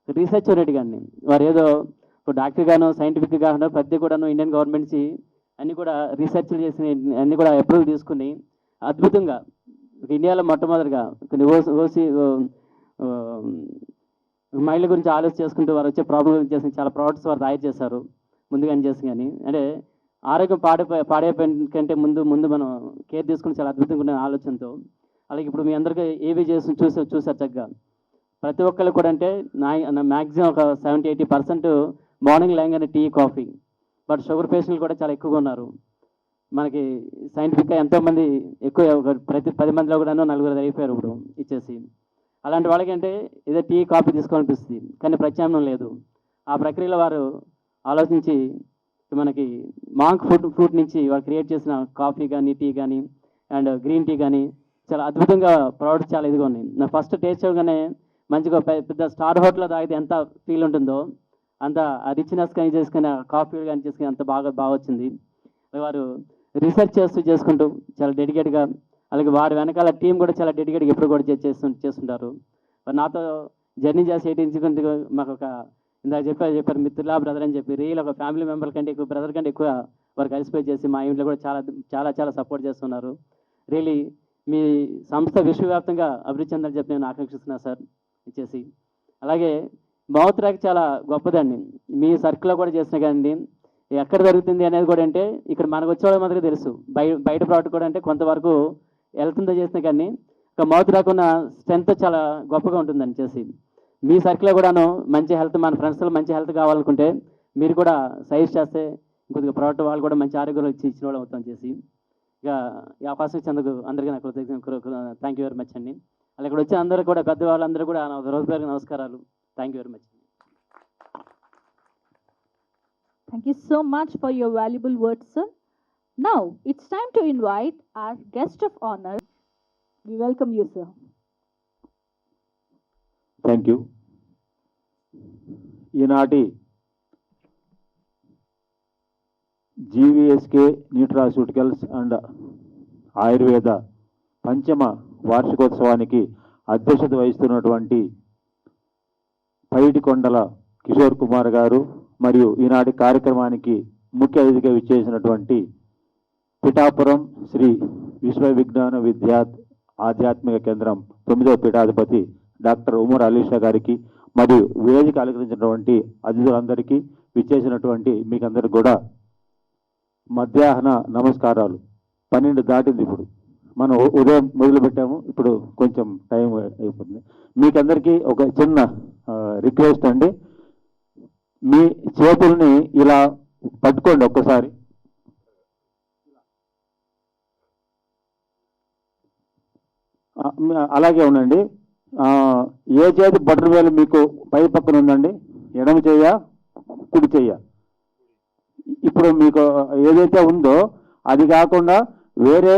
Speaker 21: రీసెర్చ్ ఓరియంటెడ్ కానీ వారు ఏదో ఒక డాక్టర్ గాను సైంటిఫిక్గా కాకుండా ప్రతి కూడాను ఇండియన్ గవర్నమెంట్ నుంచి అన్నీ కూడా రీసెర్చ్లు చేసిన అన్నీ కూడా అప్రూవల్ తీసుకుని అద్భుతంగా ఇండియాలో మొట్టమొదటిగా కొన్ని ఓసీ మహిళల గురించి ఆలోచన చేసుకుంటూ వారు వచ్చే ప్రాబ్లం గురించి చేసిన చాలా ప్రోడక్ట్స్ వారు తయారు చేశారు ముందుగానే చేసి. కానీ అంటే ఆరోగ్యం పాడైపోయిన కంటే ముందు మనం కేర్ తీసుకుని చాలా అద్భుతంగా ఉన్న ఆలోచనతో. అలాగే ఇప్పుడు మీ అందరికీ ఏవి చేసి చూసారు చక్కగా. ప్రతి ఒక్కళ్ళు కూడా అంటే మ్యాక్సిమం ఒక 70-80% మార్నింగ్ లేగానే టీ, కాఫీ. బట్ షుగర్ పేషెంట్లు కూడా చాలా ఎక్కువగా ఉన్నారు. మనకి సైంటిఫిక్గా ఎంతోమంది ఎక్కువ ప్రతి 10 మందిలో కూడా 4 అయిపోయారు ఇప్పుడు ఇచ్చేసి. అలాంటి వాళ్ళకి అంటే ఏదో టీ కాఫీ తీసుకోవాలనిపిస్తుంది, కానీ ప్రత్యామ్నాయం లేదు. ఆ ప్రక్రియలో వారు ఆలోచించి మనకి మాంక్ ఫ్రూట్ నుంచి వారు క్రియేట్ చేసిన కాఫీ కానీ టీ కానీ అండ్ గ్రీన్ టీ కానీ చాలా అద్భుతంగా ప్రోడక్ట్స్ చాలా ఇదిగా ఉన్నాయి. నా ఫస్ట్ టేస్ట్ చేయగానే మంచిగా పెద్ద స్టార్ హోటల్లో తాగితే ఎంత ఫీల్ ఉంటుందో అంత రిచ్నెస్ కానీ చేసుకుని కాఫీ కానీ చేసుకుని అంత బాగా వచ్చింది. వారు రీసెర్చ్ చేసుకుంటూ చాలా డెడికేట్గా, అలాగే వారి వెనకాల టీం కూడా చాలా డెడికేట్గా ఎప్పుడు కూడా చేస్తుంటారు. మరి నాతో జర్నీ చేసి 18 మాకు ఒక ఇందాక చెప్పారు మిత్రులా బ్రదర్ అని చెప్పి, రియల్ ఒక ఫ్యామిలీ మెంబర్ కంటే ఎక్కువ, బ్రదర్ కంటే ఎక్కువ వారు కలిసిపోయి చేసి మా ఇంట్లో కూడా చాలా సపోర్ట్ చేస్తున్నారు. రియలీ మీ సంస్థ విశ్వవ్యాప్తంగా అభివృద్ధి చెందాలని చెప్పి నేను ఆకాంక్షిస్తున్నాను సార్ ఇచ్చేసి. అలాగే మౌత్ ర్యాక్ చాలా గొప్పదండి, మీ సర్కిల్లో కూడా చేసినా కానీ ఎక్కడ జరుగుతుంది అనేది కూడా అంటే ఇక్కడ మనకు వచ్చే వాళ్ళ మాత్రమే తెలుసు. బయట ప్రోడక్ట్ కూడా అంటే కొంతవరకు వెళ్తుందో చేసినా కానీ ఒక మౌత్ ర్యాక్ ఉన్న స్ట్రెంత్ చాలా గొప్పగా ఉంటుందని చేసి. మీ సర్కిల్లో కూడాను మంచి హెల్త్, మన ఫ్రెండ్స్లో మంచి హెల్త్ కావాలనుకుంటే మీరు కూడా సజెస్ట్ చేస్తే ఇంకొద్దిగా ప్రోడక్ట్ వాళ్ళు కూడా మంచి ఆరోగ్యంలో ఇచ్చిన వాళ్ళు అవుతాం చేసి. ఇక ఈ అవకాశం ఇచ్చేందుకు అందరికీ నాకు థ్యాంక్ యూ వెరీ మచ్ అండి. అలా ఇక్కడ వచ్చే అందరూ కూడా పెద్దవాళ్ళందరూ కూడా రోజువారీ నమస్కారాలు. Thank you very much.
Speaker 16: Thank you so much for your valuable words, sir. Now, it's time to invite our guest of honor. We welcome you, sir.
Speaker 21: Thank you. ఈనాటి జీవీఎస్కే న్యూట్రాస్యూటికల్స్ అండ్ ఆయుర్వేద పంచమ వార్షికోత్సవానికి అధ్యక్షత వహిస్తున్నటువంటి పైడికొండల కిషోర్ కుమార్ గారు మరియు ఈనాటి కార్యక్రమానికి ముఖ్య అతిథిగా విచ్చేసినటువంటి పిఠాపురం శ్రీ విశ్వ విజ్ఞాన ఆధ్యాత్మిక కేంద్రం 9వ పీఠాధిపతి డాక్టర్ ఉమర్ అలీషా గారికి మరియు వేదిక అలంకరించినటువంటి అతిథులందరికీ విచ్చేసినటువంటి మీకందరికి కూడా మధ్యాహ్న నమస్కారాలు. 12 దాటింది, ఇప్పుడు మనం ఉదయం మొదలుపెట్టాము, ఇప్పుడు కొంచెం టైం అయిపోతుంది. మీకందరికీ ఒక చిన్న రిక్వెస్ట్ అండి, మీ చేతుల్ని ఇలా పట్టుకోండి ఒక్కసారి. అలాగే ఉండండి. ఏ చేతి బటర్ వేలు మీకు పై పక్కన ఉందండి, ఎడమ చెయ్య కుడి చెయ్య. ఇప్పుడు మీకు ఏదైతే ఉందో అది కాకుండా వేరే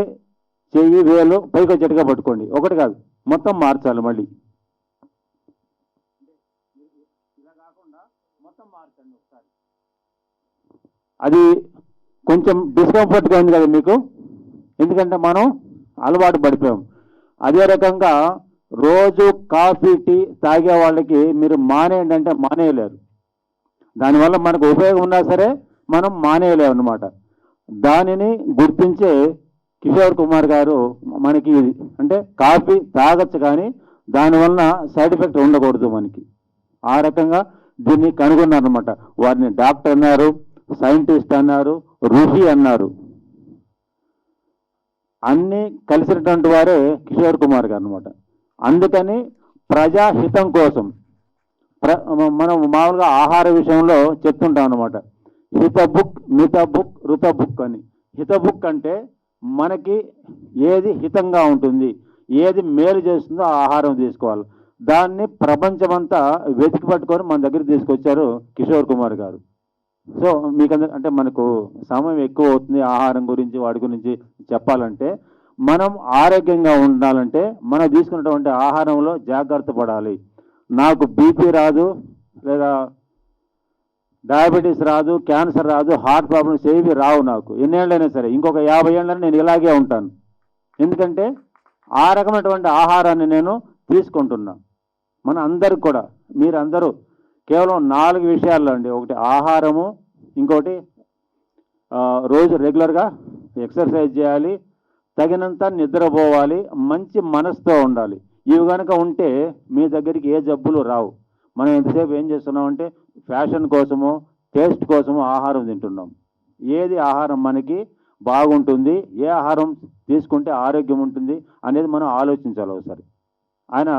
Speaker 21: చెయ్యి వేలు పైకి వచ్చేట్టుగా పట్టుకోండి. ఒకటి కాదు, మొత్తం మార్చాలి. మళ్ళీ అది కొంచెం డిస్కంఫర్ట్గా ఉంది కదా మీకు, ఎందుకంటే మనం అలవాటు పడిపోయాం. అదే రకంగా రోజు కాఫీ టీ తాగే వాళ్ళకి మీరు మానేయండి అంటే మానేయలేరు. దానివల్ల మనకు ఉపయోగం ఉన్నా సరే మనం మానేయలేము అన్నమాట. దానిని గుర్తించే కిషోర్ కుమార్ గారు మనకి అంటే కాఫీ తాగొచ్చు కానీ దానివల్ల సైడ్ ఎఫెక్ట్ ఉండకూడదు మనకి, ఆ రకంగా దీన్ని కనుగొన్నారనమాట. వారిని డాక్టర్ అన్నారు, సైంటిస్ట్ అన్నారు, ఋషి అన్నారు. అన్నీ కలిసినటువంటి వారే కిషోర్ కుమార్ గారు అనమాట. అందుకని ప్రజాహితం కోసం మనం మామూలుగా ఆహార విషయంలో చెప్తుంటాం అనమాట, హిత బుక్, మిత బుక్, రుత బుక్ అని. హిత బుక్ అంటే మనకి ఏది హితంగా ఉంటుంది, ఏది మేలు చేస్తుందో ఆ ఆహారం తీసుకోవాలి. దాన్ని ప్రపంచమంతా వెతికి పట్టుకొని మన దగ్గర తీసుకొచ్చారు కిషోర్ కుమార్ గారు. సో మీకందరూ అంటే మనకు సమయం ఎక్కువ అవుతుంది ఆహారం గురించి వాటి గురించి చెప్పాలంటే. మనం ఆరోగ్యంగా ఉండాలంటే మనం తీసుకున్నటువంటి ఆహారంలో జాగ్రత్త పడాలి. నాకు బీపీ రాదు, లేదా డయాబెటీస్ రాదు, క్యాన్సర్ రాదు, హార్ట్ ప్రాబ్లమ్స్ ఏవి రావు నాకు. ఎన్నేళ్ళైనా సరే, ఇంకొక 50 ఏళ్ళని నేను ఇలాగే ఉంటాను. ఎందుకంటే ఆ రకమైనటువంటి ఆహారాన్ని నేను తీసుకుంటున్నా. మన అందరికి కూడా మీరందరూ కేవలం 4 విషయాల్లో అండి. ఒకటి ఆహారము, ఇంకోటి రోజు రెగ్యులర్గా ఎక్సర్సైజ్ చేయాలి, తగినంత నిద్రపోవాలి, మంచి మనసుతో ఉండాలి. ఇవి కనుక ఉంటే మీ దగ్గరికి ఏ జబ్బులు రావు. మనం ఎంతసేపు ఏం చేస్తున్నామంటే ఫ్యాషన్ కోసమో టేస్ట్ కోసమో ఆహారం తింటున్నాం. ఏది ఆహారం మనకి బాగుంటుంది, ఏ ఆహారం తీసుకుంటే ఆరోగ్యం ఉంటుంది అనేది మనం ఆలోచించాలి ఒకసారి. ఆయన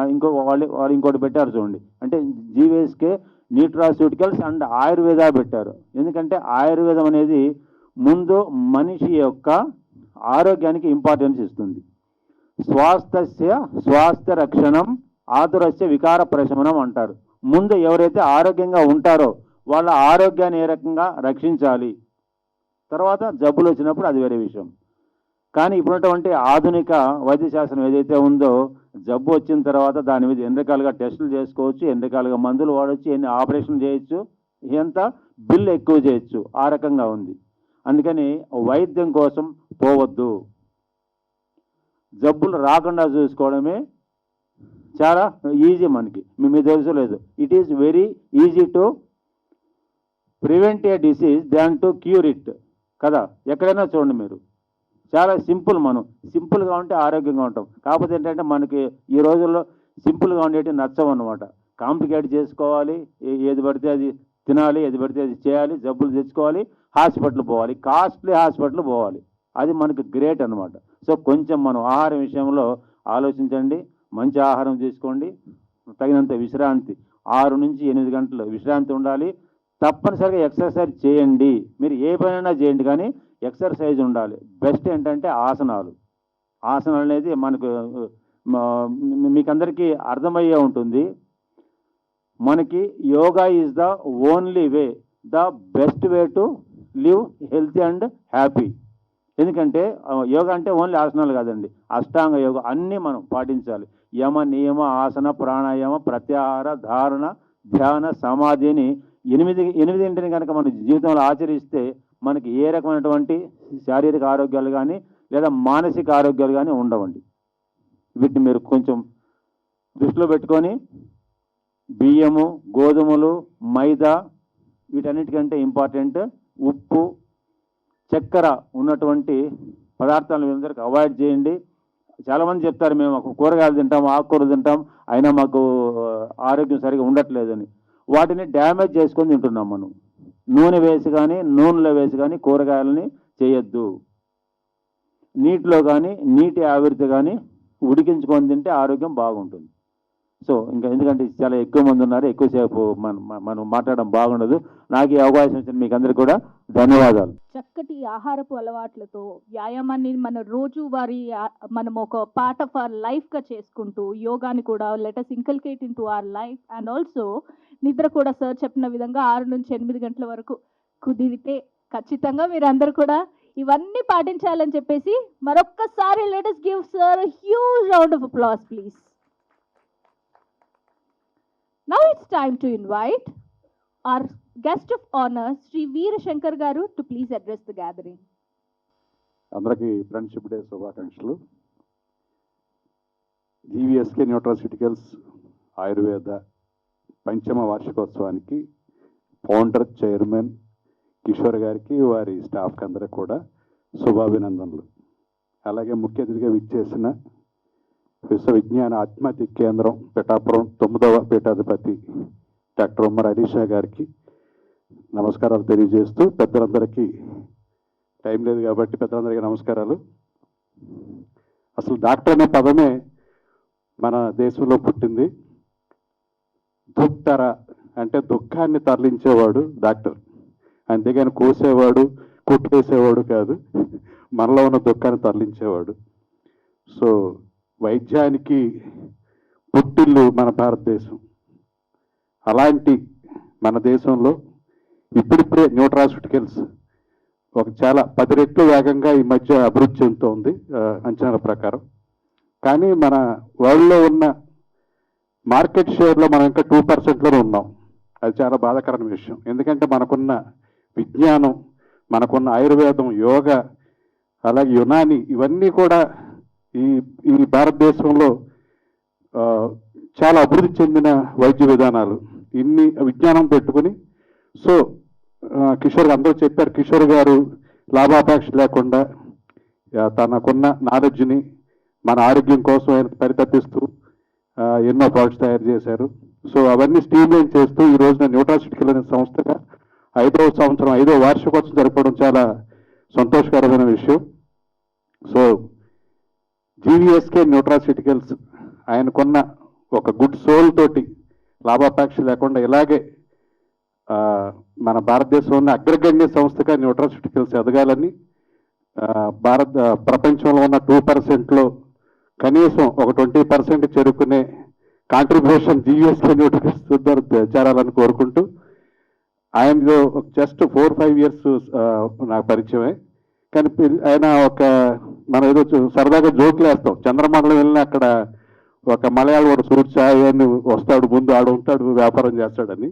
Speaker 21: వాళ్ళు ఇంకోటి పెట్టారు చూడండి, అంటే జీవీఎస్కే న్యూట్రాస్యూటికల్స్ అండ్ ఆయుర్వేద పెట్టారు. ఎందుకంటే ఆయుర్వేదం అనేది
Speaker 2: ముందు మనిషి యొక్క ఆరోగ్యానికి ఇంపార్టెన్స్ ఇస్తుంది. స్వాస్థ్య రక్షణం ఆతురస్య వికార ప్రశమనం అంటారు. ముందు ఎవరైతే ఆరోగ్యంగా ఉంటారో వాళ్ళ ఆరోగ్యాన్ని ఏ రకంగా రక్షించాలి, తర్వాత జబ్బులు వచ్చినప్పుడు అది వేరే విషయం. కానీ ఇప్పుడున్నటువంటి ఆధునిక వైద్యశాస్త్రం ఏదైతే ఉందో, జబ్బు వచ్చిన తర్వాత దాని మీద ఎన్ని రకాలుగా టెస్టులు చేసుకోవచ్చు, ఎన్ని రకాలుగా మందులు వాడవచ్చు, ఎన్ని ఆపరేషన్ చేయొచ్చు, ఎంత బిల్లు ఎక్కువ చేయొచ్చు, ఆ రకంగా ఉంది. అందుకని వైద్యం కోసం పోవద్దు, జబ్బులు రాకుండా చూసుకోవడమే చాలా ఈజీ. మనకి మీకు తెలుసు లేదు, it is very easy to prevent A disease than to cure it కదా. ఎక్కడైనా చూడండి మీరు, చాలా సింపుల్. మనం సింపుల్గా ఉంటే ఆరోగ్యంగా ఉంటాం. కాకపోతే ఏంటంటే మనకి ఈ రోజుల్లో సింపుల్గా ఉండేవి నచ్చవు అన్నమాట. కాంప్లికేట్ చేసుకోవాలి, ఏది పడితే అది తినాలి, ఏది పడితే అది చేయాలి, జబ్బులు తెచ్చుకోవాలి, హాస్పిటల్ పోవాలి, కాస్ట్లీ హాస్పిటల్ పోవాలి. అది మనకు గ్రేట్ అనమాట. సో కొంచెం మనం ఆహారం విషయంలో ఆలోచించండి, మంచి ఆహారం తీసుకోండి, తగినంత విశ్రాంతి, 6 నుంచి 8 గంటలు విశ్రాంతి ఉండాలి. తప్పనిసరిగా ఎక్సర్సైజ్ చేయండి. మీరు ఏ పనైనా చేయండి కానీ ఎక్సర్సైజ్ ఉండాలి. బెస్ట్ ఏంటంటే ఆసనాలు. ఆసనాలు అనేది మనకు మీకందరికీ అర్థమయ్యే ఉంటుంది. మనకి yoga is the only way, the best way to live healthy and happy. ఎందుకంటే యోగా అంటే ఓన్లీ ఆసనాలు కాదండి, అష్టాంగ యోగా అన్నీ మనం పాటించాలి. యమ నియమ ఆసన ప్రాణాయామ ప్రత్యాహార ధారణ ధ్యాన సమాధిని 8 కనుక మన జీవితంలో ఆచరిస్తే మనకి ఏ రకమైనటువంటి శారీరక ఆరోగ్యాలు కానీ లేదా మానసిక ఆరోగ్యాలు కానీ ఉండవండి. వీటిని మీరు కొంచెం దృష్టిలో పెట్టుకొని బియ్యము, గోధుమలు, మైదా వీటన్నిటికంటే ఇంపార్టెంట్ ఉప్పు, చక్కెర ఉన్నటువంటి పదార్థాలను మీరందరికీ అవాయిడ్ చేయండి. చాలామంది చెప్తారు మేము కూరగాయలు తింటాం, ఆకుకూరలు తింటాం, అయినా మాకు ఆరోగ్యం సరిగా ఉండట్లేదని. వాటిని డ్యామేజ్ చేసుకొని తింటున్నాం మనం. నూనెలో వేసి కానీ కూరగాయలని చేయొద్దు. నీటిలో కానీ నీటి ఆవిరితో కానీ ఉడికించుకొని తింటే ఆరోగ్యం బాగుంటుంది. సో ఇంకా ఎందుకంటే చాలా ఎక్కువ మంది ఉన్నారు, ఎక్కువసేపు మనం మాట్లాడడం బాగుండదు. నాకు ఈ అవకాశం ఇచ్చిన మీకు అందరికీ కూడా ధన్యవాదాలు.
Speaker 16: చక్కటి ఆహారపు అలవాట్లతో వ్యాయామాన్ని మన రోజువారీ మనం ఒక పార్ట్ ఆఫ్ అవర్ లైఫ్గా చేసుకుంటూ యోగాని కూడా let's inculcate into our life. And also నిద్ర కూడా సార్ చెప్పిన విధంగా 6 నుంచి 8 గంటల వరకు కుదిరితే ఖచ్చితంగా మీరు అందరూ కూడా ఇవన్నీ పాటించాలని చెప్పేసి మరొక్కసారి let's give sir huge round of applause please. Now it's time to invite our guest of honor, Sri Veera Shankar Garu, to please address the gathering.
Speaker 19: అందరికీ ఫ్రెండ్షిప్ డే శుభాకాంక్షలు. జీవీఎస్కే న్యూట్రాస్యూటికల్స్ ఆయుర్వేద పంచమ వార్షికోత్సవానికి ఫౌండర్ చైర్మన్ కిషోర్ గారికి, వారి స్టాఫ్కి అందరికీ కూడా శుభాభినందనలు. అలాగే ముఖ్య అతిథిగా విచ్చేసిన విశ్వవిజ్ఞాన ఆత్మహత్య కేంద్రం పిఠాపురం 9వ పీఠాధిపతి డాక్టర్ ఉమ్మర్ అలీషా గారికి నమస్కారాలు తెలియజేస్తూ, పెద్దలందరికీ టైం లేదు కాబట్టి పెద్దలందరికీ నమస్కారాలు. అసలు డాక్టర్ అనే పదమే మన దేశంలో పుట్టింది. దుఃఖర అంటే దుఃఖాన్ని తరలించేవాడు డాక్టర్, అంతేగాని కోసేవాడు కుట్టేసేవాడు కాదు, మనలో ఉన్న దుఃఖాన్ని తరలించేవాడు. సో వైద్యానికి పుట్టిల్లు మన భారతదేశం. అలాంటి మన దేశంలో ఇప్పుడిప్పుడే న్యూట్రాస్యూటికల్స్ ఒక చాలా 10 రెట్లు వేగంగా ఈ మధ్య అభివృద్ధి చెందుతోంది అంచనాల ప్రకారం. కానీ మన వరల్డ్లో ఉన్న మార్కెట్ షేర్లో మనం ఇంకా 2%లోనే ఉన్నాం. అది చాలా బాధాకరమైన విషయం. ఎందుకంటే మనకున్న విజ్ఞానం, మనకున్న ఆయుర్వేదం, యోగా, అలాగే యునాని ఇవన్నీ కూడా ఈ భారతదేశంలో చాలా అభివృద్ధి చెందిన వైద్య విధానాలు. ఇన్ని విజ్ఞానం పెట్టుకుని సో కిషోర్ అందరూ చెప్పారు, కిషోర్ గారు లాభాపేక్ష లేకుండా తనకున్న నాలెడ్జ్ని మన ఆరోగ్యం కోసం ఆయన పరితపిస్తూ ఎన్నో ప్రాజెక్ట్స్ తయారు చేశారు. సో అవన్నీ స్ట్రీమ్లైన్ చేస్తూ ఈ రోజున న్యూట్రాస్యూటికల్ అనే సంస్థగా 5వ సంవత్సరం 5వ వార్షికోత్సవం జరపడం చాలా సంతోషకరమైన విషయం. సో జీవీఎస్కే న్యూట్రాస్యూటికల్స్ ఆయనకున్న ఒక గుడ్ సోల్ తోటి లాభాపేక్ష లేకుండా ఇలాగే
Speaker 20: మన భారతదేశంలో అగ్రగణ్య సంస్థగా న్యూట్రాస్యూటికల్స్ ఎదగాలని ప్రపంచంలో ఉన్న 2%లో కనీసం ఒక 20% చేరుకునే కాంట్రిబ్యూషన్ జీవీఎస్కే న్యూట్రికల్స్ ద్వారా చేరాలని కోరుకుంటూ ఆయన జస్ట్ 4-5 ఇయర్స్ నాకు పరిచయమే. కానీ ఆయన మనం ఏదో సరదాగా జోకులు వేస్తాం, చంద్రమండలం వెళ్ళినా అక్కడ ఒక మలయాళం వాడు సూట్ ఛాయ్ అని వస్తాడు, ముందు ఆడు ఉంటాడు, వ్యాపారం చేస్తాడని.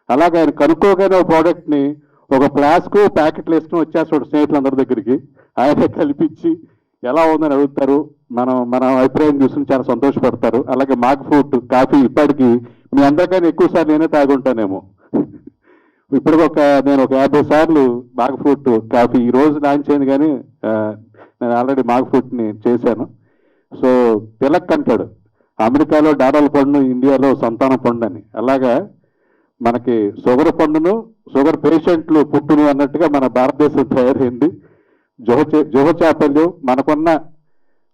Speaker 20: అలాగే ఆయన కనుక్కోగానే ఒక ప్రోడక్ట్ని ఒక ఫ్లాస్క్ ప్యాకెట్లు వేసుకుని వచ్చేస్తాడు స్నేహితులందరి దగ్గరికి. ఆయనే కల్పించి ఎలా ఉందని అడుగుతారు, మన అభిప్రాయం చూసుకుని చాలా సంతోషపడతారు. అలాగే మాక్ ఫ్రూట్ కాఫీ ఇప్పటికీ మీ అందరికైనా ఎక్కువసార్లు నేనే తాగుంటానేమో. ఇప్పుడు నేను ఒక 50 సార్లు మాక్ ఫ్రూట్ కాఫీ ఈ రోజు లాంచ్ అయింది, కానీ నేను ఆల్రెడీ మాక్ ఫ్రూట్ని చేశాను. సో తిలక్ అంటాడు, అమెరికాలో డాడల పండును ఇండియాలో సంతానం పండు అని. అలాగా మనకి షుగర్ పండును షుగర్ పేషెంట్లు పుట్టును అన్నట్టుగా మన భారతదేశం తయారైంది. జుహచాపల్యం మనకున్న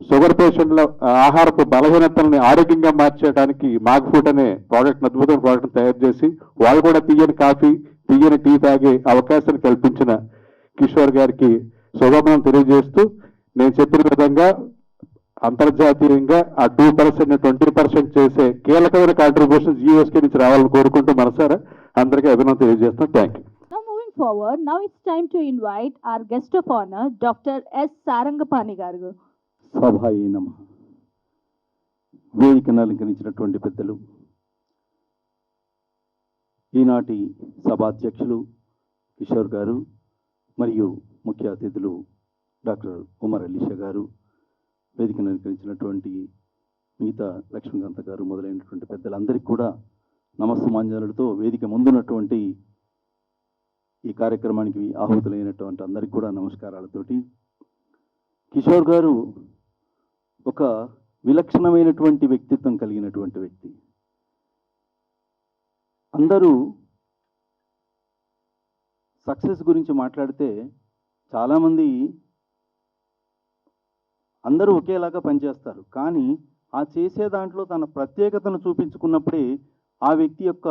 Speaker 20: షుగర్ పేషెంట్ల ఆహారపు బలహీనతల్ని ఆరోగ్యంగా మార్చేయడానికి మాక్ ఫుడ్ అనే ప్రోడక్ట్, అద్భుతమైన ప్రోడక్ట్ తయారు చేసి వాళ్ళు కూడా తీయని కాఫీ తీయని టీ తాగే అవకాశాన్ని కల్పించిన కిషోర్ గారికి శుభాకాంక్షలు తెలియజేస్తూ, నేను చెప్పిన విధంగా అంతర్జాతీయంగా ఆ 2% 20% చేసే కీలకమైన కాంట్రిబ్యూషన్ జీఎస్కే నుంచి రావాలని కోరుకుంటూ మనసారా అందరికీ అభినందన తెలియజేస్తాం. Thank you.
Speaker 16: Now moving forward, now it's time to invite our guest of honor, Dr. S. Sarangapani garu.
Speaker 2: సభాయే నమః. వేదికను అలంకరించినటువంటి పెద్దలు, ఈనాటి సభాధ్యక్షులు కిషోర్ గారు మరియు ముఖ్య అతిథులు డాక్టర్ ఉమర్ అలీషా గారు, వేదికను అలంకరించినటువంటి మిగతా లక్ష్మీకాంత గారు మొదలైనటువంటి పెద్దలందరికీ కూడా నమస్సుమాంజలులతో వేదిక ముందున్నటువంటి ఈ కార్యక్రమానికి ఆహుతులైనటువంటి అందరికీ కూడా నమస్కారాలతోటి, కిషోర్ గారు ఒక విలక్షణమైనటువంటి వ్యక్తిత్వం కలిగినటువంటి వ్యక్తి. అందరూ సక్సెస్ గురించి మాట్లాడితే చాలామంది అందరూ ఒకేలాగా పనిచేస్తారు, కానీ ఆ చేసే దాంట్లో తన ప్రత్యేకతను చూపించుకున్నప్పుడే ఆ వ్యక్తి యొక్క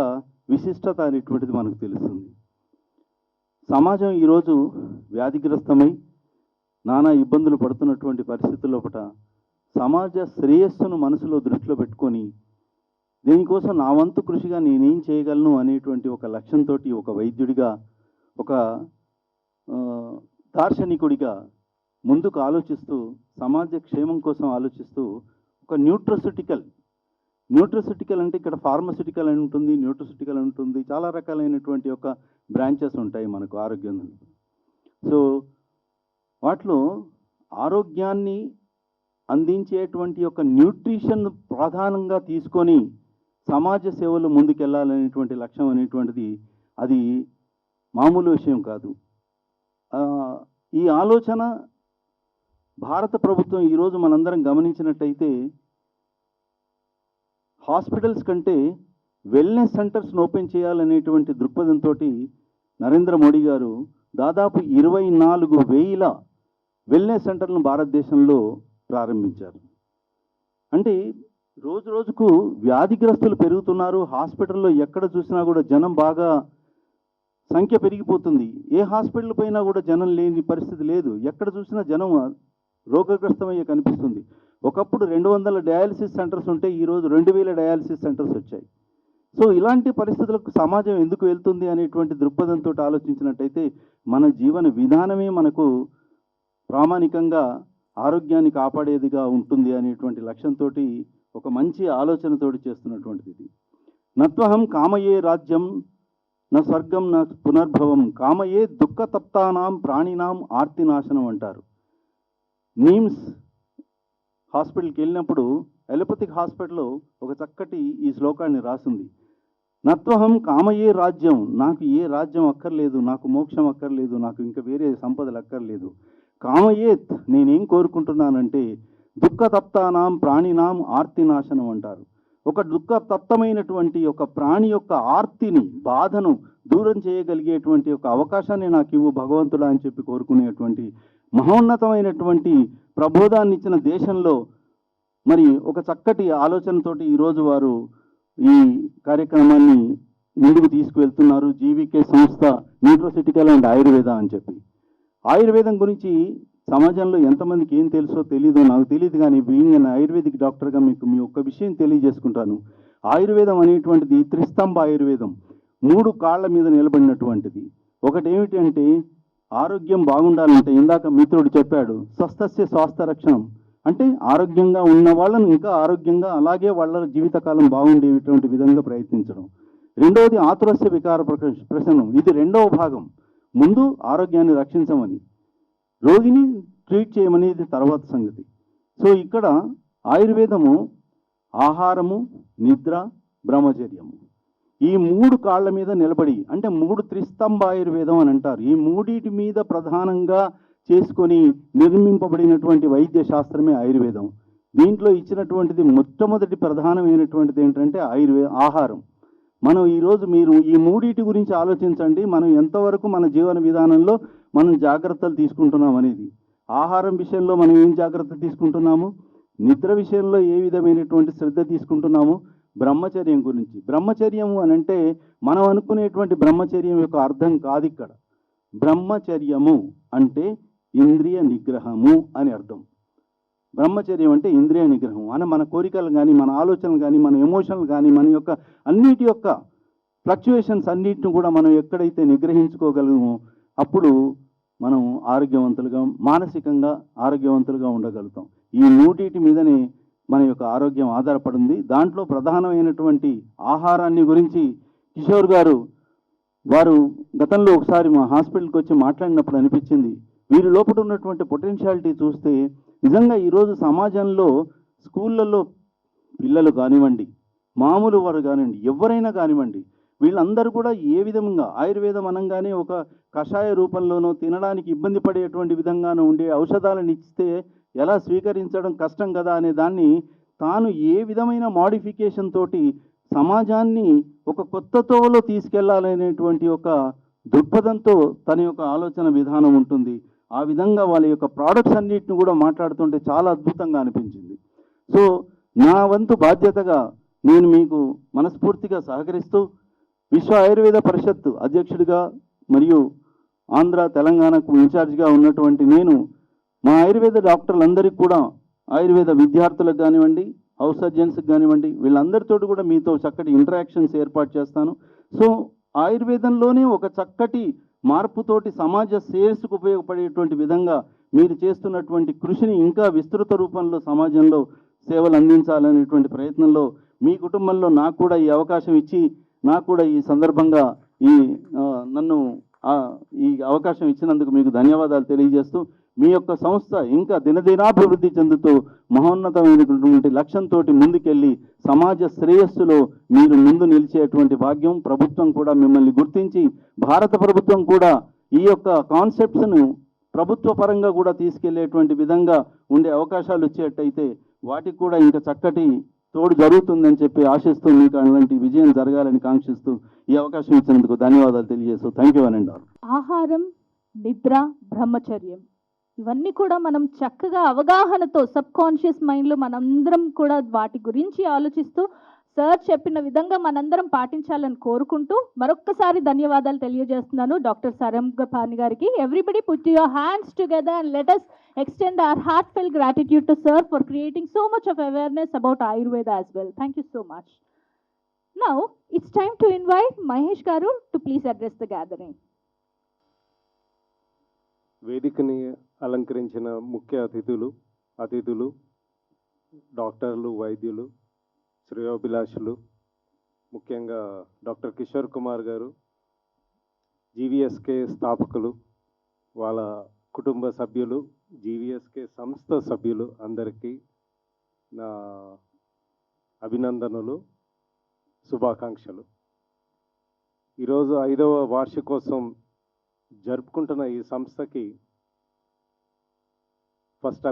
Speaker 2: విశిష్టత అనేటువంటిది మనకు తెలుస్తుంది. సమాజం ఈరోజు వ్యాధిగ్రస్తమై నానా ఇబ్బందులు పడుతున్నటువంటి పరిస్థితుల్లో సమాజ శ్రేయస్సును మనసులో దృష్టిలో పెట్టుకొని దీనికోసం నా వంతు కృషిగా నేనేం చేయగలను అనేటువంటి ఒక లక్ష్యంతో ఒక వైద్యుడిగా, ఒక దార్శనికుడిగా ముందుకు ఆలోచిస్తూ సమాజ క్షేమం కోసం ఆలోచిస్తూ ఒక న్యూట్రసిటికల్ అంటే ఇక్కడ ఫార్మసిటికల్ అని ఉంటుంది, న్యూట్రసిటికల్ అని ఉంటుంది, చాలా రకాలైనటువంటి ఒక బ్రాంచెస్ ఉంటాయి మనకు ఆరోగ్యం. సో వాటిలో ఆరోగ్యాన్ని అందించేటువంటి ఒక న్యూట్రిషన్ ప్రధానంగా తీసుకొని సమాజ సేవలు ముందుకెళ్ళాలనేటువంటి లక్ష్యం అనేటువంటిది అది మామూలు విషయం కాదు. ఈ ఆలోచన భారత ప్రభుత్వం ఈరోజు మనందరం గమనించినట్టయితే హాస్పిటల్స్ కంటే వెల్నెస్ సెంటర్స్ను ఓపెన్ చేయాలనేటువంటి దృక్పథంతో నరేంద్ర మోడీ గారు దాదాపు 24,000 వెల్నెస్ సెంటర్లను భారతదేశంలో ప్రారంభించారు. అంటే రోజు రోజుకు వ్యాధిగ్రస్తులు పెరుగుతున్నారు. హాస్పిటల్లో ఎక్కడ చూసినా కూడా జనం బాగా సంఖ్య పెరిగిపోతుంది. ఏ హాస్పిటల్ పైన కూడా జనం లేని పరిస్థితి లేదు. ఎక్కడ చూసినా జనం రోగగ్రస్తమయ్యే కనిపిస్తుంది. ఒకప్పుడు 200 డయాలసిస్ సెంటర్స్ ఉంటే ఈరోజు 2,000 డయాలసిస్ సెంటర్స్ వచ్చాయి. సో ఇలాంటి పరిస్థితులకు సమాజం ఎందుకు వెళ్తుంది అనేటువంటి దృక్పథంతో ఆలోచించినట్టయితే మన జీవన విధానమే మనకు ప్రామాణికంగా ఆరోగ్యాన్ని కాపాడేదిగా ఉంటుంది అనేటువంటి లక్ష్యంతో ఒక మంచి ఆలోచనతోటి చేస్తున్నటువంటిది ఇది. నత్వహం కామయే రాజ్యం నా స్వర్గం నా పునర్భవం కామయే దుఃఖతప్తానాం ప్రాణినాం ఆర్తినాశనం అంటారు. నీమ్స్ హాస్పిటల్కి వెళ్ళినప్పుడు ఎలోపతిక్ హాస్పిటల్లో ఒక చక్కటి ఈ శ్లోకాన్ని రాసింది. నత్వహం కామయే రాజ్యం, నాకు ఏ రాజ్యం అక్కర్లేదు, నాకు మోక్షం అక్కర్లేదు, నాకు ఇంకా వేరే సంపదలు అక్కర్లేదు. కామయేత్, నేనేం కోరుకుంటున్నానంటే దుఃఖతప్తానాం ప్రాణినాం ఆర్తినాశనం అంటారు. ఒక దుఃఖతప్తమైనటువంటి ఒక ప్రాణి యొక్క ఆర్తిని, బాధను దూరం చేయగలిగేటువంటి ఒక అవకాశాన్ని నాకు ఇవ్వు భగవంతుడా అని చెప్పి కోరుకునేటువంటి మహోన్నతమైనటువంటి ప్రబోధాన్ని ఇచ్చిన దేశంలో మరి ఒక చక్కటి ఆలోచనతోటి ఈరోజు వారు ఈ కార్యక్రమాన్ని ముందుకు తీసుకువెళ్తున్నారు జీవీకే సంస్థ న్యూట్రోసిటికల్ అండ్ ఆయుర్వేద అని చెప్పి. ఆయుర్వేదం గురించి సమాజంలో ఎంతమందికి ఏం తెలుసో తెలీదో నాకు తెలియదు, కానీ బీయింగ్ అన్ ఆయుర్వేదిక్ డాక్టర్గా మీకు మీ ఒక్క విషయం తెలియజేసుకుంటాను. ఆయుర్వేదం అనేటువంటిది త్రిస్తంభ ఆయుర్వేదం, 3 కాళ్ళ మీద నిలబడినటువంటిది. ఒకటి ఏమిటి అంటే ఆరోగ్యం బాగుండాలంటే ఇందాక మిత్రుడు చెప్పాడు స్వస్థస్య స్వాస్థ్య రక్షణం, అంటే ఆరోగ్యంగా ఉన్న వాళ్ళను ఇంకా ఆరోగ్యంగా అలాగే వాళ్ళ జీవితకాలం బాగుండేటువంటి విధంగా ప్రయత్నించడం. రెండవది ఆతురస్య వికార ప్రశమనం, ఇది రెండవ భాగం. ముందు ఆరోగ్యాన్ని రక్షించమని, రోగిని ట్రీట్ చేయమని ఇది తర్వాత సంగతి. సో ఇక్కడ ఆయుర్వేదము ఆహారము, నిద్ర, బ్రహ్మచర్యము ఈ 3 కాళ్ళ మీద నిలబడి, అంటే 3 త్రిస్తంభ ఆయుర్వేదం అని అంటారు. ఈ మూడింటి మీద ప్రధానంగా చేసుకొని నిర్మింపబడినటువంటి వైద్య శాస్త్రమే ఆయుర్వేదం. దీంట్లో ఇచ్చినటువంటిది మొట్టమొదటి ప్రధానమైనటువంటిది ఏంటంటే ఆహారం. మనం ఈరోజు మీరు ఈ మూడింటి గురించి ఆలోచించండి, మనం ఎంతవరకు మన జీవన విధానంలో మనం జాగ్రత్తలు తీసుకుంటున్నాం అనేది. ఆహారం విషయంలో మనం ఏం జాగ్రత్తలు తీసుకుంటున్నాము, నిద్ర విషయంలో ఏ విధమైనటువంటి శ్రద్ధ తీసుకుంటున్నాము, బ్రహ్మచర్యం గురించి. బ్రహ్మచర్యము అని అంటే మనం అనుకునేటువంటి బ్రహ్మచర్యం యొక్క అర్థం కాదు ఇక్కడ. బ్రహ్మచర్యము అంటే ఇంద్రియ నిగ్రహము అని అర్థం. బ్రహ్మచర్యం అంటే ఇంద్రియ నిగ్రహం అని మన కోరికలు కానీ, మన ఆలోచనలు కానీ, మన ఎమోషన్లు కానీ, మన యొక్క అన్నిటి యొక్క ఫ్లక్చుయేషన్స్ అన్నిటిని కూడా మనం ఎక్కడైతే నిగ్రహించుకోగలమో అప్పుడు మనం ఆరోగ్యవంతులుగా, మానసికంగా ఆరోగ్యవంతులుగా ఉండగలుగుతాం. ఈ మూటిటి మీదనే మన యొక్క ఆరోగ్యం ఆధారపడింది. దాంట్లో ప్రధానమైనటువంటి ఆహారాన్ని గురించి కిషోర్ గారు వారు గతంలో ఒకసారి మా హాస్పిటల్కి వచ్చి మాట్లాడినప్పుడు అనిపించింది, వీరి లోపల ఉన్నటువంటి పొటెన్షియాలిటీ చూస్తే నిజంగా ఈరోజు సమాజంలో స్కూళ్ళల్లో పిల్లలు కానివ్వండి, మామూలు వారు కానివ్వండి, ఎవరైనా కానివ్వండి, వీళ్ళందరూ కూడా ఏ విధంగా ఆయుర్వేదం అనగానే ఒక కషాయ రూపంలోనో తినడానికి ఇబ్బంది పడేటువంటి విధంగానో ఉండే ఔషధాలను ఇస్తే ఎలా స్వీకరించడం కష్టం కదా అనే దాన్ని తాను ఏ విధమైన మోడిఫికేషన్ తోటి సమాజాన్ని ఒక కొత్త తోవలో తీసుకెళ్లాలనేటువంటి ఒక దృక్పథంతో తన యొక్క ఆలోచన విధానం ఉంటుంది. ఆ విధంగా వాళ్ళ యొక్క ప్రోడక్ట్స్ అన్నిటిని కూడా మాట్లాడుతుంటే చాలా అద్భుతంగా అనిపించింది. సో నా వంతు బాధ్యతగా నేను మీకు మనస్ఫూర్తిగా సహకరిస్తూ విశ్వ ఆయుర్వేద పరిషత్ అధ్యక్షుడిగా మరియు ఆంధ్ర తెలంగాణకు ఇన్ఛార్జిగా ఉన్నటువంటి నేను మా ఆయుర్వేద డాక్టర్లందరికీ కూడా, ఆయుర్వేద విద్యార్థులకు కానివ్వండి, హౌస్ సర్జన్స్కి కానివ్వండి, వీళ్ళందరితో కూడా మీతో చక్కటి ఇంటరాక్షన్స్ ఏర్పాటు చేస్తాను. సో ఆయుర్వేదంలోనే ఒక చక్కటి మార్పుతోటి సమాజ శ్రేయస్సుకు ఉపయోగపడేటువంటి విధంగా మీరు చేస్తున్నటువంటి కృషిని ఇంకా విస్తృత రూపంలో సమాజంలో సేవలు అందించాలనేటువంటి ప్రయత్నంలో మీ కుటుంబంలో నాకు కూడా ఈ అవకాశం ఇచ్చి, నాకు కూడా ఈ సందర్భంగా నన్ను ఈ అవకాశం ఇచ్చినందుకు మీకు ధన్యవాదాలు తెలియజేస్తూ, మీ యొక్క సంస్థ ఇంకా దినదినాభివృద్ధి చెందుతూ మహోన్నతమైనటువంటి లక్ష్యంతో ముందుకెళ్ళి సమాజ శ్రేయస్సులో మీరు ముందు నిలిచేటువంటి భాగ్యం ప్రభుత్వం కూడా మిమ్మల్ని గుర్తించి, భారత ప్రభుత్వం కూడా ఈ యొక్క కాన్సెప్ట్స్ను ప్రభుత్వ పరంగా కూడా తీసుకెళ్లేటువంటి విధంగా ఉండే అవకాశాలు వచ్చేటైతే వాటికి కూడా ఇంకా చక్కటి తోడు జరుగుతుందని చెప్పి ఆశిస్తూ, మీకు అలాంటి విజయం జరగాలని కాంక్షిస్తూ ఈ అవకాశం ఇచ్చినందుకు ధన్యవాదాలు తెలియజేస్తూ థ్యాంక్ యూ అని.
Speaker 16: ఆహారం, నిద్ర, బ్రహ్మచర్యం ఇవన్నీ కూడా మనం చక్కగా అవగాహనతో సబ్ కాన్షియస్ మైండ్లో మనందరం కూడా వాటి గురించి ఆలోచిస్తూ సార్ చెప్పిన విధంగా మనందరం పాటించాలని కోరుకుంటూ మరొక్కసారి ధన్యవాదాలు తెలియజేస్తున్నాను డాక్టర్ సారంగపాణి గారికి. Everybody put your hands together and let us extend our heartfelt gratitude to sir for creating so much of awareness about Ayurveda as well. Thank you so much. Now it's time to invite Mahesh Garu to please address the gathering.
Speaker 19: వేదికని అలంకరించిన ముఖ్య అతిథులు డాక్టర్లు, వైద్యులు, శ్రేయోభిలాషులు, ముఖ్యంగా డాక్టర్ కిషోర్ కుమార్ గారు, జీవీఎస్కే స్థాపకులు, వాళ్ళ కుటుంబ సభ్యులు, జీవీఎస్కే సంస్థ సభ్యులు అందరికీ నా అభినందనలు, శుభాకాంక్షలు. ఈరోజు 5వ వార్షికోత్సవం జరుపుకుంటున్న ఈ సంస్థకి ఫస్ట్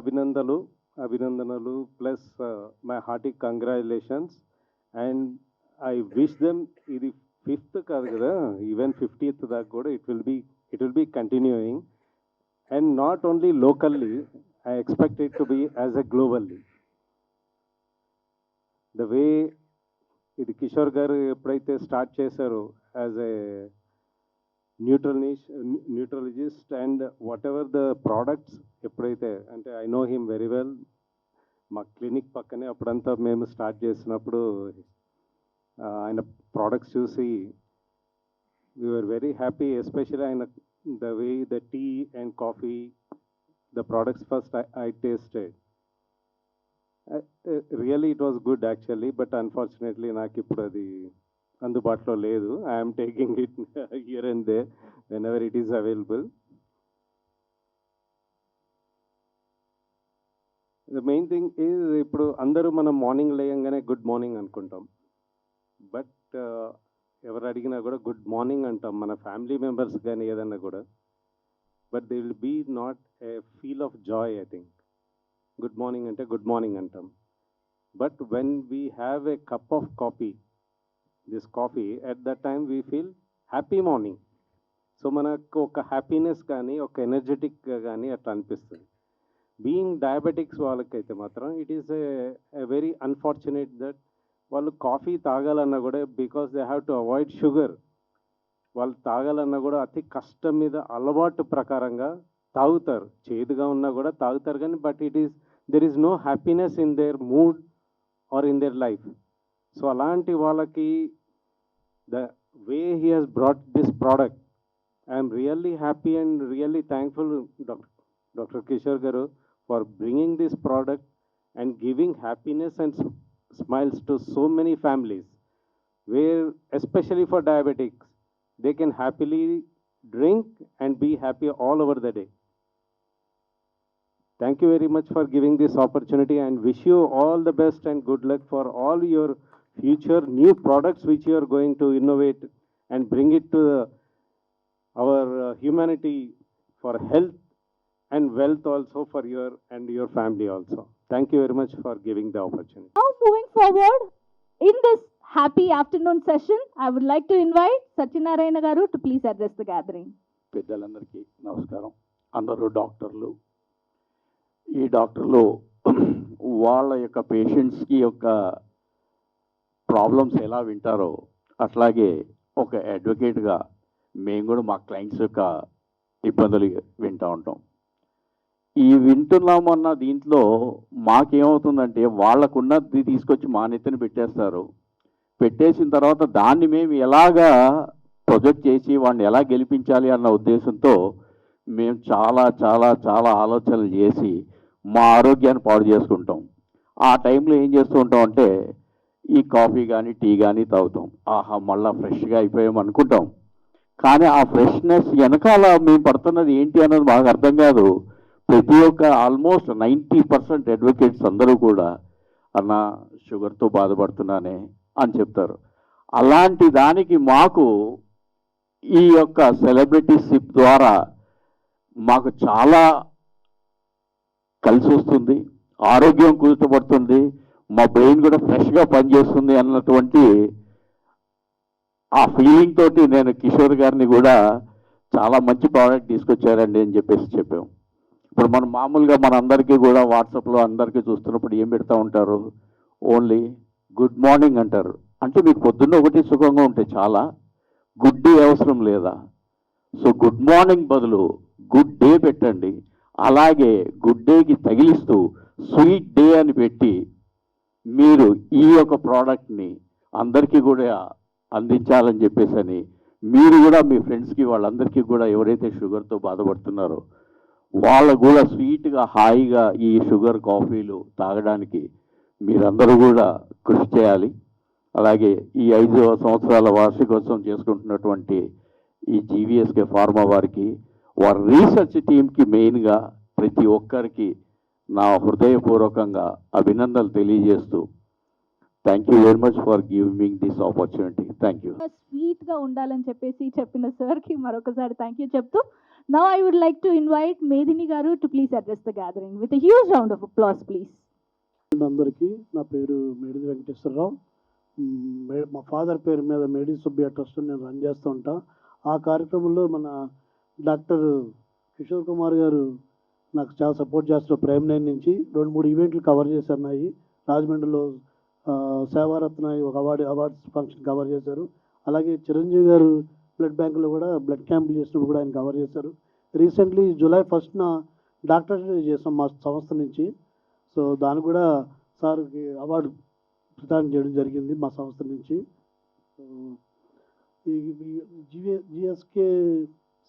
Speaker 19: అభినందనలు plus my hearty congratulations. And I wish them ఇది 5th కాదు కదా, ఈవెన్ 50th దాకా కూడా it will be continuing. And not only locally, I expect it to be as a globally. The way
Speaker 4: ఇది కిషోర్ గారు ఎప్పుడైతే స్టార్ట్ చేశారో as a nutrologist and whatever the products ఎప్పుడైతే అంటే I know him very well, మా క్లినిక్ పక్కనే అప్పుడంతా మేము స్టార్ట్ చేసినప్పుడు ఆయన ప్రోడక్ట్స్ చూసి we were very happy, especially in the way the tea and coffee, the products first I tasted. Really it was good actually, but unfortunately నాకు ఇప్పుడు అది అందుబాటులో లేదు. I am taking it here and there whenever it is available. The main thing is ఇప్పుడు అందరూ మనం మార్నింగ్ లేయంగానే గుడ్ మార్నింగ్ అనుకుంటాం, బట్ ఎవరు అడిగినా కూడా గుడ్ మార్నింగ్ అంటాం మన ఫ్యామిలీ మెంబర్స్ కానీ ఏదన్నా కూడా, but they will be not a feel of joy. I think good morning అంటే గుడ్ మార్నింగ్ అంటాం, but when we have a cup of coffee, this coffee, at that time we feel happy morning. So మనకు ఒక హ్యాపీనెస్ కానీ ఒక ఎనర్జెటిక్గా కానీ అట్లా అనిపిస్తుంది. బీయింగ్ డయాబెటిక్స్ వాళ్ళకైతే మాత్రం it is a very unfortunate that వాళ్ళు కాఫీ తాగాలన్నా కూడా because they have to avoid sugar, వాళ్ళు తాగాలన్నా కూడా అతి కష్టం మీద అలవాటు ప్రకారంగా తాగుతారు, చేదుగా ఉన్నా కూడా తాగుతారు కానీ but there is no happiness in their mood or in their life. So అలాంటి వాళ్ళకి the way he has brought this product, I'm really happy and really thankful doctor Kishore garu for bringing this product and giving happiness and smiles to so many families, where especially for diabetics they can happily drink and be happy all over the day. Thank you very much for giving this opportunity and wish you all the best and good luck for all your future new products which you are going to innovate and bring it to our humanity for health and wealth also for your and your family also. Thank you very much for giving the opportunity.
Speaker 16: Now moving forward, in this happy afternoon session, I would like to invite Satyanarayana Garu to please address the gathering.
Speaker 20: పెద్దలందరికీ నమస్కారం. అందరూ డాక్టర్లు. ఈ డాక్టర్లు వాళ్ళ యొక్క పేషెంట్స్కి యొక్క ప్రాబ్లమ్స్ ఎలా వింటారో అట్లాగే ఒక అడ్వకేట్గా మేము కూడా మా క్లయింట్స్ యొక్క ఇబ్బందులు వింటూ ఉంటాం. ఈ వింటున్నామన్న దీంట్లో మాకేమవుతుందంటే వాళ్ళకున్నది తీసుకొచ్చి మా నెత్తిన పెట్టేస్తారు. పెట్టేసిన తర్వాత దాన్ని మేము ఎలాగా ప్రొజెక్ట్ చేసి వాడిని ఎలా గెలిపించాలి అన్న ఉద్దేశంతో మేము చాలా చాలా చాలా ఆలోచనలు చేసి మా ఆరోగ్యాన్ని పాడు చేసుకుంటాం. ఆ టైంలో ఏం చేస్తూ ఉంటాం అంటే ఈ కాఫీ కానీ టీ కానీ తాగుతాం. ఆహా మళ్ళీ ఫ్రెష్గా అయిపోయాం అనుకుంటాం, కానీ ఆ ఫ్రెష్నెస్ వెనకాల మేము పడుతున్నది ఏంటి అన్నది మాకు అర్థం కాదు. ప్రతి ఒక్క ఆల్మోస్ట్ 90% అడ్వకేట్స్ అందరూ కూడా అన్న షుగర్తో బాధపడుతున్నానే అని చెప్తారు. అలాంటి దానికి మాకు ఈ యొక్క సెలబ్రిటీషిప్ ద్వారా మాకు చాలా కలిసి వస్తుంది, ఆరోగ్యం కూర్చోబడుతుంది, మా బ్రెయిన్ కూడా ఫ్రెష్గా పనిచేస్తుంది అన్నటువంటి ఆ ఫీలింగ్ తోటి నేను కిషోర్ గారిని కూడా చాలా మంచి ప్రోడక్ట్ తీసుకొచ్చారండి అని చెప్పాం. ఇప్పుడు మనం మామూలుగా మనందరికీ కూడా వాట్సాప్లో అందరికీ చూస్తున్నప్పుడు ఏం పెడతా ఉంటారు, ఓన్లీ గుడ్ మార్నింగ్ అంటారు. అంటే మీకు పొద్దున్న ఒకటి సుఖంగా ఉంటే చాలా, గుడ్ డే అవసరం లేదా? సో గుడ్ మార్నింగ్ బదులు గుడ్ డే పెట్టండి. అలాగే గుడ్ డేకి తగిలిస్తూ స్వీట్ డే అని పెట్టి మీరు ఈ యొక్క ప్రోడక్ట్ని అందరికీ కూడా అందించాలని చెప్పేసి మీరు కూడా మీ ఫ్రెండ్స్కి వాళ్ళందరికీ కూడా ఎవరైతే షుగర్తో బాధపడుతున్నారో వాళ్ళు కూడా స్వీట్గా హాయిగా ఈ షుగర్ కాఫీలు తాగడానికి మీరందరూ కూడా కృషి చేయాలి. అలాగే ఈ 5వ సంవత్సరాల వార్షికోత్సవం చేసుకుంటున్నటువంటి ఈ జీవీఎస్కే ఫార్మా వారికి, వారి రీసెర్చ్ టీంకి మెయిన్గా ప్రతి ఒక్కరికి నా హృదయపూర్వకంగా అభినందనలు తెలియజేస్తూ thank you very much for giving this opportunity. Thank you.
Speaker 16: స్వీట్గా ఉండాలని చెప్పిన సార్కి మరొకసారి థ్యాంక్ యూ చెప్తూ, now I would like to invite Medini Garu to please address the gathering with a huge round of applause, please.
Speaker 5: అందరికీ నా పేరు మేడిది వెంకటేశ్వరరావు. మా ఫాదర్ పేరు మీద మేడి సుబ్బయ్య ట్రస్ట్ నేను రన్ చేస్తూ ఉంటా. ఆ కార్యక్రమంలో మన డాక్టర్ కిషోర్ కుమార్ గారు నాకు చాలా సపోర్ట్ చేస్తారు. ప్రైమ్ 9 నుంచి 2-3 ఈవెంట్లు కవర్ చేశారు. నాయి రాజమండ్రిలో సేవారత్న ఒక అవార్డ్స్ ఫంక్షన్ కవర్ చేశారు. అలాగే చిరంజీవి గారు బ్లడ్ బ్యాంకులో కూడా బ్లడ్ క్యాంపులు చేసినప్పుడు కూడా ఆయన కవర్ చేశారు. రీసెంట్లీ జూలై 1న డాక్టర్ చేసాం మా సంస్థ నుంచి. సో దానికి కూడా సార్కి అవార్డు ప్రదానం చేయడం జరిగింది మా సంస్థ నుంచి. ఈ జిఎస్కే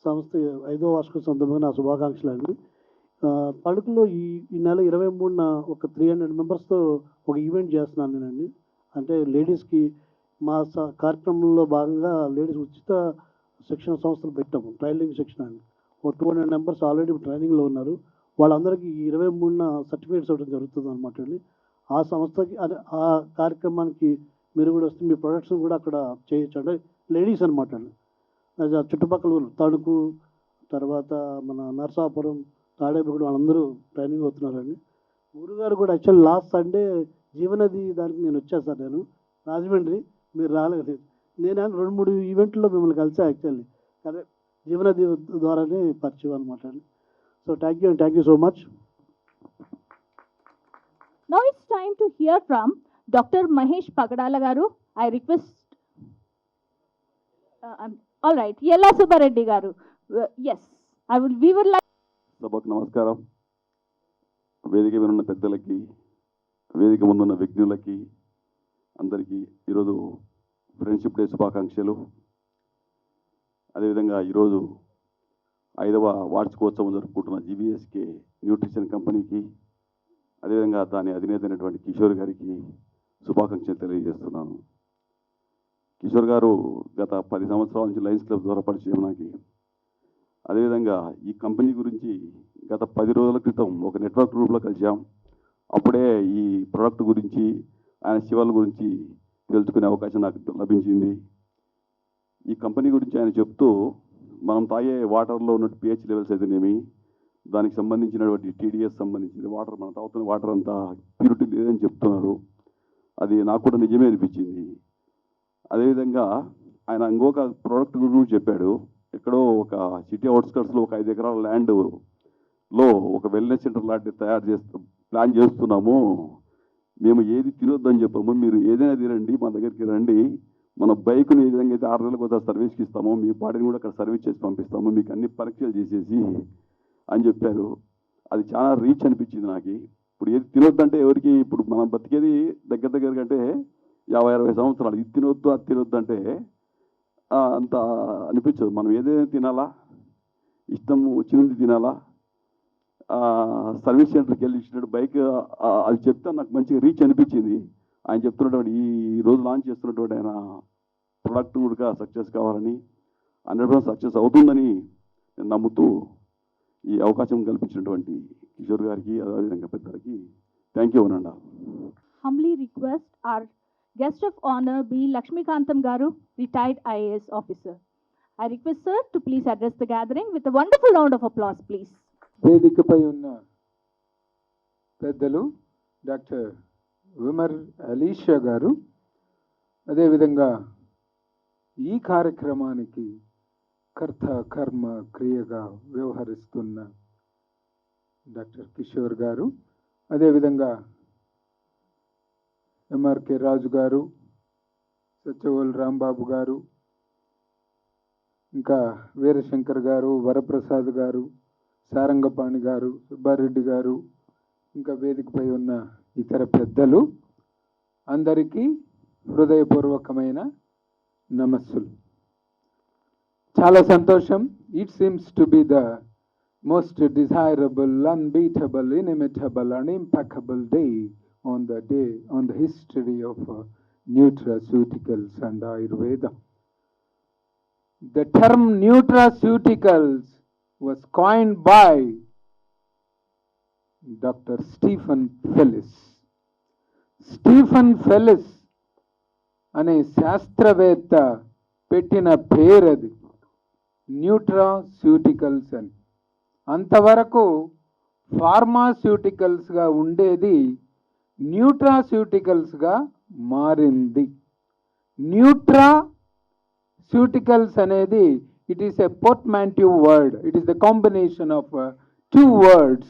Speaker 5: సంస్థ 5వ వార్షిక సందర్భంగా నా శుభాకాంక్షలు అండి. తణుకులో ఈ నెల 23న ఒక 300 మెంబర్స్తో ఒక ఈవెంట్ చేస్తున్నాను నేనండి. అంటే లేడీస్కి మా కార్యక్రమంలో భాగంగా లేడీస్ ఉచిత శిక్షణ సంస్థలు పెట్టాము, ట్రైనింగ్ శిక్షణ అండి. ఒక 200 మెంబర్స్ ఆల్రెడీ ట్రైనింగ్లో ఉన్నారు. వాళ్ళందరికీ 23న సర్టిఫికేట్స్ ఇవ్వడం జరుగుతుంది అనమాట అండి. ఆ సంస్థకి అదే ఆ కార్యక్రమానికి మీరు కూడా వస్తే మీ ప్రొడక్ట్స్ కూడా అక్కడ చేయొచ్చు. అంటే లేడీస్ అనమాట అండి. చుట్టుపక్కల తణుకు, తర్వాత మన నరసాపురం, తాడేపల్లి వాళ్ళందరూ ట్రైనింగ్ అవుతున్నారండి. గురుగారు కూడా యాక్చువల్లీ లాస్ట్ సండే జీవనది దానికి నేను వచ్చాను సార్. నేను రాజమండ్రి, మీరు రాలేదు. నేను 2-3 ఈవెంట్లో మిమ్మల్ని కలిసా యాక్చువల్లీ. అదే జీవనది ద్వారానే పరిచయం అనమాట అండి. So thank you so much.
Speaker 16: Now it's time to hear from Dr. Mahesh Pagadala garu. I request, all right, Yella Subbareddy garu. Yes, we would like.
Speaker 22: సభకు నమస్కారం. వేదిక మీద ఉన్న పెద్దలకి, వేదిక ముందున్న విజ్ఞులకి అందరికీ ఈరోజు ఫ్రెండ్షిప్ డే శుభాకాంక్షలు. అదేవిధంగా ఈరోజు 5వ వార్షికోత్సవం జరుపుకుంటున్న జీవీఎస్కే న్యూట్రిషన్ కంపెనీకి, అదేవిధంగా దాని అధినేత అయినటువంటి కిషోర్ గారికి శుభాకాంక్షలు తెలియజేస్తున్నాను. కిషోర్ గారు గత 10 సంవత్సరాల నుంచి లయన్స్ క్లబ్ ద్వారా పరిచయం నాకు. అదేవిధంగా ఈ కంపెనీ గురించి గత 10 రోజుల క్రితం ఒక నెట్వర్క్ గ్రూప్లో కలిసాం. అప్పుడే ఈ ప్రోడక్ట్ గురించి, ఆయన శివాల గురించి తెలుసుకునే అవకాశం నాకు లభించింది. ఈ కంపెనీ గురించి ఆయన చెప్తూ, మనం తాగే వాటర్లో ఉన్న pH లెవెల్స్ అయితేనేమి, దానికి సంబంధించినటువంటి టీడీఎస్ సంబంధించిన వాటర్, మనం తాగుతున్న వాటర్ అంతా ప్యూరిటీ లేదని చెప్తున్నారు. అది నాకు కూడా నిజమే అనిపించింది. అదేవిధంగా ఆయన ఇంకొక ప్రోడక్ట్ గురించి చెప్పాడు. ఎక్కడో ఒక సిటీ అవుట్స్కట్స్లో ఒక 5 ఎకరాల ల్యాండ్లో ఒక వెల్నెస్ సెంటర్ లాంటిది ప్లాన్ చేస్తున్నాము. మేము ఏది తినొద్దని చెప్పాము, మీరు ఏదైనా తినండి, మా దగ్గరికి రండి, మన బైక్ను ఏ విధంగా అయితే 6 నెలలకు ఒకసారి సర్వీస్కి ఇస్తామో, మీ బాడీని కూడా అక్కడ సర్వీస్ చేసి పంపిస్తాము, మీకు అన్ని పరీక్షలు చేసేసి అని చెప్పారు. అది చాలా రీచ్ అనిపించింది నాకు. ఇప్పుడు ఏది తినొద్దంటే ఎవరికి, ఇప్పుడు మనం బతికేది దగ్గర కంటే 50-60 సంవత్సరాలు. ఇది తినొద్దు అది తినొద్దు అంటే అంత అనిపించదు. మనం ఏదైనా తినాలా, ఇష్టం వచ్చినది తినాలా. సర్వీస్ సెంటర్కి వెళ్ళి ఇచ్చినట్టు బైక్ అది చెప్తే నాకు మంచిగా రీచ్ అనిపించింది. ఆయన చెప్తున్నటువంటి ఈ రోజు లాంచ్ చేస్తున్నటువంటి ఆయన ప్రొడక్ట్ కూడా సక్సెస్ కావాలని, 100% సక్సెస్ అవుతుందని నేను నమ్ముతూ ఈ అవకాశం కల్పించినటువంటి కిషోర్ గారికి, అదేవిధంగా పెద్దలకి థ్యాంక్ యూ అనండి.
Speaker 16: Humbly request our guest of honor B. Lakshmikantam garu, retired IAS officer. I request sir to please address the gathering with a wonderful round of applause, please.
Speaker 6: వేదికపై ఉన్న పెద్దలు డాక్టర్ ఉమర్ అలీషా గారు, అదేవిధంగా ఈ కార్యక్రమానికి కర్త కర్మ క్రియగా వ్యవహరిస్తున్న డాక్టర్ కిషోర్ గారు, అదేవిధంగా ఎంఆర్కే రాజు గారు, సత్యవోలు రాంబాబు గారు, ఇంకా వీరశంకర్ గారు, వరప్రసాద్ గారు, సారంగపాణి గారు, సుబ్బారెడ్డి గారు, ఇంకా వేదికపై ఉన్న ఇతర పెద్దలు అందరికీ హృదయపూర్వకమైన నమస్సులు. చాలా సంతోషం. It seems to be the most desirable, unbeatable, inimitable and impeccable day on the history of nutraceuticals and Ayurveda. The term nutraceuticals was coined by Dr. Stephen Fellis. Stephen Fellis అనే శాస్త్రవేత్త పెట్టిన పేరది, న్యూట్రాస్యూటికల్స్ అని. అంతవరకు ఫార్మాస్యూటికల్స్గా ఉండేది న్యూట్రాస్యూటికల్స్గా మారింది. న్యూట్రాస్యూటికల్స్ అనేది it is a portmanteau word. It is the combination of 2 words.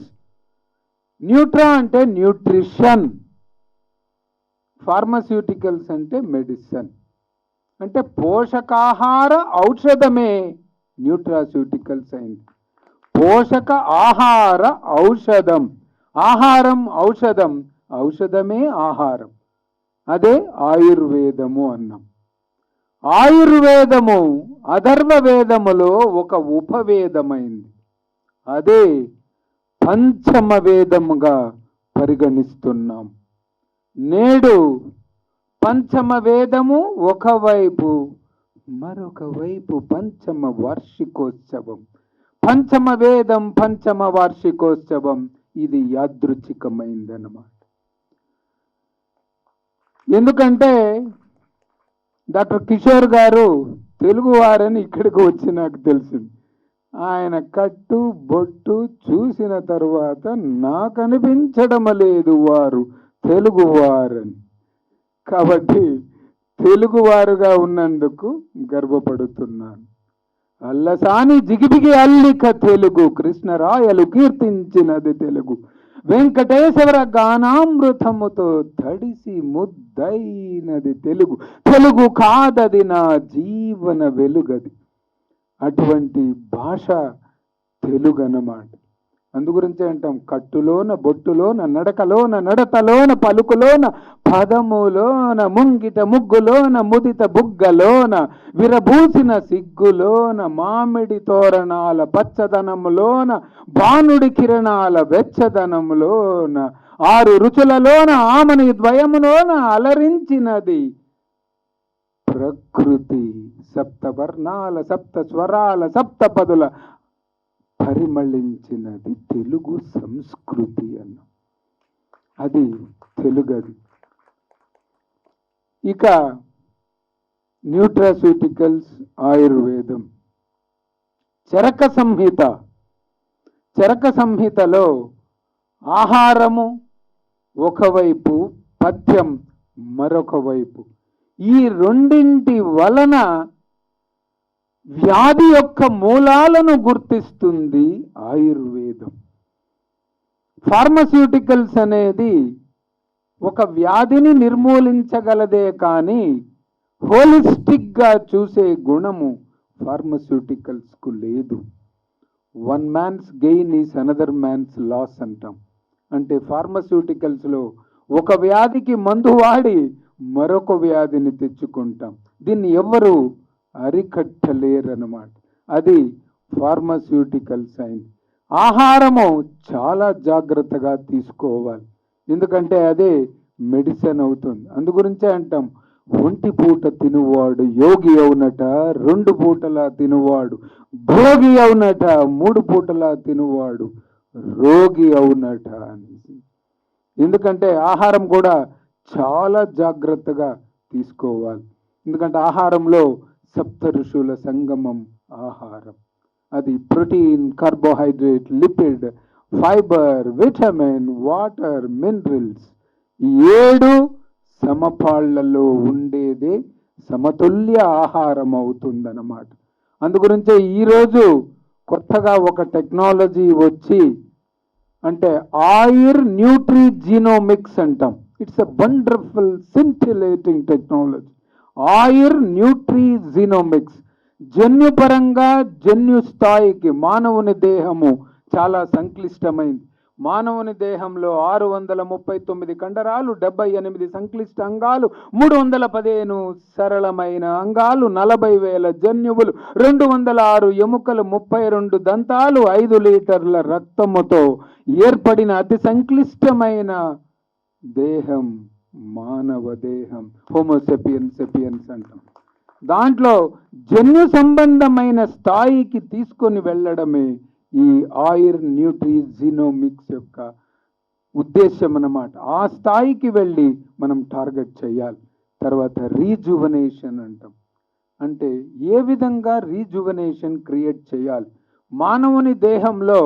Speaker 6: Nutra అంటే న్యూట్రిషన్, ఫార్మస్యూటికల్స్ అంటే మెడిసిన్, అంటే పోషకాహార ఔషధమే న్యూట్రాస్యూటికల్స్ అయింది. పోషక ఆహార ఔషధం, ఆహారం ఔషధం, ఔషధమే ఆహారం, అదే ఆయుర్వేదము అన్నాం. ఆయుర్వేదము అథర్వ వేదములో ఒక ఉపవేదమైంది, అదే పంచమ వేదముగా పరిగణిస్తున్నాం. నేడు పంచమ వేదము ఒకవైపు, మరొక వైపు పంచమ వార్షికోత్సవం. పంచమ వేదం పంచమ వార్షికోత్సవం ఇది యాదృచ్ఛికమైందన్నమాట. ఎందుకంటే డాక్టర్ కిషోర్ గారు తెలుగువారని ఇక్కడికి వచ్చి నాకు తెలిసింది. ఆయన కట్టు బొట్టు చూసిన తరువాత నాకు అనిపించడం లేదు వారు తెలుగువారని. కాబట్టి తెలుగువారుగా ఉన్నందుకు గర్వపడుతున్నాను. అల్లసాని జిగిబిగి అల్లిక తెలుగు, కృష్ణరాయలు కీర్తించినది తెలుగు, వెంకటేశ్వర గానామృతముతో తడిసి ముద్దైనది తెలుగు, తెలుగు కాదది నా జీవన వెలుగది. అటువంటి భాష తెలుగు అన్నమాట. అందుగురించే అంటాం కట్టులోన బొట్టులోన నడకలోన నడతలోన పలుకులోన పదములోన ముంగిట ముగ్గులోన ముదిత బుగ్గలోన విరబూసిన సిగ్గులోన మామిడి తోరణాల పచ్చదనములోన భానుడి కిరణాల వెచ్చదనములోన ఆరు రుచులలోన ఆమని ద్వయములోన అలరించినది ప్రకృతి. సప్త వర్ణాల సప్త స్వరాల సప్త పదుల పరిమళించినది తెలుగు సంస్కృతి అన్న, అది తెలుగది. ఇక న్యూట్రాస్యూటికల్స్, ఆయుర్వేదం, చరక సంహిత. చరక సంహితలో ఆహారము ఒకవైపు, పథ్యం మరొక వైపు. ఈ రెండింటి వలన వ్యాధి యొక్క మూలాలను గుర్తిస్తుంది ఆయుర్వేదం. ఫార్మస్యూటికల్స్ అనేది ఒక వ్యాధిని నిర్మూలించగలదే కానీ హోలిస్టిక్గా చూసే గుణము ఫార్మస్యూటికల్స్కు లేదు. One man's gain is another man's loss అంటాం. అంటే ఫార్మస్యూటికల్స్లో ఒక వ్యాధికి మందు వాడి మరొక వ్యాధిని తెచ్చుకుంటాం. దీన్ని ఎవ్వరు అరికట్టలేరన్నమాట. అది ఫార్మస్యూటికల్స్ అయింది. ఆహారము చాలా జాగ్రత్తగా తీసుకోవాలి, ఎందుకంటే అదే మెడిసిన్ అవుతుంది. అందుగురించే అంటాం ఒంటి పూట తినువాడు యోగి అవునట, 2 పూటలా తినువాడు భోగి అవునట, 3 పూటలా తినువాడు రోగి అవునట అనేసి. ఎందుకంటే ఆహారం కూడా చాలా జాగ్రత్తగా తీసుకోవాలి. ఎందుకంటే ఆహారంలో సప్త ఋషుల సంగమం ఆహారం. అది protein, carbohydrate, lipid, fibre, vitamin, water, minerals, 7 సమపాళ్లలో ఉండేదే సమతుల్య ఆహారం అవుతుందన్నమాట. అందుగురించే ఈరోజు కొత్తగా ఒక టెక్నాలజీ వచ్చి, అంటే ఆయుర్ న్యూట్రీ జీనోమిక్స్ అంటాం. It's a wonderful scintillating technology. Ayur nutri genomics జన్యుపరంగా జన్యు స్థాయికి మానవుని దేహము చాలా సంక్లిష్టమైంది. మానవుని దేహంలో 639 కండరాలు, 78 సంక్లిష్ట అంగాలు, 315 సరళమైన అంగాలు, 40,000 జన్యువులు, 206 ఎముకలు, 32 దంతాలు, 5 లీటర్ల రక్తముతో ఏర్పడిన అతి సంక్లిష్టమైన దేహం మానవ దేహం, హోమోసెపియన్స్ అంటాం. దాంట్లో జన్యు సంబంధమైన స్థాయికి తీసుకొని వెళ్ళడమే ఈ ఆయుర్ న్యూట్రీ జీనోమిక్స్ యొక్క ఉద్దేశం అన్నమాట. ఆ స్థాయికి వెళ్ళి మనం టార్గెట్ చేయాలి. తర్వాత రీజువనేషన్ అంటాం. అంటే ఏ విధంగా రీజువనేషన్ క్రియేట్ చేయాలి. మానవుని దేహంలో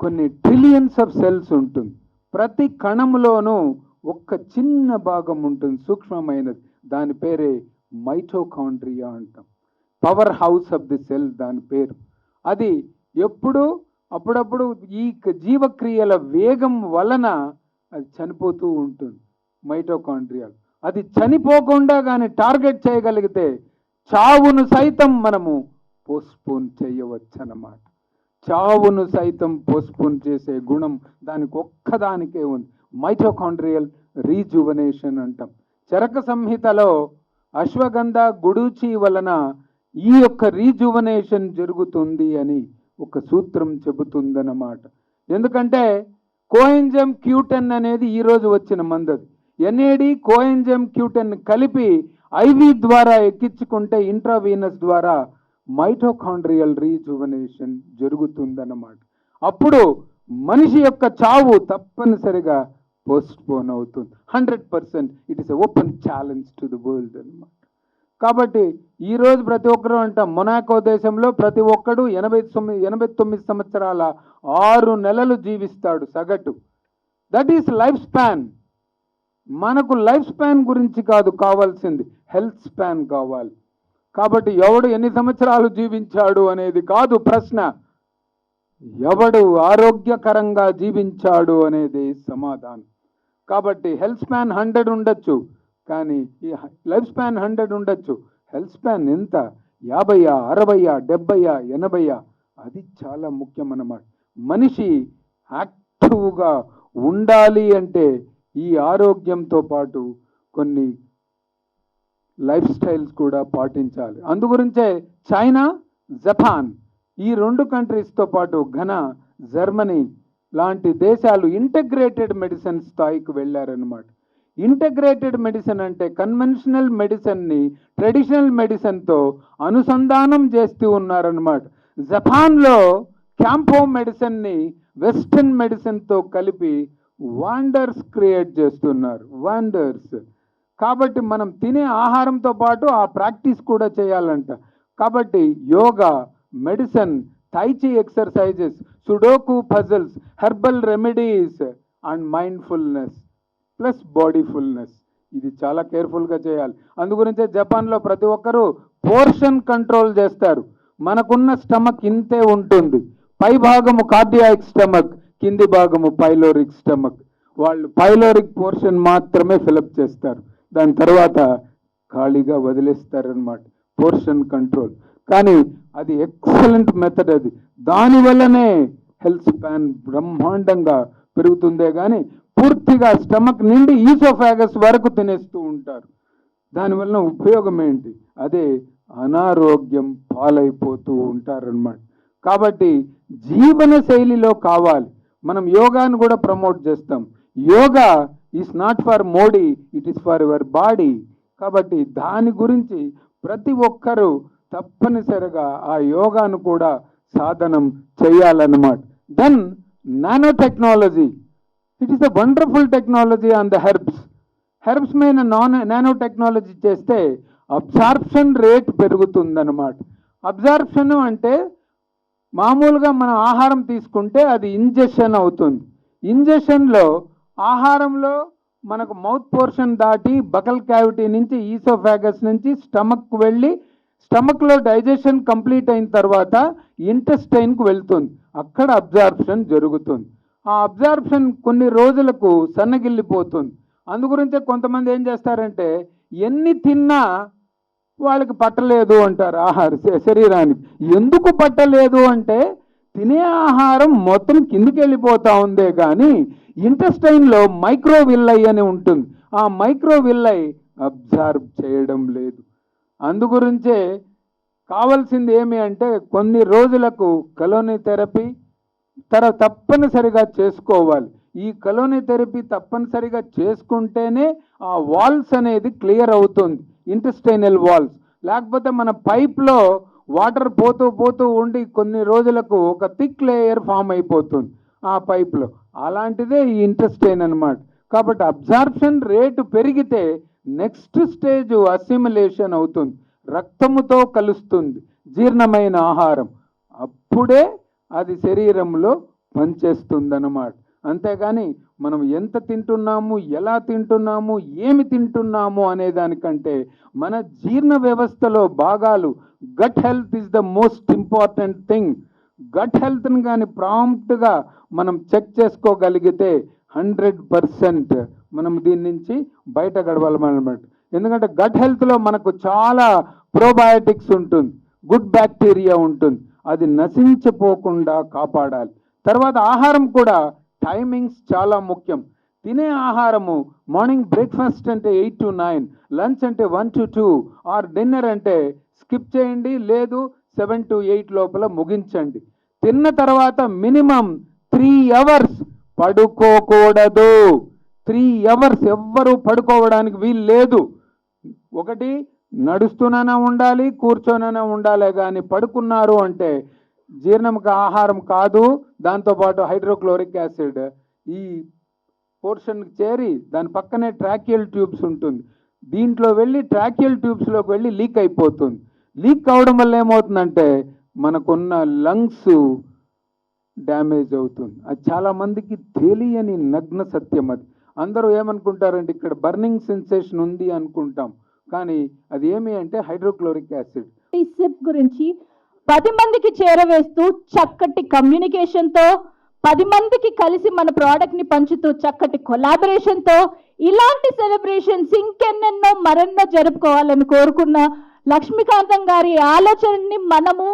Speaker 6: కొన్ని ట్రిలియన్స్ ఆఫ్ సెల్స్ ఉంటుంది. ప్రతి కణంలోనూ ఒక్క చిన్న భాగం ఉంటుంది, సూక్ష్మమైనది. దాని పేరే మైటోకాండ్రియా అంటాం. Power house of the cell దాని పేరు. అది అప్పుడప్పుడు ఈ జీవక్రియల వేగం వలన అది చనిపోతూ ఉంటుంది. మైటోకాండ్రియాల్. అది చనిపోకుండా కానీ టార్గెట్ చేయగలిగితే చావును సైతం మనము పోస్ట్పోన్ చేయవచ్చన్నమాట. చావును సైతం పోస్ట్పోన్ చేసే గుణం దానికి ఒక్కదానికే ఉంది. మైటోకాండ్రియల్ రీజువనేషన్ అంటాం. చరక సంహితలో అశ్వగంధ గుడూచి వలన ఈ యొక్క రీజువనేషన్ జరుగుతుంది అని ఒక సూత్రం చెబుతుందన్నమాట. ఎందుకంటే కోఎంజైమ్ Q10 అనేది ఈరోజు వచ్చిన మందది. NAD కోఎంజైమ్ Q10 కలిపి IV ద్వారా ఎక్కించుకుంటే ఇంట్రావీనస్ ద్వారా మైటోకాండ్రియల్ రీజువనేషన్ జరుగుతుందన్నమాట. అప్పుడు మనిషి యొక్క చావు తప్పనిసరిగా పోస్ట్పోన్ అవుతుంది. 100%. It is a open challenge to the world అనమాట. కాబట్టి ఈరోజు ప్రతి ఒక్కరు అంటాం, మొనాకో దేశంలో ప్రతి ఒక్కడు 89 సంవత్సరాల 6 నెలలు జీవిస్తాడు సగటు. That is life span. మనకు లైఫ్ స్పాన్ గురించి కాదు కావాల్సింది, హెల్త్ స్పాన్ కావాలి. కాబట్టి ఎవడు ఎన్ని సంవత్సరాలు జీవించాడు అనేది కాదు ప్రశ్న, ఎవడు ఆరోగ్యకరంగా జీవించాడు అనేది సమాధానం. కాబట్టి హెల్త్ స్పాన్ 100 ఉండొచ్చు, కానీ ఈ లైఫ్ స్పాన్ 100 ఉండొచ్చు. హెల్త్ స్పాన్ ఎంత? 50, 60, 70, 80? అది చాలా ముఖ్యం అన్నమాట. మనిషి యాక్టివ్గా ఉండాలి అంటే ఈ ఆరోగ్యంతో పాటు కొన్ని లైఫ్ స్టైల్స్ కూడా పాటించాలి. అందుగురించే చైనా, జపాన్ ఈ 2 కంట్రీస్తో పాటు ఘనా, జర్మనీ లాంటి దేశాలు ఇంటగ్రేటెడ్ మెడిసిన్ స్థాయికి వెళ్ళారనమాట. ఇంటగ్రేటెడ్ మెడిసిన్ అంటే కన్వెన్షనల్ మెడిసిన్ని ట్రెడిషనల్ మెడిసిన్తో అనుసంధానం చేస్తూ ఉన్నారనమాట. జపాన్లో క్యాంపో మెడిసిన్ని వెస్టర్న్ మెడిసిన్తో కలిపి వండర్స్ క్రియేట్ చేస్తున్నారు, వండర్స్. కాబట్టి మనం తినే ఆహారంతో పాటు ఆ ప్రాక్టీస్ కూడా చేయాలంట. కాబట్టి yoga, medicine, tai chi exercises, sudoku puzzles, herbal remedies and mindfulness plus bodyfulness, ఇది చాలా కేర్ఫుల్గా చేయాలి. అందుగురించే జపాన్లో ప్రతి ఒక్కరూ పోర్షన్ కంట్రోల్ చేస్తారు. మనకున్న స్టమక్ ఇంతే ఉంటుంది, పై భాగము కార్డియాక్ స్టమక్, కింది భాగము పైలోరిక్ స్టమక్. వాళ్ళు పైలోరిక్ పోర్షన్ మాత్రమే ఫిలప్ చేస్తారు, దాని తర్వాత ఖాళీగా వదిలేస్తారనమాట. Portion control. కానీ అది ఎక్సలెంట్ మెథడ్. అది దానివల్లనే హెల్త్ స్పాన్ బ్రహ్మాండంగా పెరుగుతుందే కానీ పూర్తిగా స్టమక్ నుండి ఈసోఫాగస్ వరకు తినేస్తూ ఉంటారు. దానివల్ల ఉపయోగం ఏంటి? అదే అనారోగ్యం పాలైపోతూ ఉంటారన్నమాట. కాబట్టి జీవన శైలిలో కావాలి. మనం యోగాను కూడా ప్రమోట్ చేస్తాం. Yoga is not for Modi, it is for your body. కాబట్టి దాని గురించి ప్రతి ఒక్కరూ తప్పనిసరిగా ఆ యోగాను కూడా సాధనం చేయాలన్నమాట. Then nano technology, it is a wonderful technology on the herbs. Herbs మీద నానో టెక్నాలజీ చేస్తే అబ్జార్ప్షన్ రేట్ పెరుగుతుందన్నమాట. అబ్జార్ప్షన్ అంటే మామూలుగా మనం ఆహారం తీసుకుంటే అది ఇంజెక్షన్ అవుతుంది. ఇంజెక్షన్లో ఆహారంలో మనకు మౌత్ పోర్షన్ దాటి బకల్ క్యావిటీ నుంచి ఈసోఫాగస్ నుంచి స్టమక్కు వెళ్ళి స్టమక్లో డైజెషన్ కంప్లీట్ అయిన తర్వాత ఇంటెస్టైన్కు వెళ్తుంది. అక్కడ అబ్జార్ప్షన్ జరుగుతుంది. ఆ అబ్జార్ప్షన్ కొన్ని రోజులకు సన్నగిల్లిపోతుంది. అందుగురించే కొంతమంది ఏం చేస్తారంటే ఎన్ని తిన్నా వాళ్ళకి పట్టలేదు అంటారు శరీరానికి. ఎందుకు పట్టలేదు అంటే తినే ఆహారం మొత్తం కిందికి వెళ్ళిపోతూ ఉందే కానీ ఇంటెస్టైన్లో మైక్రోవిల్లై అని ఉంటుంది, ఆ మైక్రోవిల్లై అబ్జార్బ్ చేయడం లేదు. అందుగురించే కావాల్సింది ఏమి అంటే కొన్ని రోజులకు కలోనీ థెరపీ తప్పనిసరిగా చేసుకోవాలి. ఈ కలోనీ థెరపీ తప్పనిసరిగా చేసుకుంటేనే ఆ వాల్స్ అనేది క్లియర్ అవుతుంది, ఇంటెస్టైనల్ వాల్స్. లేకపోతే మన పైప్లో వాటర్ పోతూ పోతూ ఉండి కొన్ని రోజులకు ఒక థిక్ లేయర్ ఫామ్ అయిపోతుంది ఆ పైప్లో. అలాంటిదే ఈ ఇంటెస్టైన్ అన్నమాట. కాబట్టి అబ్జార్ప్షన్ రేటు పెరిగితే నెక్స్ట్ స్టేజ్ అసిమిలేషన్ అవుతుంది, రక్తముతో కలుస్తుంది జీర్ణమైన ఆహారం, అప్పుడే అది శరీరంలో పనిచేస్తుందన్నమాట. అంతేగాని మనం ఎంత తింటున్నాము, ఎలా తింటున్నాము, ఏమి తింటున్నాము అనే దానికంటే మన జీర్ణ వ్యవస్థలో భాగాలు, gut health is the most important thing. Gut హెల్త్ని కానీ ప్రాంప్ట్గా మనం చెక్ చేసుకోగలిగితే 100% మనం దీని నుంచి బయట గడవాలన్నమాట. ఎందుకంటే గట్ హెల్త్లో మనకు చాలా ప్రోబయాటిక్స్ ఉంటుంది, గుడ్ బ్యాక్టీరియా ఉంటుంది, అది నశించిపోకుండా కాపాడాలి. తర్వాత ఆహారం కూడా టైమింగ్స్ చాలా ముఖ్యం. తినే ఆహారము మార్నింగ్ బ్రేక్ఫాస్ట్ అంటే 8 to 9, లంచ్ అంటే 1 to 2, ఆర్ డిన్నర్ అంటే స్కిప్ చేయండి, లేదు 7 to 8 లోపల ముగించండి. తిన్న తర్వాత మినిమం 3 hours పడుకోకూడదు. 3 hours ఎవ్వరూ పడుకోవడానికి వీలు లేదు. ఒకటి నడుస్తూనైనా ఉండాలి, కూర్చొనైనా ఉండాలి, కానీ పడుకున్నారు అంటే జీర్ణంకి ఆహారం కాదు, దాంతోపాటు హైడ్రోక్లోరిక్ యాసిడ్ ఈ పోర్షన్కి చేరి దాని పక్కనే ట్రాకియల్ ట్యూబ్స్ ఉంటుంది, దీంట్లో వెళ్ళి ట్రాకియల్ ట్యూబ్స్లోకి వెళ్ళి లీక్ అయిపోతుంది. లీక్ అవడం వల్ల ఏమవుతుందంటే మనకున్న లంగ్స్ డ్యామేజ్ అవుతుంది. అది చాలామందికి తెలియని నగ్న సత్యం. అది అందరూ ఏమనుకుంటారంటే ఇక్కడ బర్నింగ్ సెన్సేషన్ ఉంది అనుకుంటాం, కానీ అది ఏమి అంటే హైడ్రోక్లోరిక్ యాసిడ్.
Speaker 16: ఈ సిప్ గురించి 10 మందికి చేరవేస్తూ చక్కటి కమ్యూనికేషన్తో 10 మందికి కలిసి మన ప్రోడక్ట్ని పంచుతూ చక్కటి కొలాబరేషన్తో ఇలాంటి సెలబ్రేషన్స్ ఇంకెన్నెన్నో మరెన్నో జరుపుకోవాలని కోరుకున్న లక్ష్మీకాంతం గారి ఆలోచనని మనము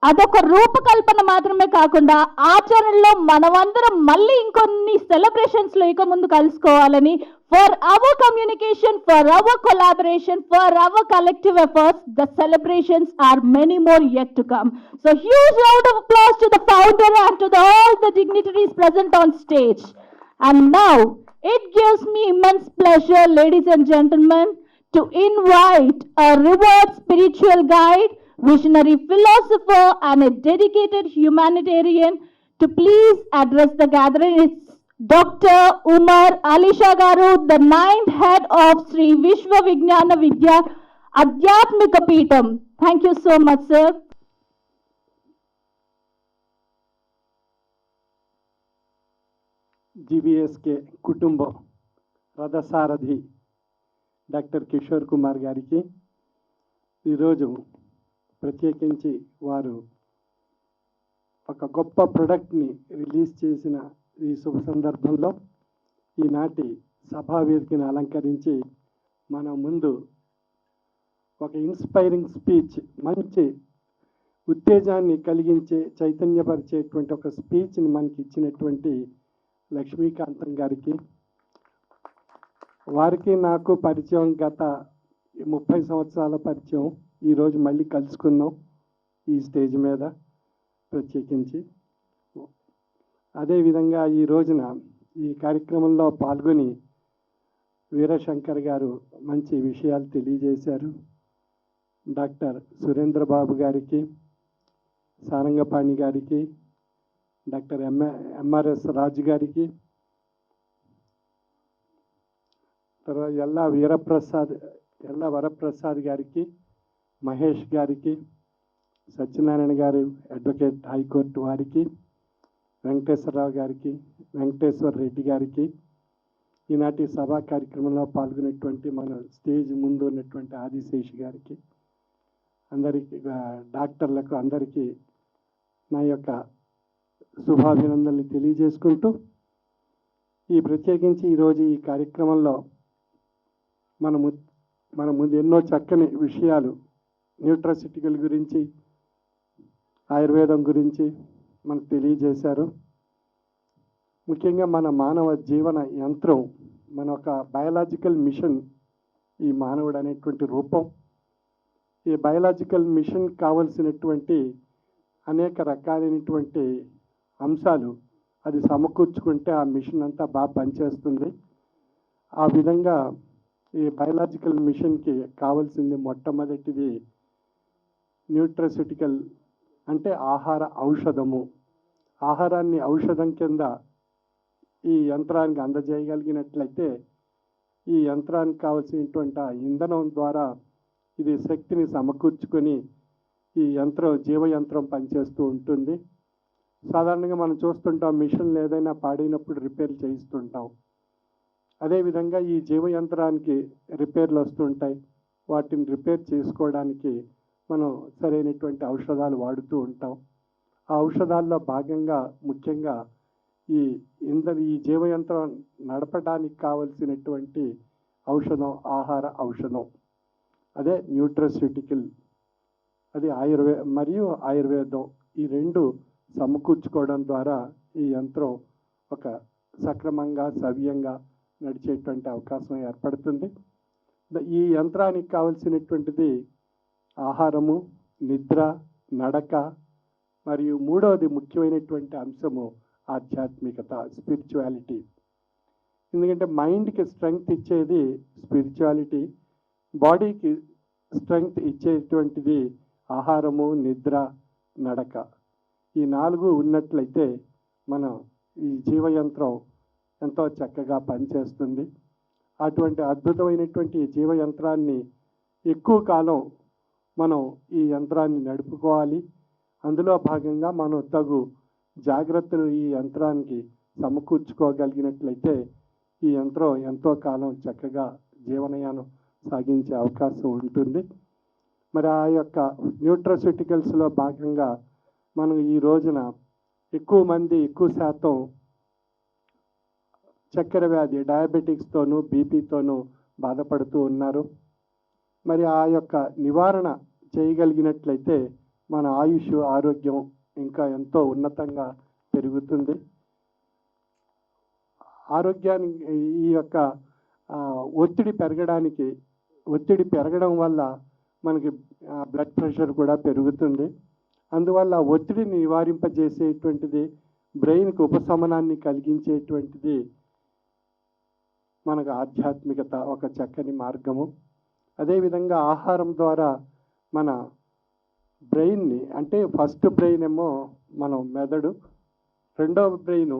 Speaker 16: అదొక రూపకల్పన మాత్రమే కాకుండా ఆచరణలో మనమందరం మళ్ళీ ఇంకొన్ని సెలబ్రేషన్స్లో ఇక ముందు కలుసుకోవాలని, for our communication, for our collaboration, for our collective efforts, the celebrations are many more yet to come. So huge round of applause to the founder and to all the dignitaries present on stage. And now it gives me immense pleasure, ladies and gentlemen, to invite a revered spiritual guide, visionary philosopher and a dedicated humanitarian to please address the gathering. It's Dr. Umar Alisha Garu, the 9th head of Sri Vishwa Vijnana Vidya Adhyatmika Peetham. Thank you so much, sir.
Speaker 5: జీవీఎస్కే కుటుంబం రథసారథి డాక్టర్ కిషోర్ కుమార్ గారికి ఈరోజు ప్రత్యేకించి వారు ఒక గొప్ప ప్రొడక్ట్ని రిలీజ్ చేసిన ఈ శుభ సందర్భంలో ఈనాటి సభా వేదికను అలంకరించి మన ముందు ఒక ఇన్స్పైరింగ్ స్పీచ్, మంచి ఉత్తేజాన్ని కలిగించే చైతన్యపరిచేటువంటి ఒక స్పీచ్ని మనకి ఇచ్చినటువంటి లక్ష్మీకాంతం గారికి, వారికి నాకు పరిచయం గత 30 సంవత్సరాల పరిచయం. ఈరోజు మళ్ళీ కలుసుకున్నాం ఈ స్టేజ్ మీద ప్రత్యేకించి. అదేవిధంగా ఈ రోజున ఈ కార్యక్రమంలో పాల్గొని వీరశంకర్ గారు మంచి విషయాలు తెలియజేశారు. డాక్టర్ సురేంద్రబాబు గారికి, సారంగపాణి గారికి, డాక్టర్ ఎంఆర్ఎస్ రాజు గారికి, తర్వాత ఎల్లా వరప్రసాద్ గారికి, మహేష్ గారికి, సత్యనారాయణ గారు అడ్వకేట్ హైకోర్టు వారికి, వెంకటేశ్వరరావు గారికి, వెంకటేశ్వర రెడ్డి గారికి, ఈనాటి సభా కార్యక్రమంలో పాల్గొనేటువంటి మన స్టేజ్ ముందు ఉన్నటువంటి ఆదిశేషి గారికి, అందరికీ డాక్టర్లకు అందరికీ నా యొక్క శుభాభినందనలు తెలియజేసుకుంటూ, ఈ ప్రత్యేకించి ఈరోజు ఈ కార్యక్రమంలో మన ముందు ఎన్నో చక్కని విషయాలు న్యూట్రాసిటికల్ గురించి, ఆయుర్వేదం గురించి మనకు తెలియజేశారు. ముఖ్యంగా మన మానవ జీవన యంత్రం, మన ఒక బయాలజికల్ మిషన్ ఈ మానవుడు అనేటువంటి రూపం. ఈ బయాలజికల్ మిషన్ కావలసినటువంటి అనేక రకాలైనటువంటి అంశాలు అది సమకూర్చుకుంటే ఆ మిషన్ అంతా బాగా పనిచేస్తుంది. ఆ విధంగా ఈ బయాలజికల్ మిషన్కి కావాల్సింది మొట్టమొదటిది న్యూట్రాసిటికల్, అంటే ఆహార ఔషధము. ఆహారాన్ని ఔషధం కింద ఈ యంత్రానికి అందజేయగలిగినట్లయితే ఈ యంత్రానికి కావాల్సినటువంటి ఆ ఇంధనం ద్వారా ఇది శక్తిని సమకూర్చుకొని ఈ జీవయంత్రం పనిచేస్తూ ఉంటుంది. సాధారణంగా మనం చూస్తుంటాం, మిషన్లు ఏదైనా పాడైనప్పుడు రిపేర్ చేయిస్తుంటాం. అదేవిధంగా ఈ జీవయంత్రానికి రిపేర్లు వస్తుంటాయి. వాటిని రిపేర్ చేసుకోవడానికి మనం సరైనటువంటి ఔషధాలు వాడుతూ ఉంటాం. ఆ ఔషధాల్లో భాగంగా ముఖ్యంగా ఈ జీవయంత్రం నడపడానికి కావలసినటువంటి ఔషధం, ఆహార ఔషధం, అదే న్యూట్రస్యూటికల్, అది మరియు ఆయుర్వేదం, ఈ రెండు సమకూర్చుకోవడం ద్వారా ఈ యంత్రం ఒక సక్రమంగా సవ్యంగా నడిచేటువంటి అవకాశం ఏర్పడుతుంది. ఈ యంత్రానికి కావలసినటువంటిది ఆహారము, నిద్ర, నడక, మరియు మూడవది ముఖ్యమైనటువంటి అంశము ఆధ్యాత్మికత, స్పిరిచువాలిటీ. ఎందుకంటే మైండ్కి స్ట్రెంగ్త్ ఇచ్చేది స్పిరిచువాలిటీ, బాడీకి స్ట్రెంగ్త్ ఇచ్చేటువంటిది ఆహారము, నిద్ర, నడక. ఈ 4 ఉన్నట్లయితే మనం ఈ జీవయంత్రం ఎంతో చక్కగా పనిచేస్తుంది. అటువంటి అద్భుతమైనటువంటి ఈ జీవయంత్రాన్ని ఎక్కువ కాలం మనం ఈ యంత్రాన్ని నడుపుకోవాలి. అందులో భాగంగా మనం తగు జాగ్రత్తలు ఈ యంత్రానికి సమకూర్చుకోగలిగినట్లయితే ఈ యంత్రం ఎంతో కాలం చక్కగా జీవనయానం సాగించే అవకాశం ఉంటుంది. మరి ఆ యొక్క న్యూట్రస్యూటికల్స్లో భాగంగా మనం ఈ రోజున ఎక్కువ శాతం చక్కెర వ్యాధి, డయాబెటిక్స్తోనూ బీపీతోనూ బాధపడుతూ ఉన్నారు. మరి ఆ యొక్క నివారణ చేయగలిగినట్లయితే మన ఆయుష్, ఆరోగ్యం ఇంకా ఎంతో ఉన్నతంగా పెరుగుతుంది. ఆరోగ్యానికి ఈ యొక్క ఒత్తిడి పెరగడం వల్ల మనకి బ్లడ్ ప్రెషర్ కూడా పెరుగుతుంది. అందువల్ల ఒత్తిడిని నివారింపజేసేటువంటిది, బ్రెయిన్కి ఉపశమనాన్ని కలిగించేటువంటిది మనకు ఆధ్యాత్మికత ఒక చక్కని మార్గము. అదేవిధంగా ఆహారం ద్వారా మన బ్రెయిన్ని, అంటే ఫస్ట్ బ్రెయిన్ ఏమో మనం మెదడు, రెండవ బ్రెయిన్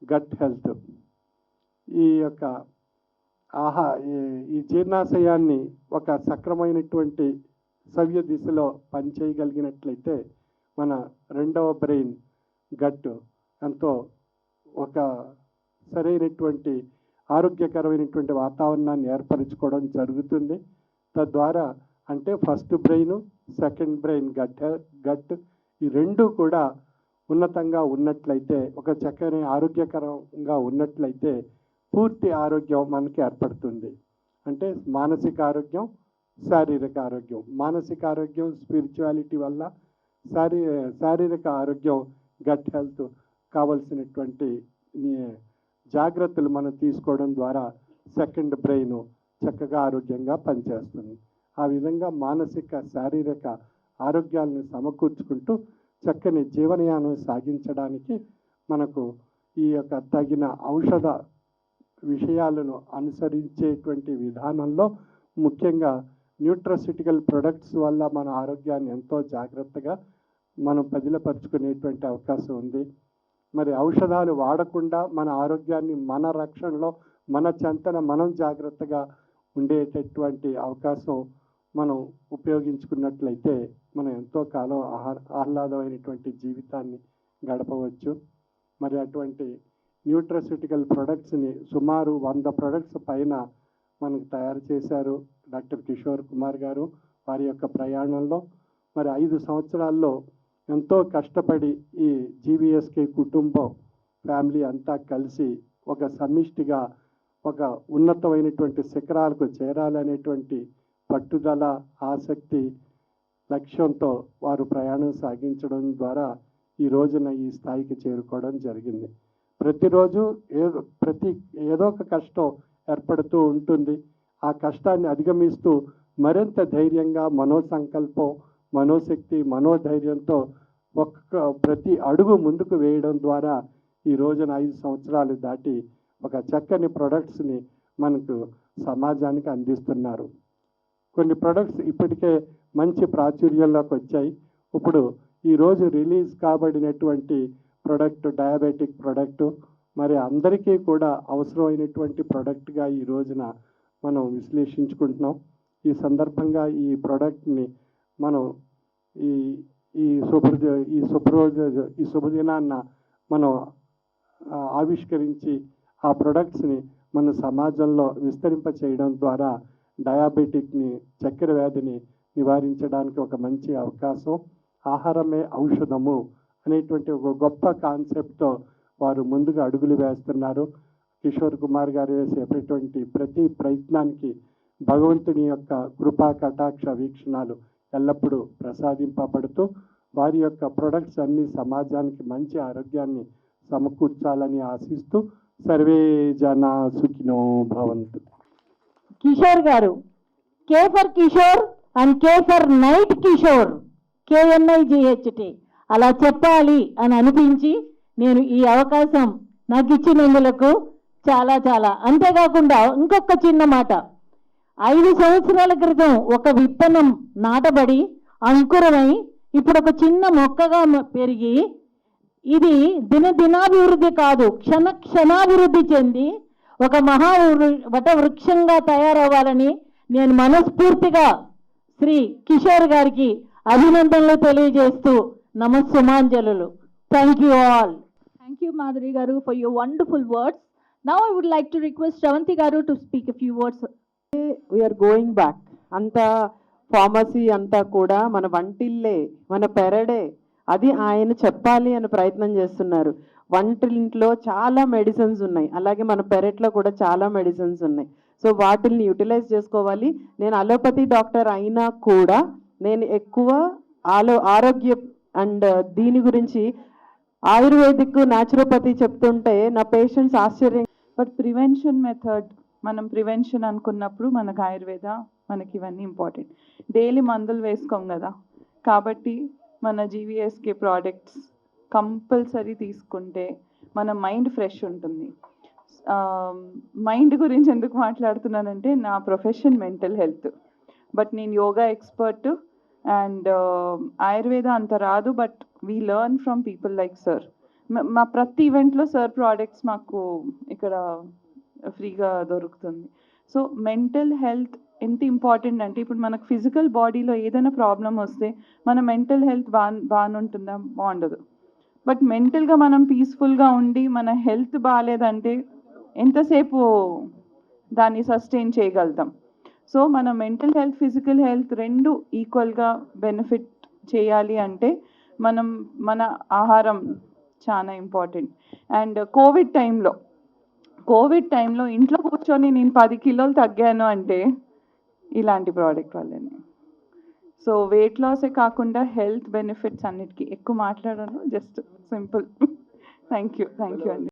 Speaker 5: గట్ హెల్త్. ఈ యొక్క ఈ జీర్ణాశయాన్ని ఒక సక్రమైనటువంటి సవ్య దిశలో పనిచేయగలిగినట్లయితే మన రెండవ బ్రెయిన్ గట్ ఎంతో ఒక సరైనటువంటి ఆరోగ్యకరమైనటువంటి వాతావరణాన్ని ఏర్పరచుకోవడం జరుగుతుంది. తద్వారా అంటే first brain, second brain gut ఈ రెండు కూడా ఉన్నతంగా ఉన్నట్లయితే, ఒక చక్కని ఆరోగ్యకరంగా ఉన్నట్లయితే పూర్తి ఆరోగ్యం మనకి ఏర్పడుతుంది. అంటే మానసిక ఆరోగ్యం, శారీరక ఆరోగ్యం. మానసిక ఆరోగ్యం స్పిరిచువాలిటీ వల్ల, శారీరక ఆరోగ్యం గట్ హెల్త్ కావలసినటువంటి జాగ్రత్తలు మనం తీసుకోవడం ద్వారా సెకండ్ బ్రెయిన్ చక్కగా ఆరోగ్యంగా పనిచేస్తుంది. ఆ విధంగా మానసిక, శారీరక ఆరోగ్యాలను సమకూర్చుకుంటూ చక్కని జీవనయానం సాగించడానికి మనకు ఈ యొక్క తగిన ఔషధ విషయాలను అనుసరించేటువంటి విధానంలో ముఖ్యంగా న్యూట్రస్యూటికల్ ప్రొడక్ట్స్ వల్ల మన ఆరోగ్యాన్ని ఎంతో జాగ్రత్తగా మనం పదిలపరుచుకునేటువంటి అవకాశం ఉంది. మరి ఔషధాలు వాడకుండా మన ఆరోగ్యాన్ని మన రక్షణలో, మన చెంతన మనం జాగ్రత్తగా ఉండేటటువంటి అవకాశం మనం ఉపయోగించుకున్నట్లయితే మనం ఎంతో కాలం ఆహ్లాదమైనటువంటి జీవితాన్ని గడపవచ్చు. మరి అటువంటి న్యూట్రస్యూటికల్ ప్రొడక్ట్స్ని సుమారు 100 ప్రొడక్ట్స్ పైన మనకు తయారు చేశారు డాక్టర్ కిషోర్ కుమార్ గారు వారి యొక్క ప్రయాణంలో. మరి 5 సంవత్సరాల్లో ఎంతో కష్టపడి ఈ జీవీఎస్కే కుటుంబం, ఫ్యామిలీ అంతా కలిసి ఒక సమిష్టిగా ఒక ఉన్నతమైనటువంటి శిఖరాలకు చేరాలనేటువంటి పట్టుదల, ఆసక్తి, లక్ష్యంతో వారు ప్రయాణం సాగించడం ద్వారా ఈ రోజున ఈ స్థాయికి చేరుకోవడం జరిగింది. ప్రతిరోజు ఏదో ఒక కష్టం ఏర్పడుతూ ఉంటుంది. ఆ కష్టాన్ని అధిగమిస్తూ మరింత ధైర్యంగా, మనోసంకల్పం, మనోశక్తి, మనోధైర్యంతో ప్రతి అడుగు ముందుకు వేయడం ద్వారా ఈ రోజున 5 సంవత్సరాలు దాటి ఒక చక్కని ప్రొడక్ట్స్ని మనకు సమాజానికి అందిస్తున్నారు. కొన్ని ప్రొడక్ట్స్ ఇప్పటికే మంచి ప్రాచుర్యంలోకి వచ్చాయి. ఇప్పుడు ఈరోజు రిలీజ్ కాబడినటువంటి ప్రొడక్ట్ డయాబెటిక్ ప్రొడక్టు, మరి అందరికీ కూడా అవసరమైనటువంటి ప్రొడక్ట్గా ఈ రోజున మనం విశ్లేషించుకుంటున్నాం. ఈ సందర్భంగా ఈ ప్రోడక్ట్ని మనం ఈ శుభదినాన్న మనం ఆవిష్కరించి ఆ ప్రొడక్ట్స్ని మన సమాజంలో విస్తరింప చేయడం ద్వారా డయాబెటిక్ని, చక్కెర వ్యాధిని నివారించడానికి ఒక మంచి అవకాశం. ఆహారమే ఔషధము అనేటువంటి ఒక గొప్ప కాన్సెప్ట్తో వారు ముందుగా అడుగులు వేస్తున్నారు. కిషోర్ కుమార్ గారు వేసేటటువంటి ప్రతి ప్రయత్నానికి భగవంతుని యొక్క కృపా కటాక్ష వీక్షణాలు ఎల్లప్పుడూ ప్రసాదింపబడుతూ వారి యొక్క ప్రొడక్ట్స్ అన్ని సమాజానికి మంచి ఆరోగ్యాన్ని సమకూర్చాలని ఆశిస్తూ సర్వే జనా సుఖినో భవంతు.
Speaker 16: కిషోర్ గారు, K for Kishore and K for night Kishore, KNIGHT అలా చెప్పాలి అని అనిపించి నేను ఈ అవకాశం నాకు ఇచ్చినందులకు చాలా చాలా. అంతేకాకుండా ఇంకొక చిన్న మాట, 5 సంవత్సరాల క్రితం ఒక విత్తనం నాటబడి అంకురమై ఇప్పుడు ఒక చిన్న మొక్కగా పెరిగి ఇది దినాభివృద్ధి కాదు, క్షణాభివృద్ధి చెంది ఒక వట వృక్షంగా తయారవ్వాలని నేను మనస్ఫూర్తిగా శ్రీ కిషోర్ గారికి అభినందనలు తెలియజేస్తూ నమస్సుమాంజలు. Thank you all.
Speaker 18: Thank you, Madhuri Garu, for your wonderful words. Now I would like to request Shravanti Garu to speak a few words.
Speaker 7: We are going back. అంతా ఫార్మసీ అంతా కూడా మన వంటిల్లే, మన పెరడే, అది ఆయన చెప్పాలి అని ప్రయత్నం చేస్తున్నారు. వంటింట్లో చాలా మెడిసిన్స్ ఉన్నాయి, అలాగే మన పెరట్లో కూడా చాలా మెడిసిన్స్ ఉన్నాయి. సో వాటిని యూటిలైజ్ చేసుకోవాలి. నేను అలోపతి డాక్టర్ అయినా కూడా నేను ఎక్కువ ఆరోగ్య అండ్ దీని గురించి ఆయుర్వేదిక్ న్యాచురోపతి చెప్తుంటే నా పేషెంట్స్ ఆశ్చర్యం.
Speaker 8: బట్ ప్రివెన్షన్ మెథడ్, మనం ప్రివెన్షన్ అనుకున్నప్పుడు మనకు ఆయుర్వేద, మనకి ఇవన్నీ ఇంపార్టెంట్. డైలీ మందులు వేసుకోం కదా, కాబట్టి మన జీవీఎస్కే ప్రోడక్ట్స్ కంపల్సరీ తీసుకుంటే మన మైండ్ ఫ్రెష్ ఉంటుంది. మైండ్ గురించి ఎందుకు మాట్లాడుతున్నానంటే నా ప్రొఫెషన్ మెంటల్ హెల్త్, బట్ నేను యోగా ఎక్స్పర్ట్ అండ్ ఆయుర్వేద అంత రాదు, but we learn from people like sir. మా ప్రతి ఈవెంట్లో సార్ ప్రోడక్ట్స్ మాకు ఇక్కడ ఫ్రీగా దొరుకుతుంది. సో మెంటల్ హెల్త్ ఎంత ఇంపార్టెంట్ అంటే, ఇప్పుడు మనకు ఫిజికల్ బాడీలో ఏదైనా ప్రాబ్లం వస్తే మన మెంటల్ హెల్త్ బాగుంటుందా? బాగుండదు. బట్ మెంటల్గా మనం పీస్ఫుల్గా ఉండి మన హెల్త్ బాగాలేదంటే ఎంతసేపు దాన్ని సస్టైన్ చేయగలుగుతాం? సో మన మెంటల్ హెల్త్, ఫిజికల్ హెల్త్ రెండు ఈక్వల్గా బెనిఫిట్ చేయాలి అంటే మన ఆహారం చాలా ఇంపార్టెంట్. అండ్ కోవిడ్ టైంలో ఇంట్లో కూర్చొని నేను 10 కిలోలు తగ్గాను అంటే ఇలాంటి ప్రోడక్ట్ వల్లనే. సో వెయిట్ లాసే కాకుండా హెల్త్ బెనిఫిట్స్ అన్నిటికీ ఎక్కువ మాట్లాడాను, జస్ట్ సింపుల్. థ్యాంక్ యూ అండి.